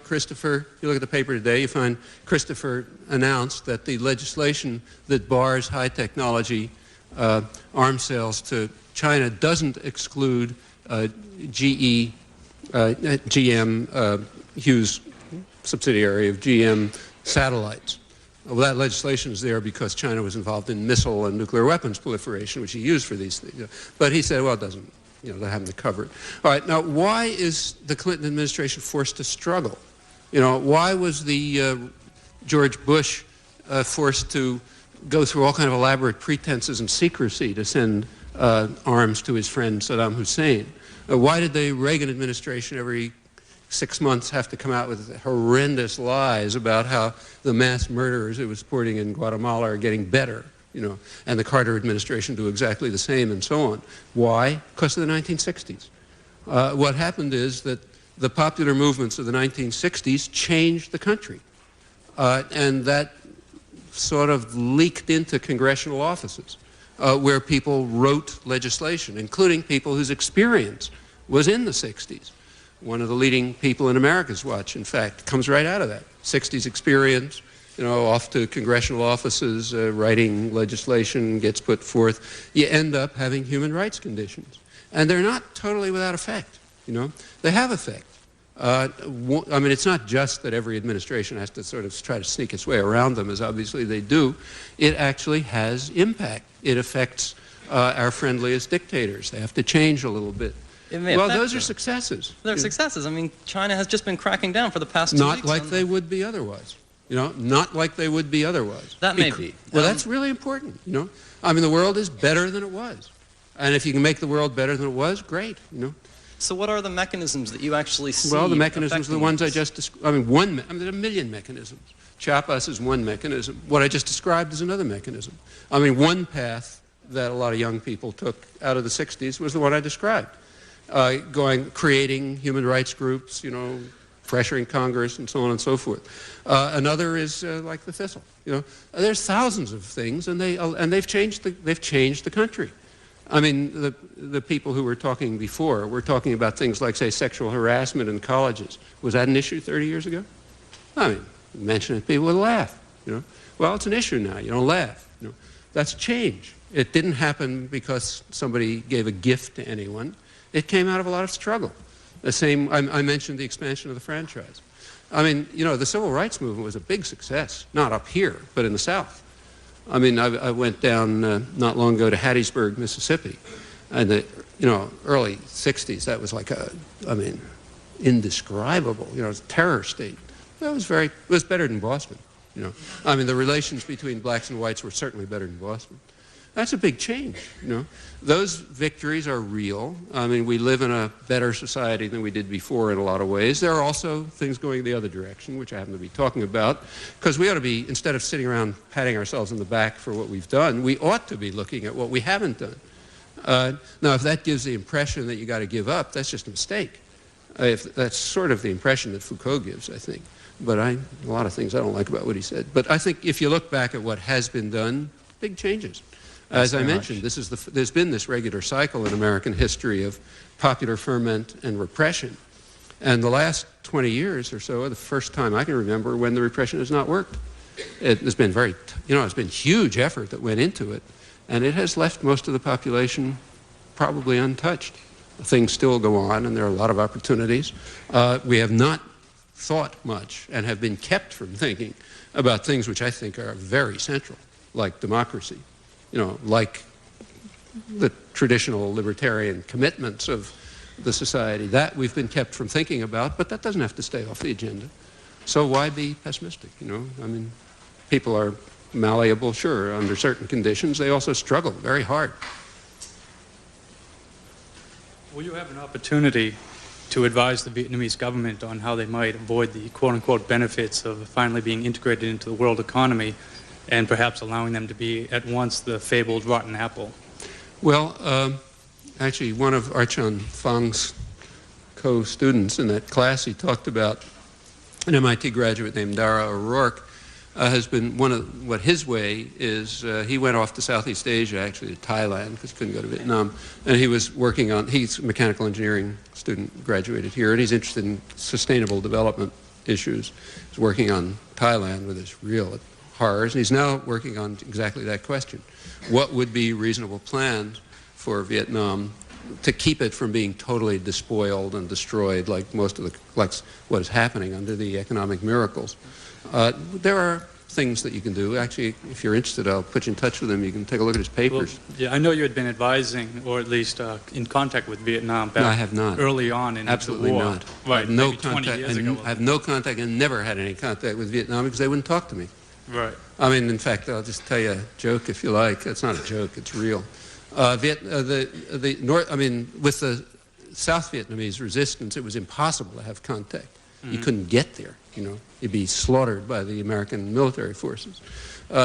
Christopher, you look at the paper today, you find Christopher announced that the legislation that bars high technology arms sales to China doesn't exclude GM, Hughes subsidiary of GM satellites. Well, that legislation is there because China was involved in missile and nuclear weapons proliferation, which he used for these things. But he said, well, it doesn't, they're having to cover it. All right, now, why is the Clinton administration forced to struggle? Why was the George Bush forced to go through all kind of elaborate pretenses and secrecy to send arms to his friend Saddam Hussein? Why did the Reagan administration every 6 months have to come out with horrendous lies about how the mass murderers it was supporting in Guatemala are getting better, and the Carter administration do exactly the same and so on? Why? Because of the 1960s. What happened is that the popular movements of the 1960s changed the country, and that sort of leaked into congressional offices where people wrote legislation, including people whose experience was in the 60s. One of the leading people in America's Watch, in fact, comes right out of that. 60s experience, off to congressional offices, writing legislation gets put forth. You end up having human rights conditions. And they're not totally without effect, They have effect. It's not just that every administration has to sort of try to sneak its way around them, as obviously they do. It actually has impact. It affects our friendliest dictators. They have to change a little bit. Well, those are successes. They're successes. China has just been cracking down for the past 2 weeks. Not like they would be otherwise. Not like they would be otherwise. That may be. Well, that's really important, the world is better than it was. And if you can make the world better than it was, great, So what are the mechanisms that you actually see? Well, the mechanisms are the ones I just described. There are a million mechanisms. Chop us is one mechanism. What I just described is another mechanism. One path that a lot of young people took out of the 60s was the one I described. Creating human rights groups, pressuring Congress and so on and so forth. Another is like the Thistle. There's thousands of things, and they've changed the country. The people who were talking before were talking about things like, say, sexual harassment in colleges. Was that an issue 30 years ago? Mention it, people would laugh. Well, it's an issue now. You don't laugh. That's change. It didn't happen because somebody gave a gift to anyone. It came out of a lot of struggle. I mentioned the expansion of the franchise. The civil rights movement was a big success, not up here, but in the South. I went down not long ago to Hattiesburg, Mississippi, In the early 60s, that was like indescribable. It was a terror state. It was better than Boston. The relations between blacks and whites were certainly better than Boston. That's a big change. Those victories are real. We live in a better society than we did before in a lot of ways. There are also things going the other direction, which I happen to be talking about, because we ought to be, instead of sitting around patting ourselves on the back for what we've done, we ought to be looking at what we haven't done. Now, if that gives the impression that you got to give up, that's just a mistake. That's sort of the impression that Foucault gives, I think. But a lot of things I don't like about what he said. But I think if you look back at what has been done, big changes. As I mentioned, there's been this regular cycle in American history of popular ferment and repression. And the last 20 years or so are the first time I can remember when the repression has not worked. There's been it's been huge effort that went into it. And it has left most of the population probably untouched. Things still go on, and there are a lot of opportunities. We have not thought much and have been kept from thinking about things which I think are very central, like democracy, like the traditional libertarian commitments of the society. That we've been kept from thinking about, but that doesn't have to stay off the agenda. So why be pessimistic, People are malleable, sure, under certain conditions. They also struggle very hard. Will you have an opportunity to advise the Vietnamese government on how they might avoid the quote-unquote benefits of finally being integrated into the world economy and perhaps allowing them to be at once the fabled rotten apple? Well, actually, one of Archon Fang's co-students in that class, he talked about an MIT graduate named Dara O'Rourke, has been what his way is. He went off to Southeast Asia, actually to Thailand, because he couldn't go to Vietnam, and he was working on, he's a mechanical engineering student, graduated here, and he's interested in sustainable development issues. He's working on Thailand with his real horrors, and he's now working on exactly that question. What would be reasonable plans for Vietnam to keep it from being totally despoiled and destroyed like like what is happening under the economic miracles? There are things that you can do. Actually, if you're interested, I'll put you in touch with him. You can take a look at his papers. Well, yeah, I know you had been advising, or at least in contact with Vietnam back no, I have not. Early on in Absolutely the war. Not. Right, I have no maybe 20 contact. years ago. I have no contact and never had any contact with Vietnam because they wouldn't talk to me. Right. In fact, I'll just tell you a joke if you like. It's not a joke, it's real. With the South Vietnamese resistance, it was impossible to have contact. You couldn't get there, You'd be slaughtered by the American military forces.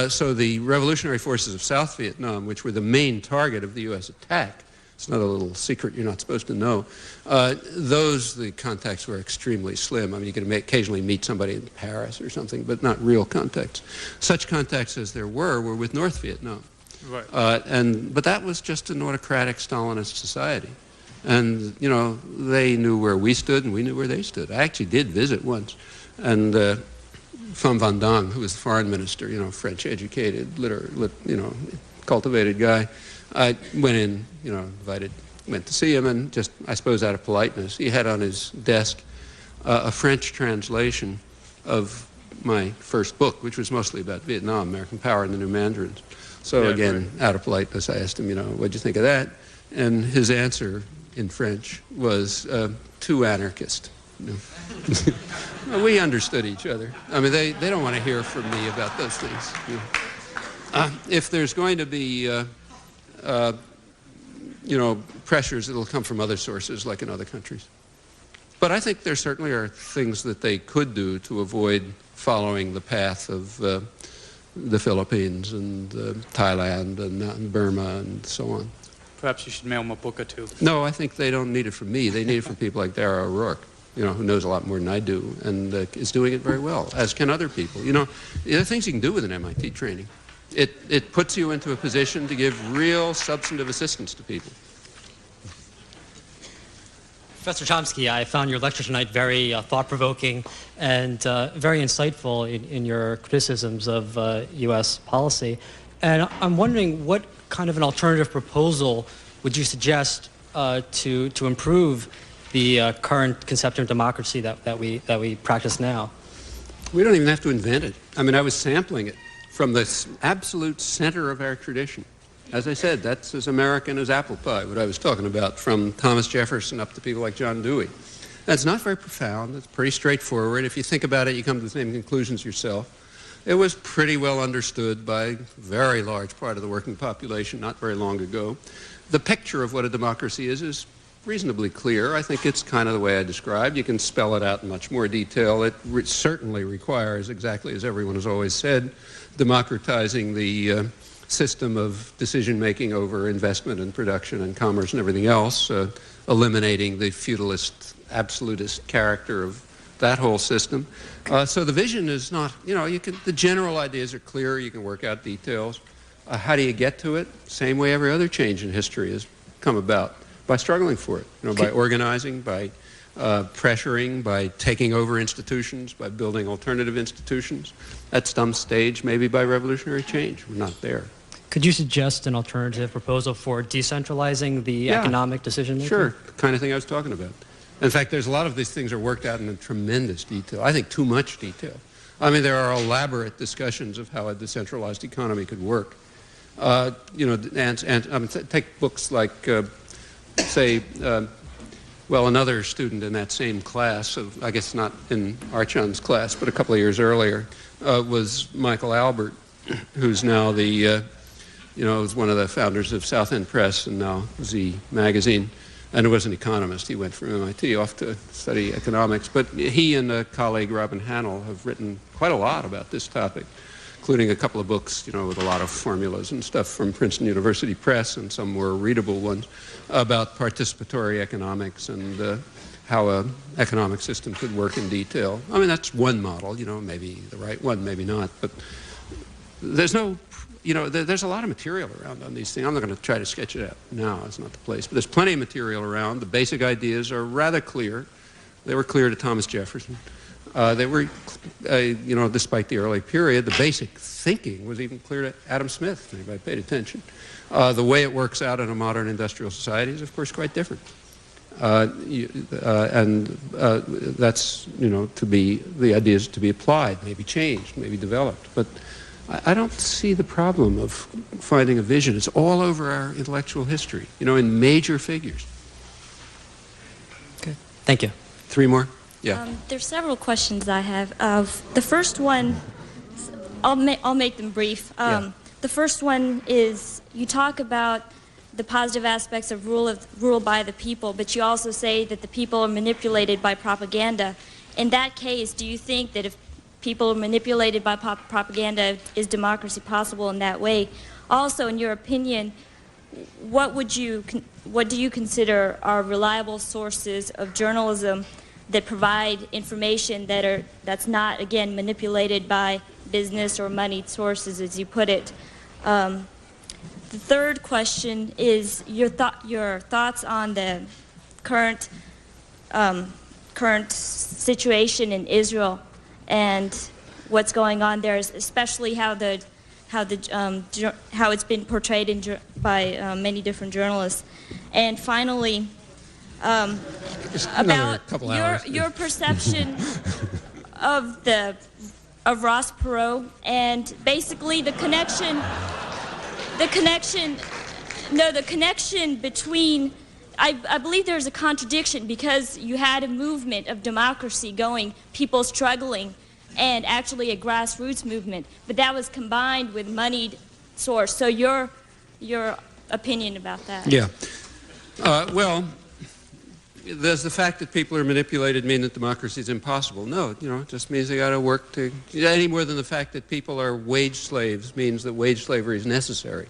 So the revolutionary forces of South Vietnam, which were the main target of the U.S. attack, it's not a little secret you're not supposed to know, the contacts were extremely slim. You could occasionally meet somebody in Paris or something, but not real contacts. Such contacts as there were with North Vietnam. Right. But that was just an autocratic Stalinist society. And, they knew where we stood and we knew where they stood. I actually did visit once. And Pham Van Dong, who was the foreign minister, French-educated, cultivated guy, I went in, went to see him, and just, I suppose out of politeness, he had on his desk a French translation of my first book, which was mostly about Vietnam, American Power and the New Mandarins. So yeah, again, out of politeness, I asked him, what'd you think of that? And his answer in French was too anarchist. We understood each other. They don't want to hear from me about those things. If there's going to be, pressures, it'll come from other sources, like in other countries. But I think there certainly are things that they could do to avoid following the path of the Philippines and Thailand and Burma and so on. Perhaps you should mail them a book or two. No, I think they don't need it from me. They need it from people like Dara O'Rourke, who knows a lot more than I do and is doing it very well, as can other people. There are things you can do with an MIT training. It puts you into a position to give real substantive assistance to people. Professor Chomsky, I found your lecture tonight very thought-provoking and very insightful in your criticisms of U.S. policy. And I'm wondering what kind of an alternative proposal would you suggest to improve the current conception of democracy that we practice now? We don't even have to invent it. I was sampling it from the absolute center of our tradition. As I said, that's as American as apple pie, what I was talking about, from Thomas Jefferson up to people like John Dewey. That's not very profound. It's pretty straightforward. If you think about it, you come to the same conclusions yourself. It was pretty well understood by a very large part of the working population not very long ago. The picture of what a democracy is reasonably clear. I think it's kind of the way I described. You can spell it out in much more detail. It certainly requires, exactly as everyone has always said, democratizing the system of decision-making over investment and production and commerce and everything else, eliminating the feudalist, absolutist character of that whole system. So the vision is not, the general ideas are clear. You can work out details. How do you get to it? Same way every other change in history has come about, by struggling for it, by organizing, by pressuring, by taking over institutions, by building alternative institutions. At some stage, maybe by revolutionary change. We're not there. Could you suggest an alternative proposal for decentralizing the economic decision-making? Sure, the kind of thing I was talking about. In fact, there's a lot of these things are worked out in tremendous detail. I think too much detail. I mean, there are elaborate discussions of how a decentralized economy could work. Take books like, another student in that same class, I guess not in Archon's class, but a couple of years earlier, was Michael Albert, who's now was one of the founders of South End Press and now Z Magazine, and was an economist. He went from MIT off to study economics. But he and a colleague, Robin Hannell, have written quite a lot about this topic, including a couple of books, with a lot of formulas and stuff from Princeton University Press and some more readable ones about participatory economics and how an economic system could work in detail. I mean, that's one model, maybe the right one, maybe not. But there's no, there's a lot of material around on these things. I'm not going to try to sketch it out now. It's not the place. But there's plenty of material around. The basic ideas are rather clear. They were clear to Thomas Jefferson. They were, despite the early period, the basic thinking was even clear to Adam Smith, if anybody paid attention. The way it works out in a modern industrial society is, of course, quite different. That's, the ideas to be applied, maybe changed, maybe developed. But I don't see the problem of finding a vision. It's all over our intellectual history, in major figures. Okay. Thank you. Three more? Yeah. There's several questions I have. The first one, I'll make them brief. The first one is, you talk about the positive aspects of rule by the people, but you also say that the people are manipulated by propaganda. In that case, do you think that if people are manipulated by propaganda, is democracy possible in that way? Also, in your opinion, what do you consider are reliable sources of journalism that provide information that's not, again, manipulated by business or moneyed sources, as you put it? The third question is your thoughts on the current situation in Israel and what's going on there, especially how it's been portrayed by many different journalists. And finally, about your perception of Ross Perot and basically the connection between, I believe there's a contradiction because you had a movement of democracy going, people struggling, and actually a grassroots movement, but that was combined with moneyed source. So your opinion about that? Yeah. Does the fact that people are manipulated mean that democracy is impossible? No, it just means they got to work to, any more than the fact that people are wage slaves means that wage slavery is necessary,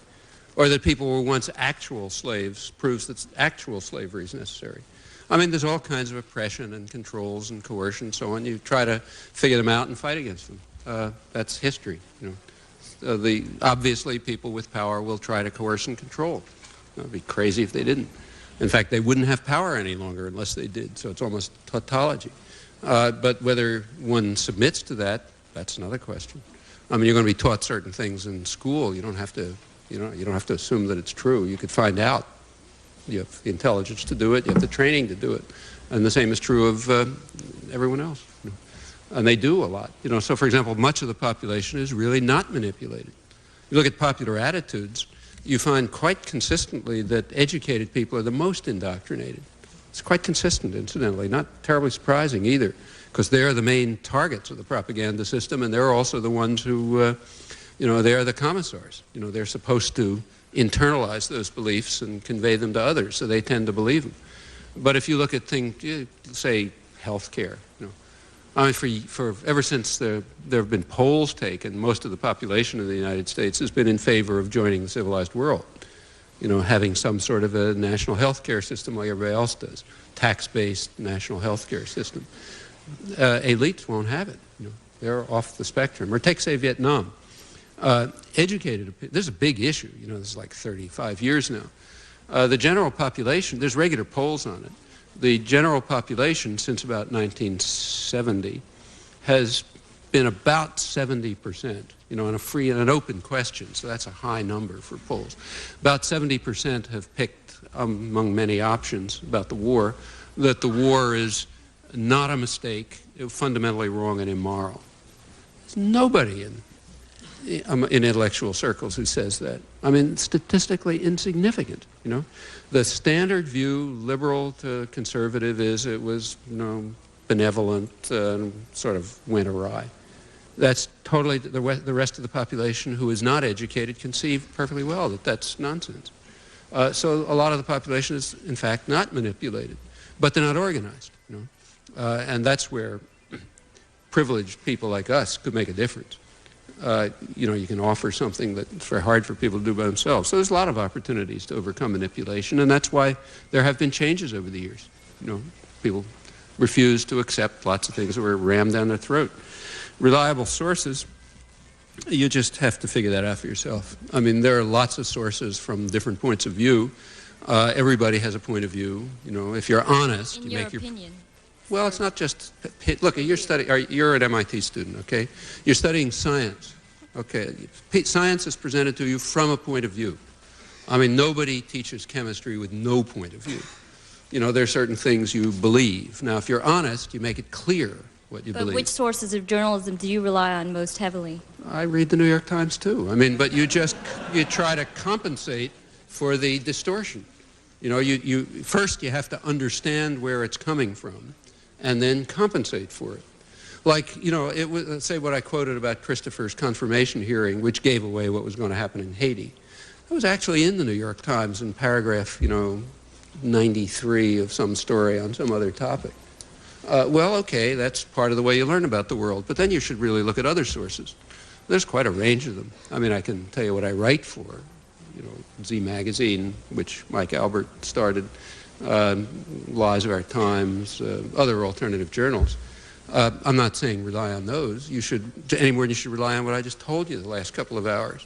or that people were once actual slaves proves that actual slavery is necessary. I mean, there's all kinds of oppression and controls and coercion and so on. You try to figure them out and fight against them. That's history. Obviously, people with power will try to coerce and control. It would be crazy if they didn't. In fact, they wouldn't have power any longer unless they did, so it's almost tautology. But whether one submits to that, that's another question. I mean, you're going to be taught certain things in school. You don't have to, you don't have to assume that it's true. You could find out. You have the intelligence to do it. You have the training to do it. And the same is true of everyone else. And they do a lot. So, for example, much of the population is really not manipulated. You look at popular attitudes, you find quite consistently that educated people are the most indoctrinated. It's quite consistent, incidentally, not terribly surprising either, because they're the main targets of the propaganda system, and they're also the ones who, they are the commissars. They're supposed to internalize those beliefs and convey them to others, so they tend to believe them. But if you look at things, say, healthcare, I mean, for ever since there have been polls taken, most of the population of the United States has been in favor of joining the civilized world. Having some sort of a national health care system like everybody else does, tax-based national health care system. Elites won't have it. They're off the spectrum. Or take, say, Vietnam. Educated, this is a big issue. This is like 35 years now. The general population, there's regular polls on it. The general population since about 1970 has been about 70%, on a free and an open question, so that's a high number for polls. About 70% have picked, among many options about the war, that the war is not a mistake, fundamentally wrong and immoral. There's nobody in intellectual circles who says that. I mean, statistically insignificant, The standard view, liberal to conservative, is it was, benevolent and sort of went awry. That's totally, the rest of the population who is not educated can see perfectly well that that's nonsense. So a lot of the population is, in fact, not manipulated, but they're not organized, and that's where privileged people like us could make a difference. You can offer something that's very hard for people to do by themselves. So there's a lot of opportunities to overcome manipulation, and that's why there have been changes over the years. People refuse to accept lots of things that were rammed down their throat. Reliable sources, you just have to figure that out for yourself. I mean, there are lots of sources from different points of view. Everybody has a point of view. If you're honest, you make your opinion. Well, it's not just, look, you're an MIT student, okay? You're studying science, okay? Science is presented to you from a point of view. I mean, nobody teaches chemistry with no point of view. There are certain things you believe. Now, if you're honest, you make it clear what you believe. But which sources of journalism do you rely on most heavily? I read the New York Times, too. I mean, but you try to compensate for the distortion. First you have to understand where it's coming from, and then compensate for it. Like, let's say what I quoted about Christopher's confirmation hearing, which gave away what was going to happen in Haiti. That was actually in the New York Times in paragraph, 93 of some story on some other topic. Well, okay, that's part of the way you learn about the world, but then you should really look at other sources. There's quite a range of them. I mean, I can tell you what I write for, Z Magazine, which Mike Albert started, Lies of Our Times, other alternative journals. I'm not saying rely on those. You should, any more than you should rely on what I just told you the last couple of hours.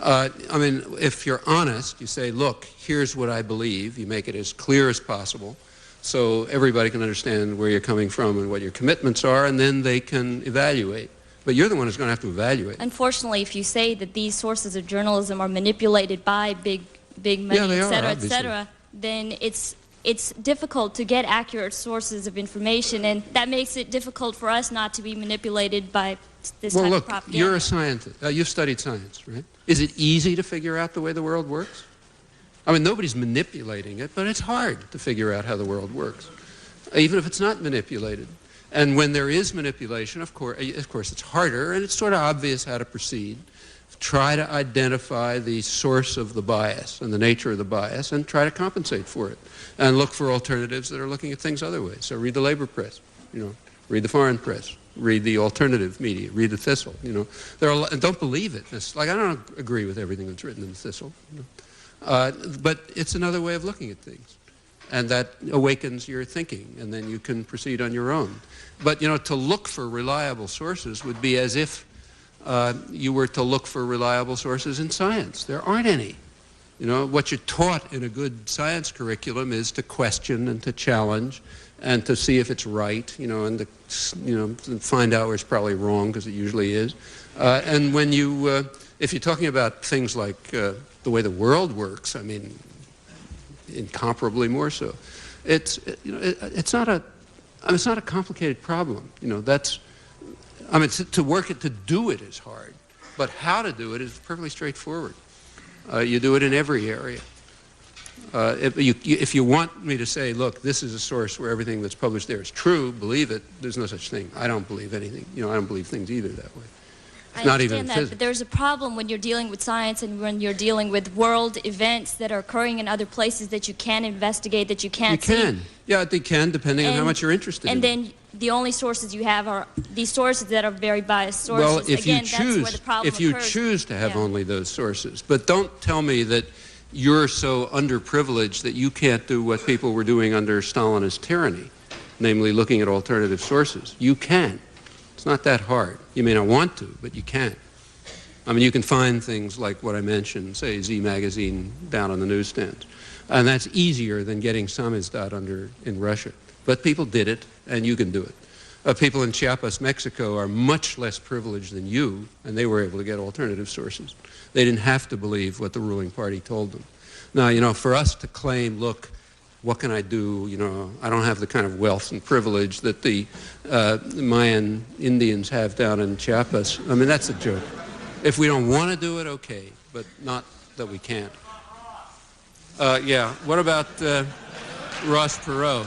I mean, if you're honest, you say, look, here's what I believe. You make it as clear as possible so everybody can understand where you're coming from and what your commitments are, and then they can evaluate. But you're the one who's going to have to evaluate. Unfortunately, if you say that these sources of journalism are manipulated by big money, et cetera, then it's difficult to get accurate sources of information, and that makes it difficult for us not to be manipulated by this type of propaganda. You're a scientist. You've studied science, right? Is it easy to figure out the way the world works? I mean, nobody's manipulating it, but it's hard to figure out how the world works, even if it's not manipulated. And when there is manipulation, of course, it's harder, and it's sort of obvious how to proceed. Try to identify the source of the bias and the nature of the bias, and try to compensate for it, and look for alternatives that are looking at things other ways. So read the labor press, read the foreign press, read the alternative media, read the Thistle. And don't believe it. It's like, I don't agree with everything that's written in the Thistle, but it's another way of looking at things, and that awakens your thinking, and then you can proceed on your own. But to look for reliable sources would be as if you were to look for reliable sources in science. There aren't any. What you're taught in a good science curriculum is to question and to challenge and to see if it's right, and to find out where it's probably wrong, because it usually is. And when if you're talking about things like the way the world works, I mean, incomparably more so. It's not a complicated problem. To do it is hard, but how to do it is perfectly straightforward. You do it in every area. If you want me to say, look, this is a source where everything that's published there is true, believe it, there's no such thing. I don't believe anything. I don't believe things either that way. It's not even understand that, physics. but there's a problem when you're dealing with science and when you're dealing with world events that are occurring in other places that you can investigate, that you can't see. You can. Yeah, they can, depending on how much you're interested in. And then the only sources you have are these sources that are very biased sources. Well, if Again, you that's where the problem occurs. choose to have only those sources, but don't tell me that you're so underprivileged that you can't do what people were doing under Stalinist tyranny, namely looking at alternative sources. You can. It's not that hard. You may not want to, but you can. I mean, you can find things like what I mentioned, say Z Magazine down on the newsstands. And that's easier than getting samizdat in Russia. But people did it, and you can do it. People in Chiapas, Mexico are much less privileged than you, and they were able to get alternative sources. They didn't have to believe what the ruling party told them. Now, for us to claim, look, what can I do? I don't have the kind of wealth and privilege that the Mayan Indians have down in Chiapas. I mean, that's a joke. If we don't want to do it, okay, but not that we can't. What about Ross Perot?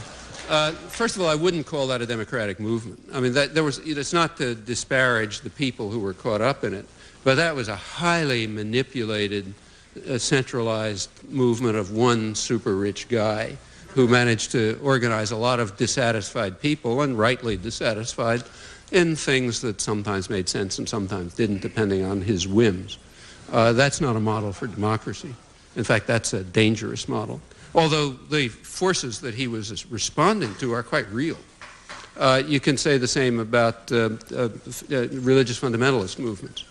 First of all, I wouldn't call that a democratic movement. I mean, it's not to disparage the people who were caught up in it, but that was a highly manipulated, centralized movement of one super rich guy who managed to organize a lot of dissatisfied people, and rightly dissatisfied, in things that sometimes made sense and sometimes didn't, depending on his whims. That's not a model for democracy. In fact, that's a dangerous model. Although the forces that he was responding to are quite real. You can say the same about religious fundamentalist movements.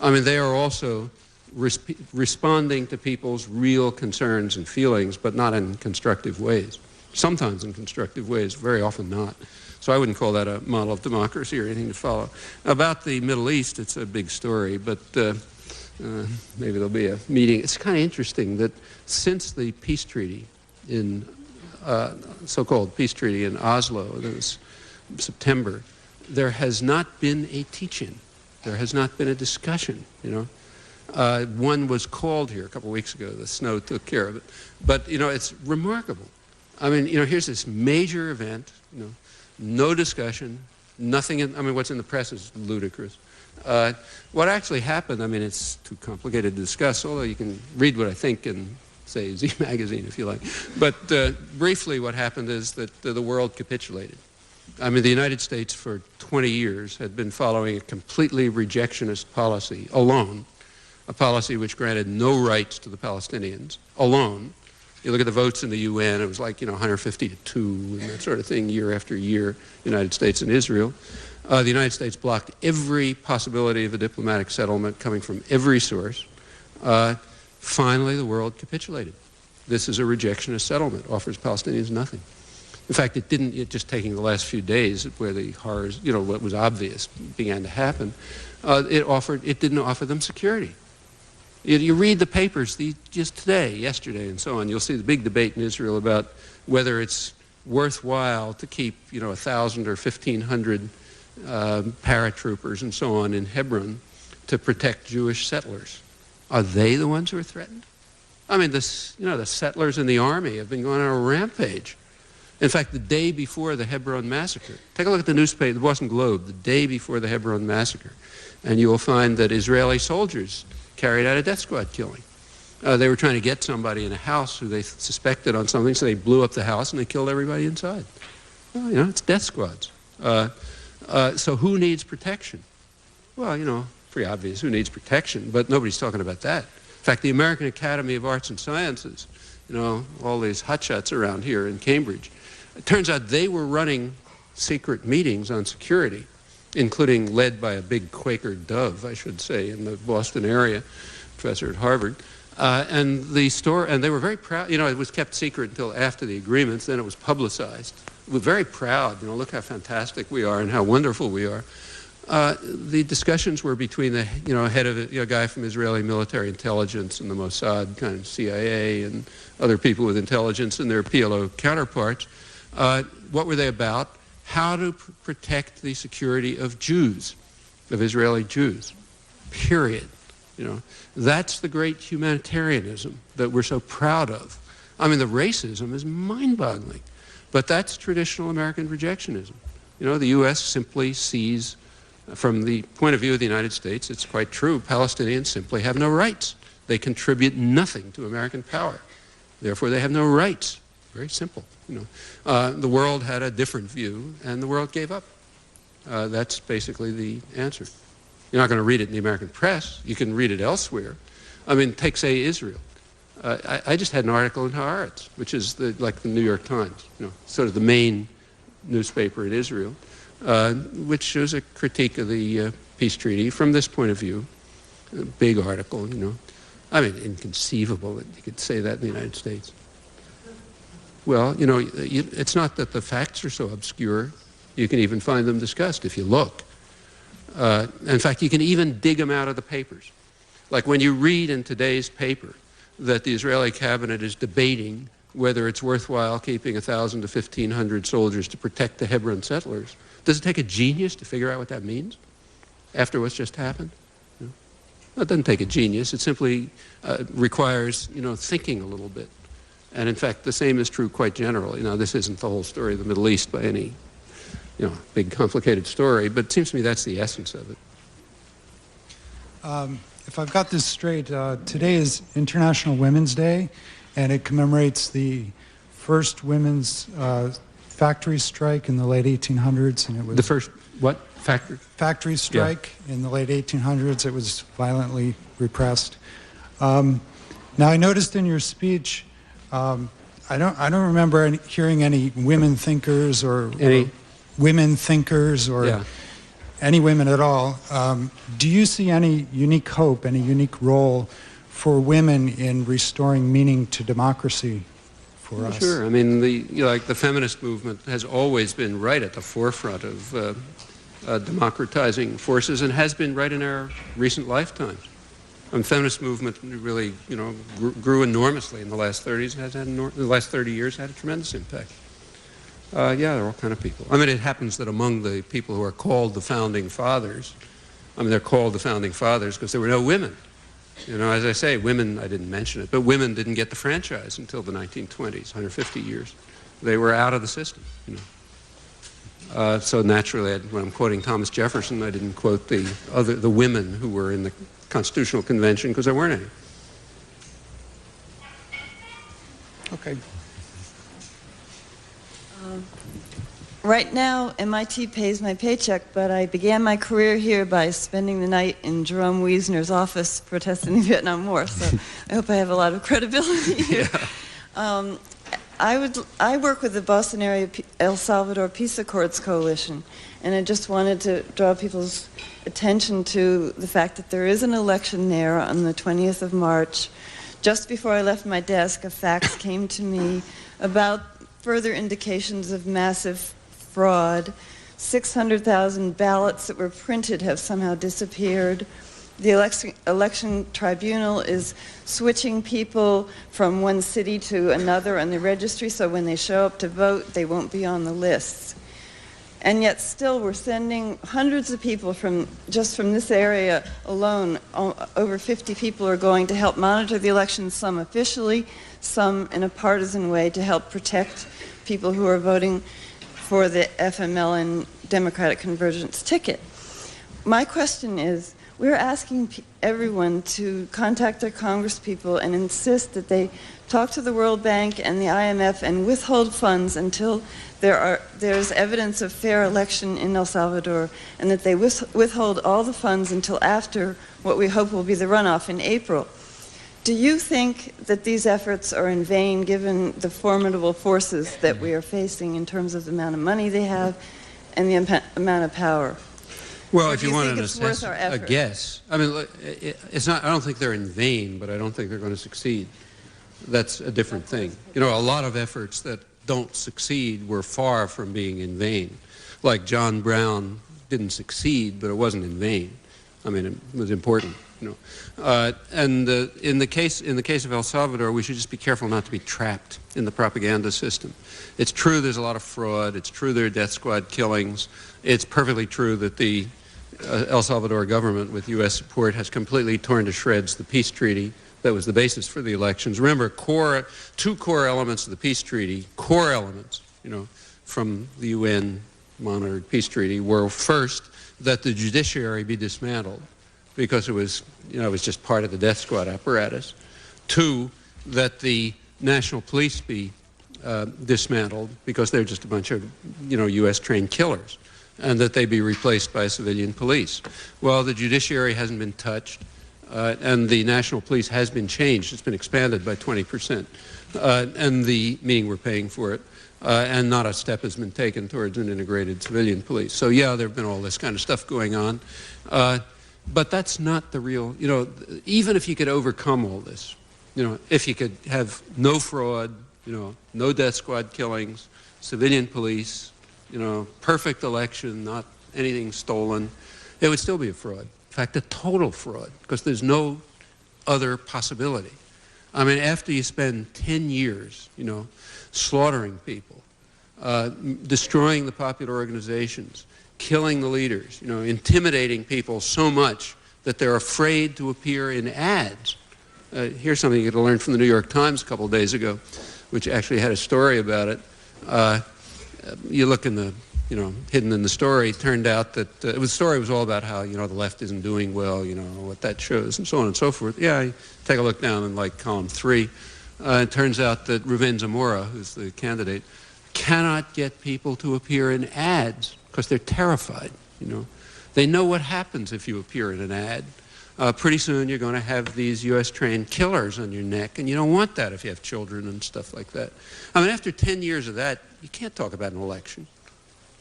I mean, they are also responding to people's real concerns and feelings, but not in constructive ways. Sometimes in constructive ways, very often not. So I wouldn't call that a model of democracy or anything to follow. About the Middle East, it's a big story, but maybe there'll be a meeting. It's kind of interesting that since the peace treaty in, so-called peace treaty in Oslo, that was September, there has not been a teach-in. There has not been a discussion, One was called here a couple of weeks ago. The snow took care of it. But, it's remarkable. I mean, here's this major event, no discussion, nothing what's in the press is ludicrous. What actually happened, it's too complicated to discuss, although you can read what I think in, say, Z Magazine if you like. But briefly what happened is that the world capitulated. The United States for 20 years had been following a completely rejectionist policy alone, a policy which granted no rights to the Palestinians alone. You look at the votes in the UN, it was like, 150 to 2 and that sort of thing year after year, United States and Israel. The United States blocked every possibility of a diplomatic settlement coming from every source. Finally, the world capitulated. This is a rejectionist settlement, offers Palestinians nothing. In fact, it just taking the last few days where the horrors, what was obvious began to happen, it didn't offer them security. You read the papers just today, yesterday, and so on. You'll see the big debate in Israel about whether it's worthwhile to keep, 1,000 or 1,500 paratroopers and so on in Hebron to protect Jewish settlers. Are they the ones who are threatened? The settlers in the army have been going on a rampage. In fact, the day before the Hebron massacre, take a look at the newspaper, the Boston Globe, the day before the Hebron massacre, and you will find that Israeli soldiers carried out a death squad killing. They were trying to get somebody in a house who they suspected on something, so they blew up the house and they killed everybody inside. Well, it's death squads. So who needs protection? Well, pretty obvious who needs protection, but nobody's talking about that. In fact, the American Academy of Arts and Sciences, all these hotshots around here in Cambridge, it turns out they were running secret meetings on security, including led by a big Quaker dove, I should say, in the Boston area, professor at Harvard. And they were very proud. It was kept secret until after the agreements, then it was publicized. We're very proud, look how fantastic we are and how wonderful we are. The discussions were between the, head of a guy from Israeli military intelligence and the Mossad, kind of CIA, and other people with intelligence and their PLO counterparts. What were they about? How to protect the security of Jews, of Israeli Jews, period. You know, that's the great humanitarianism that we're so proud of. I mean, the racism is mind-boggling, but that's traditional American rejectionism. You know, the U.S. simply sees, from the point of view of the United States, it's quite true, Palestinians simply have no rights. They contribute nothing to American power. Therefore, they have no rights. Very simple. You know, the world had a different view, and the world gave up. That's basically the answer. You're not going to read it in the American press. You can read it elsewhere. I mean, take, say, Israel. I just had an article in Haaretz, which is like the New York Times, you know, sort of the main newspaper in Israel, which shows a critique of the peace treaty from this point of view. A big article, you know. I mean, inconceivable that you could say that in the United States. Well, you know, it's not that the facts are so obscure. You can even find them discussed if you look. In fact, you can even dig them out of the papers. Like when you read in today's paper that the Israeli cabinet is debating whether it's worthwhile keeping 1,000 to 1,500 soldiers to protect the Hebron settlers, does it take a genius to figure out what that means after what's just happened? No. It doesn't take a genius. It simply requires, you know, thinking a little bit. And in fact, the same is true quite generally. Now, this isn't the whole story of the Middle East by any, you know, big complicated story, but it seems to me that's the essence of it. If I've got this straight, today is International Women's Day, and it commemorates the first women's factory strike in the late 1800s, and it was the first what factory? Factory strike in the late 1800s. It was violently repressed. Now, I noticed in your speech, I don't remember hearing any women thinkers or women thinkers or any women at all. Do you see any unique hope, any unique role for women in restoring meaning to democracy for us? Sure. I mean, like the feminist movement has always been right at the forefront of democratizing forces and has been right in our recent lifetimes. The feminist movement really, you know, grew enormously in the last 30s and has had the last 30 years had a tremendous impact. Yeah, there are all kind of people. I mean, it happens that among the people who are called the Founding Fathers, I mean, they're called the Founding Fathers because there were no women. You know, as I say, women, I didn't mention it, but women didn't get the franchise until the 1920s, 150 years. They were out of the system, you know. So naturally, when I'm quoting Thomas Jefferson, I didn't quote the women who were in the Constitutional Convention because there weren't any. Okay. Right now, MIT pays my paycheck, but I began my career here by spending the night in Jerome Wiesner's office protesting the Vietnam War, so I hope I have a lot of credibility here. Yeah. I work with the Boston area El Salvador Peace Accords Coalition, and I just wanted to draw people's attention to the fact that there is an election there on the 20th of March. Just before I left my desk, a fax came to me about further indications of massive fraud. 600,000 ballots that were printed have somehow disappeared. The election tribunal is switching people from one city to another on the registry, so when they show up to vote, they won't be on the lists. And yet still we're sending hundreds of people just from this area alone. Over 50 people are going to help monitor the elections, some officially, some in a partisan way, to help protect people who are voting for the FML and Democratic Convergence ticket. My question is, we're asking everyone to contact their congresspeople and insist that they talk to the World Bank and the IMF and withhold funds until there's evidence of fair election in El Salvador, and that they withhold all the funds until after what we hope will be the runoff in April. Do you think that these efforts are in vain, given the formidable forces that we are facing in terms of the amount of money they have and the amount of power? Well, if you want to assess a guess, I mean, it's not. I don't think they're in vain, but I don't think they're going to succeed. That's a different thing. You know, a lot of efforts that don't succeed were far from being in vain. Like John Brown didn't succeed, but it wasn't in vain. I mean, it was important. You know, and in the case of El Salvador, we should just be careful not to be trapped in the propaganda system. It's true there's a lot of fraud. It's true there are death squad killings. It's perfectly true that the El Salvador government, with U.S. support, has completely torn to shreds the peace treaty that was the basis for the elections. Remember, two core elements of the peace treaty, core elements, from the UN monitored peace treaty, were first that the judiciary be dismantled because it was just part of the death squad apparatus. Two, that the national police be dismantled because they're just a bunch of U.S. trained killers, and that they be replaced by civilian police. Well, the judiciary hasn't been touched, and the national police has been changed. It's been expanded by 20%, meaning we're paying for it, and not a step has been taken towards an integrated civilian police. So yeah, there have been all this kind of stuff going on, but that's not the real, even if you could overcome all this, if you could have no fraud, no death squad killings, civilian police, perfect election, not anything stolen, it would still be a fraud. In fact, a total fraud, because there's no other possibility. I mean, after you spend 10 years, slaughtering people, destroying the popular organizations, killing the leaders, intimidating people so much that they're afraid to appear in ads. Here's something you could learn from the New York Times a couple of days ago, which actually had a story about it. You look in the, hidden in the story, turned out that the story was all about how, the left isn't doing well, what that shows, and so on and so forth. Yeah, you take a look down in like column 3. It turns out that Rubén Zamora, who's the candidate, cannot get people to appear in ads because they're terrified, They know what happens if you appear in an ad. Pretty soon you're going to have these U.S. trained killers on your neck, and you don't want that if you have children and stuff like that. I mean, after 10 years of that, you can't talk about an election.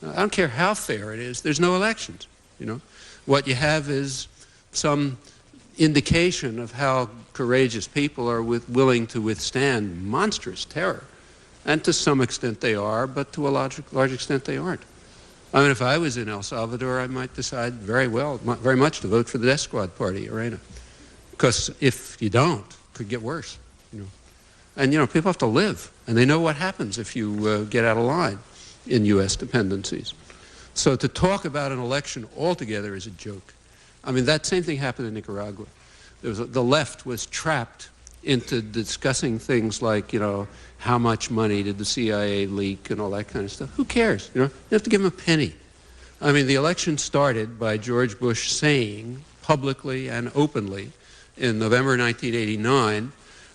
I don't care how fair it is, there's no elections, What you have is some indication of how courageous people are willing to withstand monstrous terror. And to some extent they are, but to a large extent they aren't. I mean, if I was in El Salvador, I might decide very much to vote for the death squad party, Arena. Because if you don't, it could get worse, And, people have to live, and they know what happens if you get out of line in U.S. dependencies. So to talk about an election altogether is a joke. I mean, that same thing happened in Nicaragua. The left was trapped into discussing things like, how much money did the CIA leak and all that kind of stuff. Who cares? You have to give them a penny. I mean, the election started by George Bush saying publicly and openly in November 1989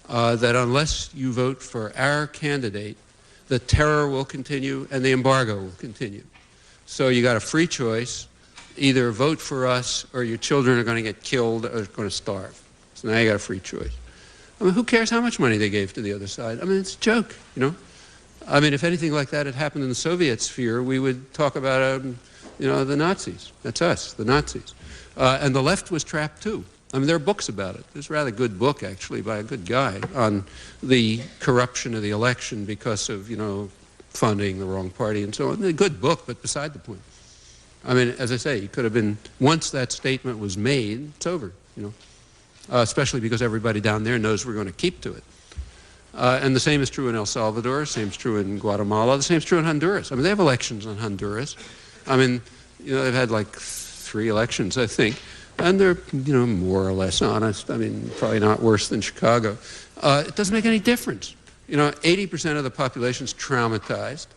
that unless you vote for our candidate, the terror will continue and the embargo will continue. So you got a free choice. Either vote for us or your children are going to get killed or going to starve. So now you got a free choice. I mean, who cares how much money they gave to the other side? I mean, it's a joke, I mean, if anything like that had happened in the Soviet sphere, we would talk about, the Nazis. That's us, the Nazis. And the left was trapped too. I mean, there are books about it. There's a rather good book, actually, by a good guy on the corruption of the election because of, funding the wrong party and so on. A good book, but beside the point. I mean, as I say, it could have been, once that statement was made, it's over, especially because everybody down there knows we're going to keep to it. And the same is true in El Salvador, the same is true in Guatemala, the same is true in Honduras. I mean, they have elections in Honduras. I mean, they've had like 3 elections, I think, and they're, more or less honest. I mean, probably not worse than Chicago. It doesn't make any difference. 80% of the population is traumatized.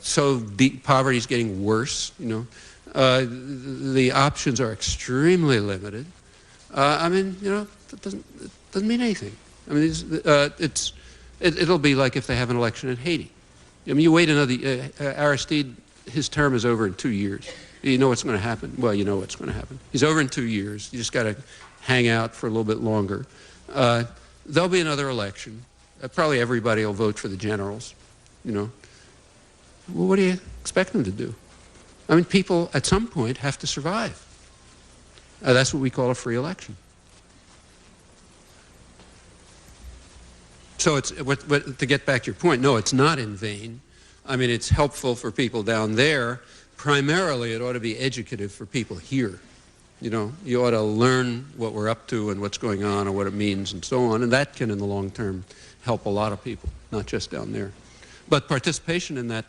So poverty is getting worse, The options are extremely limited. I mean, it doesn't mean anything. I mean, it'll be like if they have an election in Haiti. I mean, you wait another, Aristide, his term is over in 2 years. You know what's going to happen? Well, you know what's going to happen. He's over in 2 years. You just got to hang out for a little bit longer. There'll be another election. Probably everybody will vote for the generals, Well, what do you expect them to do? I mean, people at some point have to survive. That's what we call a free election. So to get back to your point, no, it's not in vain. I mean, it's helpful for people down there. Primarily, it ought to be educative for people here. You ought to learn what we're up to and what's going on and what it means and so on. And that can, in the long term, help a lot of people, not just down there. But participation in that,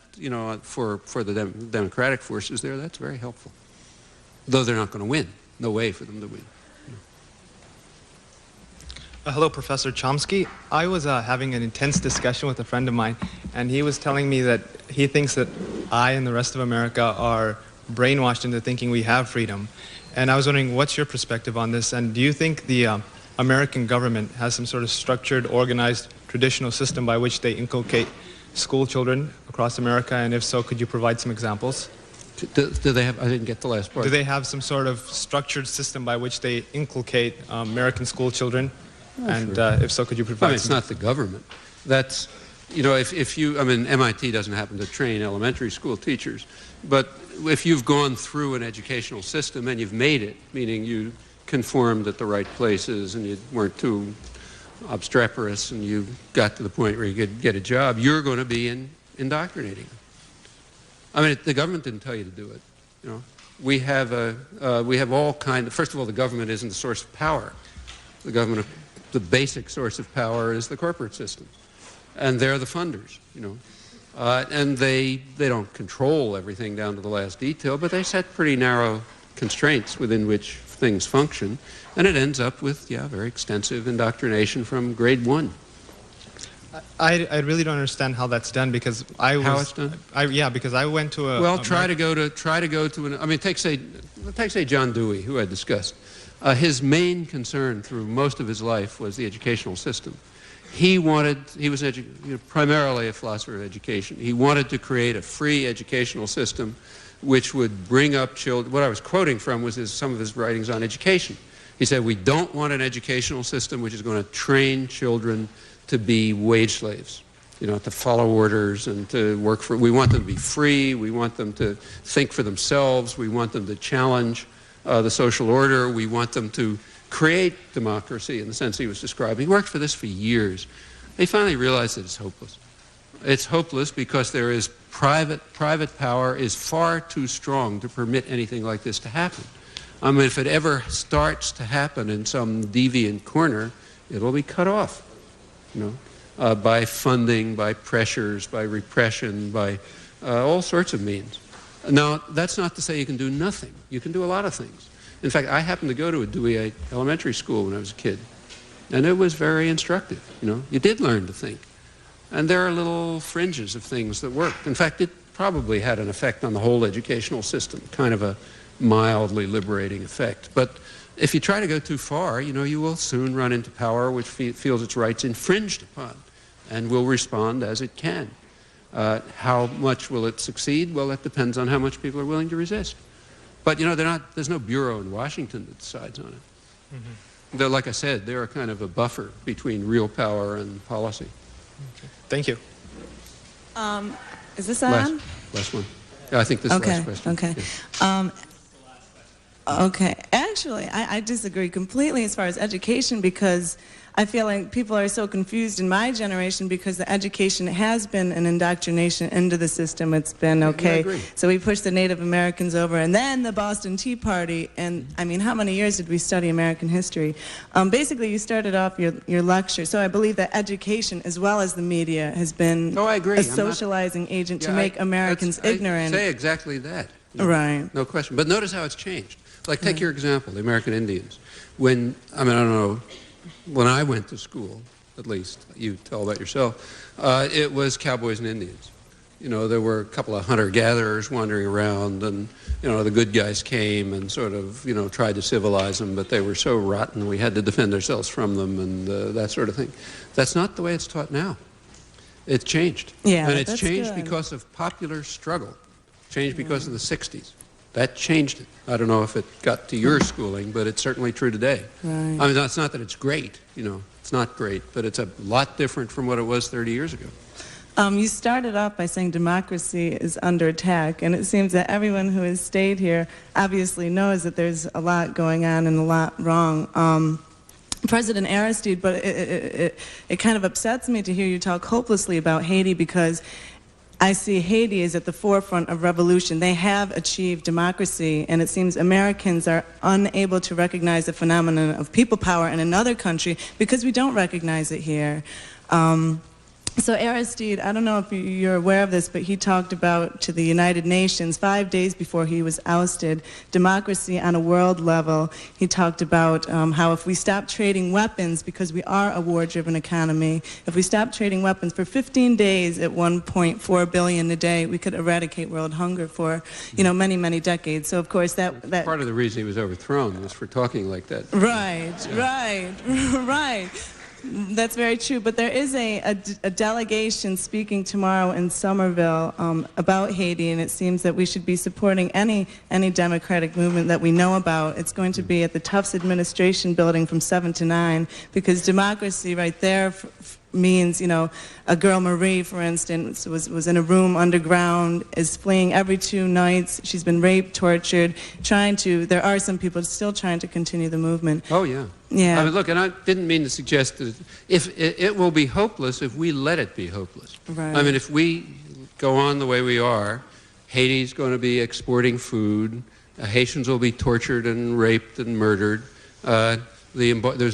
for the democratic forces there, that's very helpful. though they're not going to win. No way for them to win. Hello, Professor Chomsky. I was having an intense discussion with a friend of mine, and he was telling me that he thinks that I and the rest of America are brainwashed into thinking we have freedom. And I was wondering, what's your perspective on this? And do you think the American government has some sort of structured, organized, traditional system by which they inculcate school children across America? And if so, could you provide some examples? Do they have, I didn't get the last part. Do they have some sort of structured system by which they inculcate American school children? Oh, and sure. If so, could you provide it's not the government. That's, you know, if you, I mean, MIT doesn't happen to train elementary school teachers, but if you've gone through an educational system and you've made it, meaning you conformed at the right places and you weren't too obstreperous and you got to the point where you could get a job, you're going to be indoctrinating them. I mean, the government didn't tell you to do it. You know, we have all kind of, first of all, the government isn't the source of power. The basic source of power is the corporate system, and they're the funders, you know. And they don't control everything down to the last detail, but they set pretty narrow constraints within which things function, and it ends up with, very extensive indoctrination from grade 1. I really don't understand how that's done, because I was... How it's done? Because I went to a... Well, try to go to an... I mean, take say John Dewey, who I discussed. His main concern through most of his life was the educational system. He was primarily a philosopher of education. He wanted to create a free educational system which would bring up children. What I was quoting from was some of his writings on education. He said, we don't want an educational system which is going to train children to be wage slaves, you know, to follow orders and to work for. We want them to be free. We want them to think for themselves. We want them to challenge the social order. We want them to create democracy in the sense he was describing. He worked for this for years. He finally realized that it's hopeless. It's hopeless because there is private power is far too strong to permit anything like this to happen. I mean, if it ever starts to happen in some deviant corner, it'll be cut off, you know, by funding, by pressures, by repression, by all sorts of means. Now, that's not to say you can do nothing. You can do a lot of things. In fact, I happened to go to a Dewey elementary school when I was a kid, and it was very instructive. You know, you did learn to think. And there are little fringes of things that worked. In fact, it probably had an effect on the whole educational system, kind of a mildly liberating effect. But if you try to go too far, you know, you will soon run into power which feels its rights infringed upon and will respond as it can. How much will it succeed? Well, that depends on how much people are willing to resist. But, you know, there's no bureau in Washington that decides on it. Mm-hmm. They're, like I said, they're a kind of a buffer between real power and policy. Okay. Thank you. Is this on? Last one. Yeah, I think this is the last question. Okay. Yeah. Okay. Actually, I disagree completely as far as education, because I feel like people are so confused in my generation because the education has been an indoctrination into the system. It's been okay. Yeah, I agree. So we pushed the Native Americans over, and then the Boston Tea Party. And I mean, how many years did we study American history? Basically, you started off your lecture. So I believe that education, as well as the media, has been a socializing agent to make Americans ignorant. I say exactly that. You know, right. No question. But notice how it's changed. Like, take your example, the American Indians. I don't know, when I went to school, at least, you tell about yourself, it was cowboys and Indians. You know, there were a couple of hunter-gatherers wandering around, and, you know, the good guys came and sort of, you know, tried to civilize them, but they were so rotten we had to defend ourselves from them and that sort of thing. That's not the way it's taught now. It's changed. Yeah, and it's changed good. Because of popular struggle. Changed because of the 60s. That changed it. I don't know if it got to your schooling, but it's certainly true today. Right. I mean, it's not that it's great, you know. It's not great, but it's a lot different from what it was 30 years ago. You started off by saying democracy is under attack, and it seems that everyone who has stayed here obviously knows that there's a lot going on and a lot wrong. President Aristide, but it kind of upsets me to hear you talk hopelessly about Haiti, because I see Haiti is at the forefront of revolution. They have achieved democracy, and it seems Americans are unable to recognize the phenomenon of people power in another country because we don't recognize it here. So Aristide, I don't know if you're aware of this, but he talked about to the United Nations 5 days before he was ousted, democracy on a world level. He talked about how if we stop trading weapons, because we are a war-driven economy, if we stop trading weapons for 15 days at 1.4 billion a day, we could eradicate world hunger for, many, many decades. So of course that part of the reason he was overthrown was for talking like that. Right. That's very true, but there is a delegation speaking tomorrow in Somerville about Haiti, and it seems that we should be supporting any democratic movement that we know about. It's going to be at the Tufts Administration Building from 7 to 9, because democracy right there means, a girl, Marie, for instance, was in a room underground, is fleeing every 2 nights. She's been raped, tortured, there are some people still trying to continue the movement. Oh, yeah. Yeah. I mean, look, and I didn't mean to suggest that if it will be hopeless if we let it be hopeless. Right. I mean, if we go on the way we are, Haiti's going to be exporting food, Haitians will be tortured and raped and murdered, there's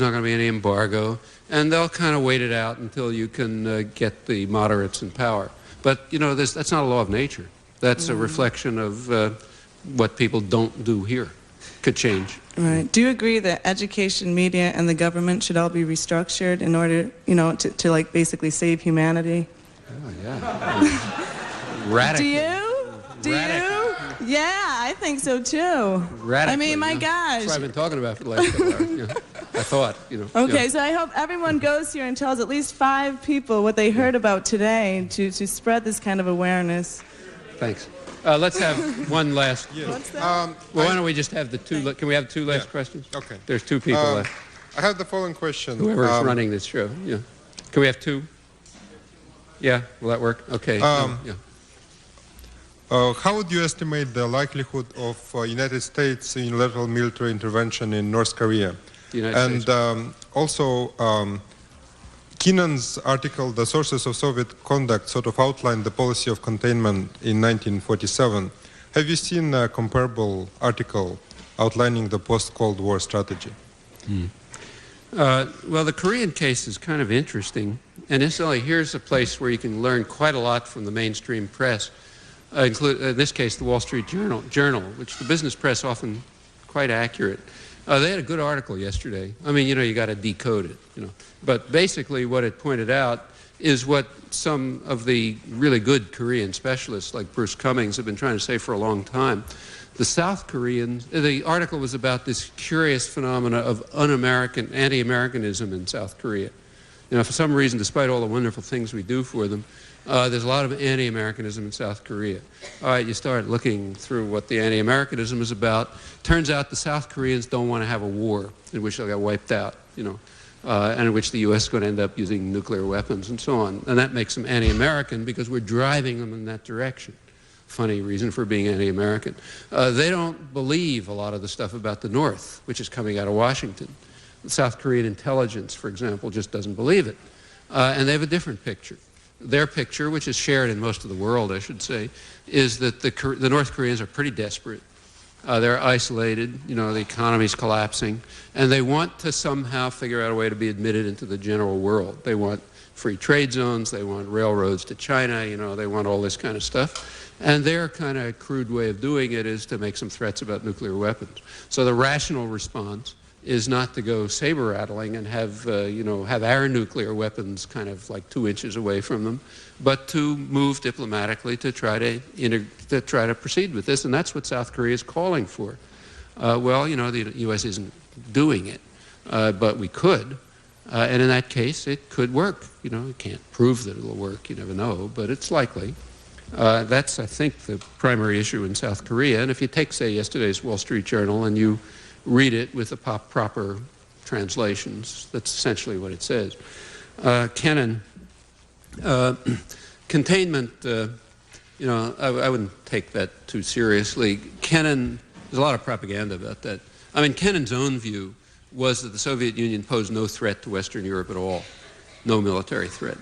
not going to be any embargo, and they'll kind of wait it out until you can get the moderates in power. But, that's not a law of nature. That's a reflection of what people don't do here. Could change. Right. Do you agree that education, media, and the government should all be restructured in order, to like basically save humanity? Oh, yeah. Radical. Do you? Yeah, I think so too. Radically, I mean, my gosh. That's what I've been talking about for the last couple hours. I thought, Okay, so I hope everyone goes here and tells at least 5 people what they heard about today to spread this kind of awareness. Thanks. Let's have one last. What's that? Well, why don't we just have the 2? Can we have 2 last questions? Okay. There's 2 people left. I have the following question. Whoever's running this show. Yeah. Can we have 2? Yeah. Will that work? Okay. How would you estimate the likelihood of United States unilateral military intervention in North Korea? Also, Kennan's article, The Sources of Soviet Conduct, sort of outlined the policy of containment in 1947. Have you seen a comparable article outlining the post-Cold War strategy? Well, the Korean case is kind of interesting. And incidentally, here's a place where you can learn quite a lot from the mainstream press, in this case, the Wall Street Journal, which the business press often quite accurate. They had a good article yesterday. I mean, you got to decode it, But basically what it pointed out is what some of the really good Korean specialists like Bruce Cummings have been trying to say for a long time. The South Koreans, the article was about this curious phenomena of un-American, anti-Americanism in South Korea. For some reason, despite all the wonderful things we do for them, there's a lot of anti-Americanism in South Korea. All right, you start looking through what the anti-Americanism is about. Turns out the South Koreans don't want to have a war in which they'll get wiped out, and in which the U.S. is going to end up using nuclear weapons and so on. And that makes them anti-American because we're driving them in that direction. Funny reason for being anti-American. They don't believe a lot of the stuff about the North, which is coming out of Washington. The South Korean intelligence, for example, just doesn't believe it. And they have a different picture. Their picture, which is shared in most of the world, I should say, is that the North Koreans are pretty desperate. They're isolated, the economy's collapsing, and they want to somehow figure out a way to be admitted into the general world. They want free trade zones, they want railroads to China, they want all this kind of stuff. And their kind of crude way of doing it is to make some threats about nuclear weapons. So the rational response is not to go saber-rattling and have our nuclear weapons kind of like 2 inches away from them, but to move diplomatically to try to proceed with this, and that's what South Korea is calling for. The U.S. isn't doing it, but we could, and in that case, it could work. You can't prove that it'll work. You never know, but it's likely. That's, I think, the primary issue in South Korea. And if you take, say, yesterday's Wall Street Journal and you read it with the proper translations, that's essentially what it says. Kennan, containment, I wouldn't take that too seriously. Kennan, there's a lot of propaganda about that. I mean, Kennan's own view was that the Soviet Union posed no threat to Western Europe at all, no military threat.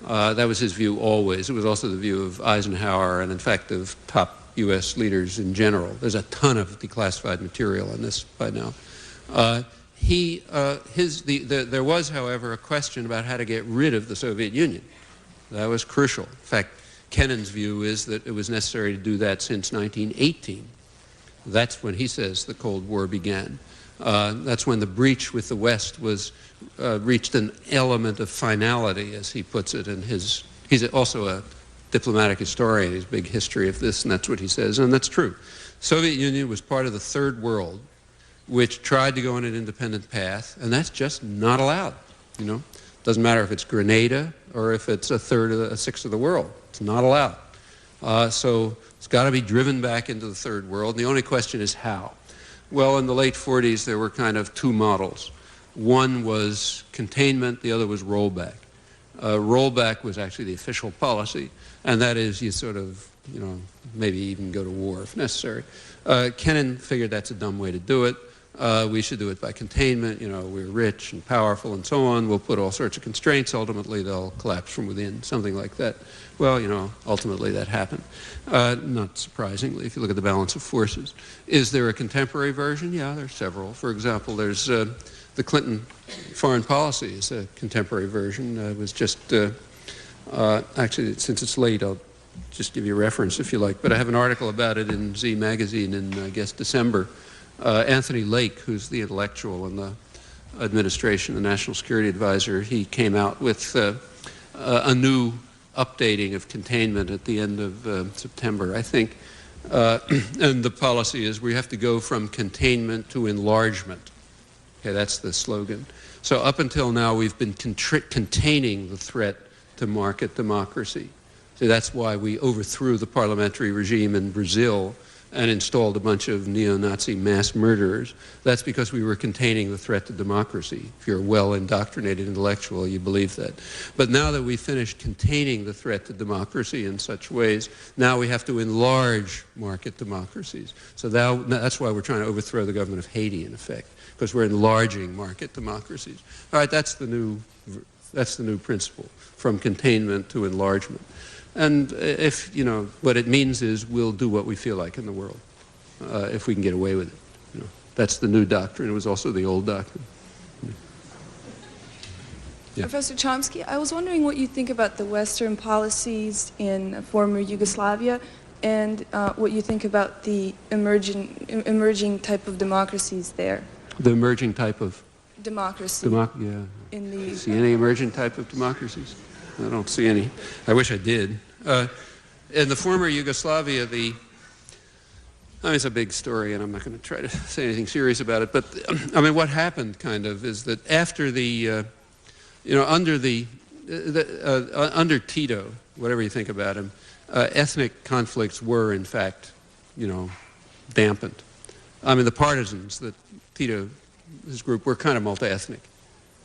That was his view always. It was also the view of Eisenhower and, in fact, of top U.S. leaders in general. There's a ton of declassified material on this by now. There was, however, a question about how to get rid of the Soviet Union. That was crucial. In fact, Kennan's view is that it was necessary to do that since 1918. That's when he says the Cold War began. That's when the breach with the West was reached an element of finality, as he puts it in his... He's also a diplomatic historian. He's a big history of this, and that's what he says, and that's true. Soviet Union was part of the Third World, which tried to go on an independent path, and that's just not allowed, you know. Doesn't matter if it's Grenada or if it's a sixth of the world. It's not allowed. So it's got to be driven back into the Third World, and the only question is how. Well, in the late 40s, there were kind of two models. One was containment, the other was rollback. Rollback was actually the official policy, and that is you sort of, you know, maybe even go to war if necessary. Kennan figured that's a dumb way to do it. We should do it by containment. You know, we're rich and powerful and so on. We'll put all sorts of constraints. Ultimately, they'll collapse from within, something like that. Well, you know, ultimately that happened. Not surprisingly, if you look at the balance of forces. Is there a contemporary version? Yeah, there's several. For example, there's the Clinton foreign policy is a contemporary version. It was just, actually, since it's late, I'll just give you a reference if you like. But I have an article about it in Z Magazine in, I guess, December. Anthony Lake, who's the intellectual in the administration, the National Security Advisor, he came out with a new updating of containment at the end of September, I think. And the policy is we have to go from containment to enlargement. Okay, that's the slogan. So up until now, we've been containing the threat to market democracy. So that's why we overthrew the parliamentary regime in Brazil and installed a bunch of neo-Nazi mass murderers. That's because we were containing the threat to democracy. If you're a well-indoctrinated intellectual, you believe that. But now that we've finished containing the threat to democracy in such ways, now we have to enlarge market democracies. So that's why we're trying to overthrow the government of Haiti, in effect, because we're enlarging market democracies. All right, that's the new principle, from containment to enlargement. And if, you know, what it means is we'll do what we feel like in the world, if we can get away with it. You know, that's the new doctrine. It was also the old doctrine. Yeah. Professor Chomsky, I was wondering what you think about the Western policies in former Yugoslavia and what you think about the emerging type of democracies there. The emerging type of? Democracy. Yeah. See any emerging type of democracies? I don't see any. I wish I did. In the former Yugoslavia, I mean, it's a big story, and I'm not going to try to say anything serious about it, but, I mean, what happened, kind of, is that after the, you know, under Tito, whatever you think about him, ethnic conflicts were, in fact, you know, dampened. I mean, the partisans that Tito, his group, were kind of multi-ethnic.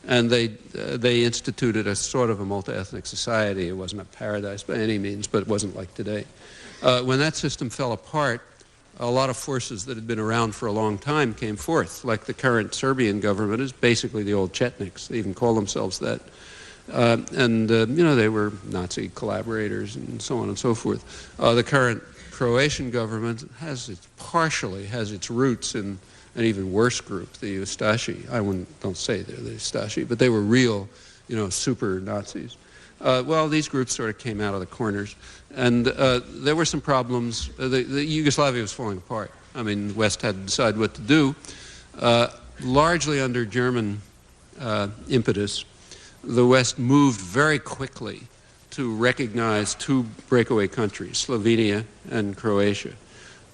And they instituted a sort of a multi-ethnic society. It wasn't a paradise by any means, but it wasn't like today. When that system fell apart, a lot of forces that had been around for a long time came forth, like the current Serbian government is basically the old Chetniks. They even call themselves that. You know, they were Nazi collaborators and so on and so forth. The current Croatian government partially has its roots in an even worse group, the Ustashi. Don't say they're the Ustashi, but they were real, you know, super Nazis. Well, these groups sort of came out of the corners, and there were some problems. The Yugoslavia was falling apart. I mean, the West had to decide what to do. Largely under German impetus, the West moved very quickly to recognize two breakaway countries, Slovenia and Croatia.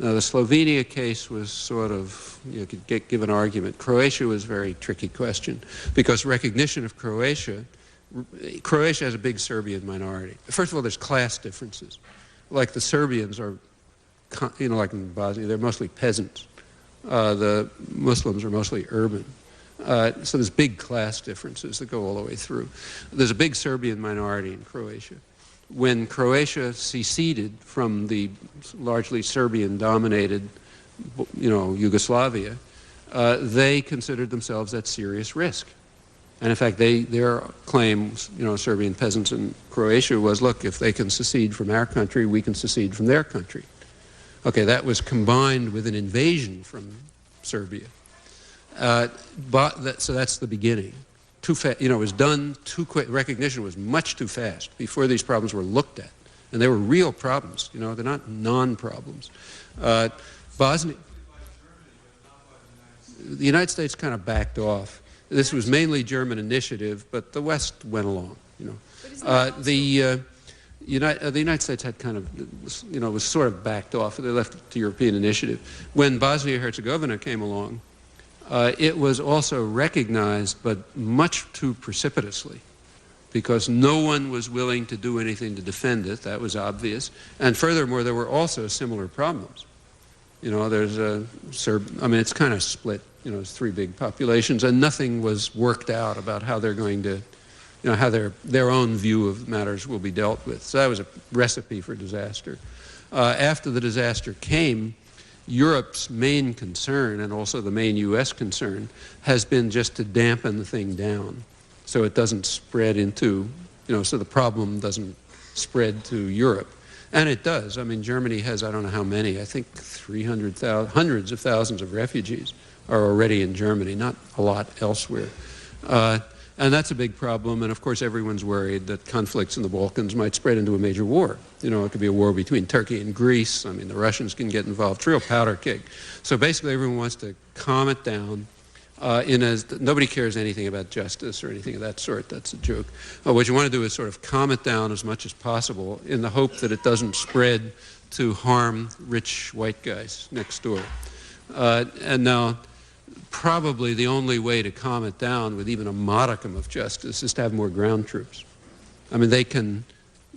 Now, the Slovenia case was sort of, you could give an argument. Croatia was a very tricky question because recognition of Croatia has a big Serbian minority. First of all, there's class differences. Like the Serbians are, you know, like in Bosnia, they're mostly peasants. The Muslims are mostly urban. So there's big class differences that go all the way through. There's a big Serbian minority in Croatia. When Croatia seceded from the largely Serbian-dominated, you know, Yugoslavia, they considered themselves at serious risk. And in fact, their claim, you know, Serbian peasants in Croatia was, look, if they can secede from our country, we can secede from their country. Okay, that was combined with an invasion from Serbia. So that's the beginning. too fast. It was done too quick. Recognition was much too fast before these problems were looked at. And they were real problems. They're not non-problems. Bosnia, the United States kind of backed off. This was mainly German initiative, but the West went along. The United States had kind of, was sort of backed off. They left it to European initiative. When Bosnia-Herzegovina came along, it was also recognized, but much too precipitously, because no one was willing to do anything to defend it. That was obvious. And furthermore, there were also similar problems. There's it's kind of split. It's three big populations, and nothing was worked out about how they're going to, how their own view of matters will be dealt with. So that was a recipe for disaster. After the disaster came, Europe's main concern, and also the main U.S. concern, has been just to dampen the thing down so it doesn't spread into, so the problem doesn't spread to Europe. And it does. Germany has, I don't know how many, I think 300,000, hundreds of thousands of refugees are already in Germany, not a lot elsewhere. And that's a big problem, and of course everyone's worried that conflicts in the Balkans might spread into a major war. It could be a war between Turkey and Greece. The Russians can get involved. It's a real powder keg. So basically everyone wants to calm it down nobody cares anything about justice or anything of that sort. That's a joke. What you want to do is sort of calm it down as much as possible in the hope that it doesn't spread to harm rich white guys next door. And now, probably the only way to calm it down with even a modicum of justice is to have more ground troops. They can,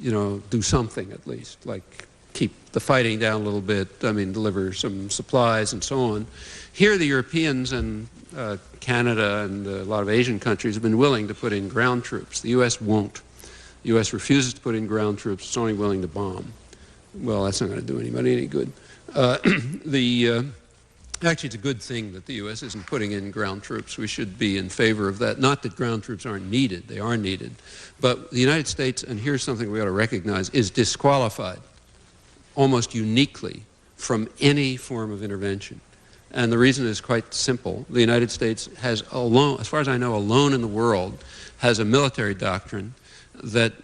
do something at least, like keep the fighting down a little bit, deliver some supplies and so on. Here the Europeans and Canada and a lot of Asian countries have been willing to put in ground troops. The U.S. won't. The U.S. refuses to put in ground troops. It's only willing to bomb. Well, that's not going to do anybody any good. Actually, it's a good thing that the U.S. isn't putting in ground troops. We should be in favor of that. Not that ground troops aren't needed. They are needed. But the United States, and here's something we ought to recognize, is disqualified almost uniquely from any form of intervention. And the reason is quite simple. The United States has alone, as far as I know, alone in the world, has a military doctrine that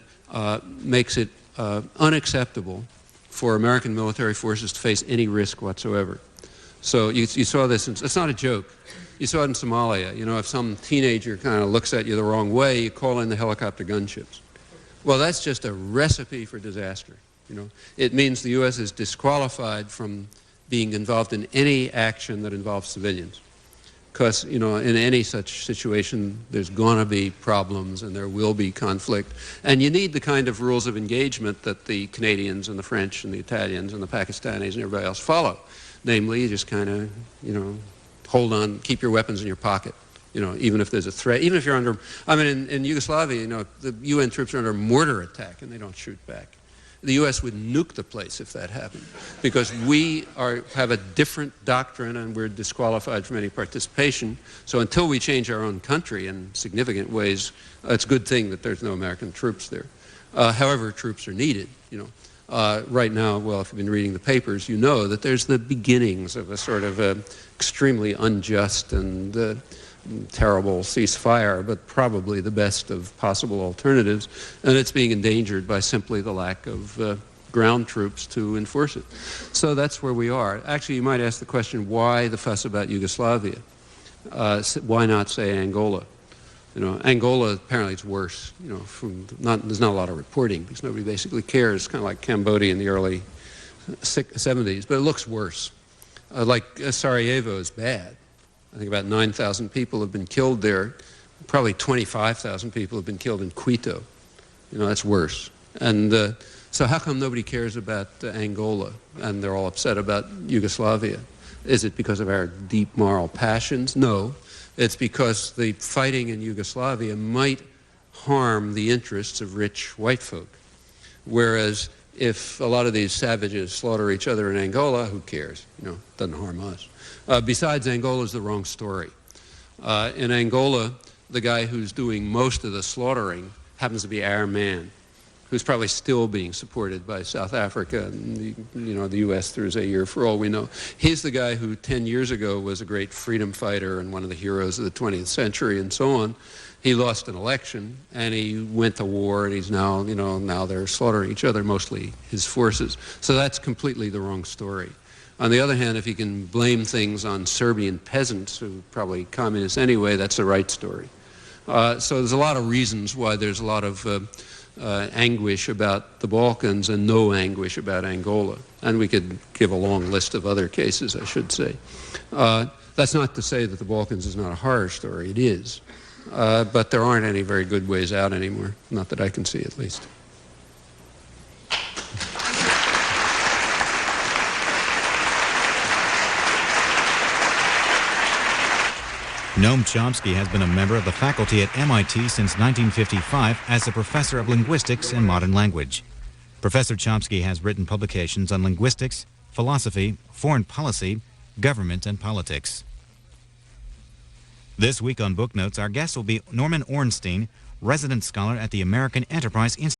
makes it unacceptable for American military forces to face any risk whatsoever. So you saw this, it's not a joke. You saw it in Somalia. If some teenager kind of looks at you the wrong way, you call in the helicopter gunships. Well, that's just a recipe for disaster. It means the U.S. is disqualified from being involved in any action that involves civilians. Because, in any such situation, there's going to be problems and there will be conflict. And you need the kind of rules of engagement that the Canadians and the French and the Italians and the Pakistanis and everybody else follow. Namely, you just kind of, hold on, keep your weapons in your pocket. Even if there's a threat, even if you're under, in Yugoslavia, the UN troops are under mortar attack and they don't shoot back. The U.S. would nuke the place if that happened, because we have a different doctrine and we're disqualified from any participation. So until we change our own country in significant ways, it's a good thing that there's no American troops there. However, troops are needed. Right now, well, if you've been reading the papers, you know that there's the beginnings of a sort of extremely unjust and terrible ceasefire, but probably the best of possible alternatives, and it's being endangered by simply the lack of ground troops to enforce it. So that's where we are. Actually, you might ask the question, why the fuss about Yugoslavia? Why not, say, Angola? Angola, apparently it's worse. There's not a lot of reporting because nobody basically cares, kind of like Cambodia in the early 70s, but it looks worse. Like Sarajevo is bad. I think about 9,000 people have been killed there. Probably 25,000 people have been killed in Quito. That's worse. And so how come nobody cares about Angola and they're all upset about Yugoslavia? Is it because of our deep moral passions? No. It's because the fighting in Yugoslavia might harm the interests of rich white folk. Whereas if a lot of these savages slaughter each other in Angola, who cares? It doesn't harm us. Besides, Angola is the wrong story. In Angola, the guy who's doing most of the slaughtering happens to be our man. who's probably still being supported by South Africa and the U.S. through Zaire, for all we know. He's the guy who 10 years ago was a great freedom fighter and one of the heroes of the 20th century and so on. He lost an election and he went to war, and he's now, now they're slaughtering each other, mostly his forces. So that's completely the wrong story. On the other hand, if you can blame things on Serbian peasants, who are probably communists anyway, that's the right story. So there's a lot of reasons why there's a lot of anguish about the Balkans and no anguish about Angola. And we could give a long list of other cases, I should say. That's not to say that the Balkans is not a horror story. It is. But there aren't any very good ways out anymore, not that I can see at least. Noam Chomsky has been a member of the faculty at MIT since 1955 as a professor of linguistics and modern language. Professor Chomsky has written publications on linguistics, philosophy, foreign policy, government, and politics. This week on Book Notes, our guest will be Norman Ornstein, resident scholar at the American Enterprise Institute.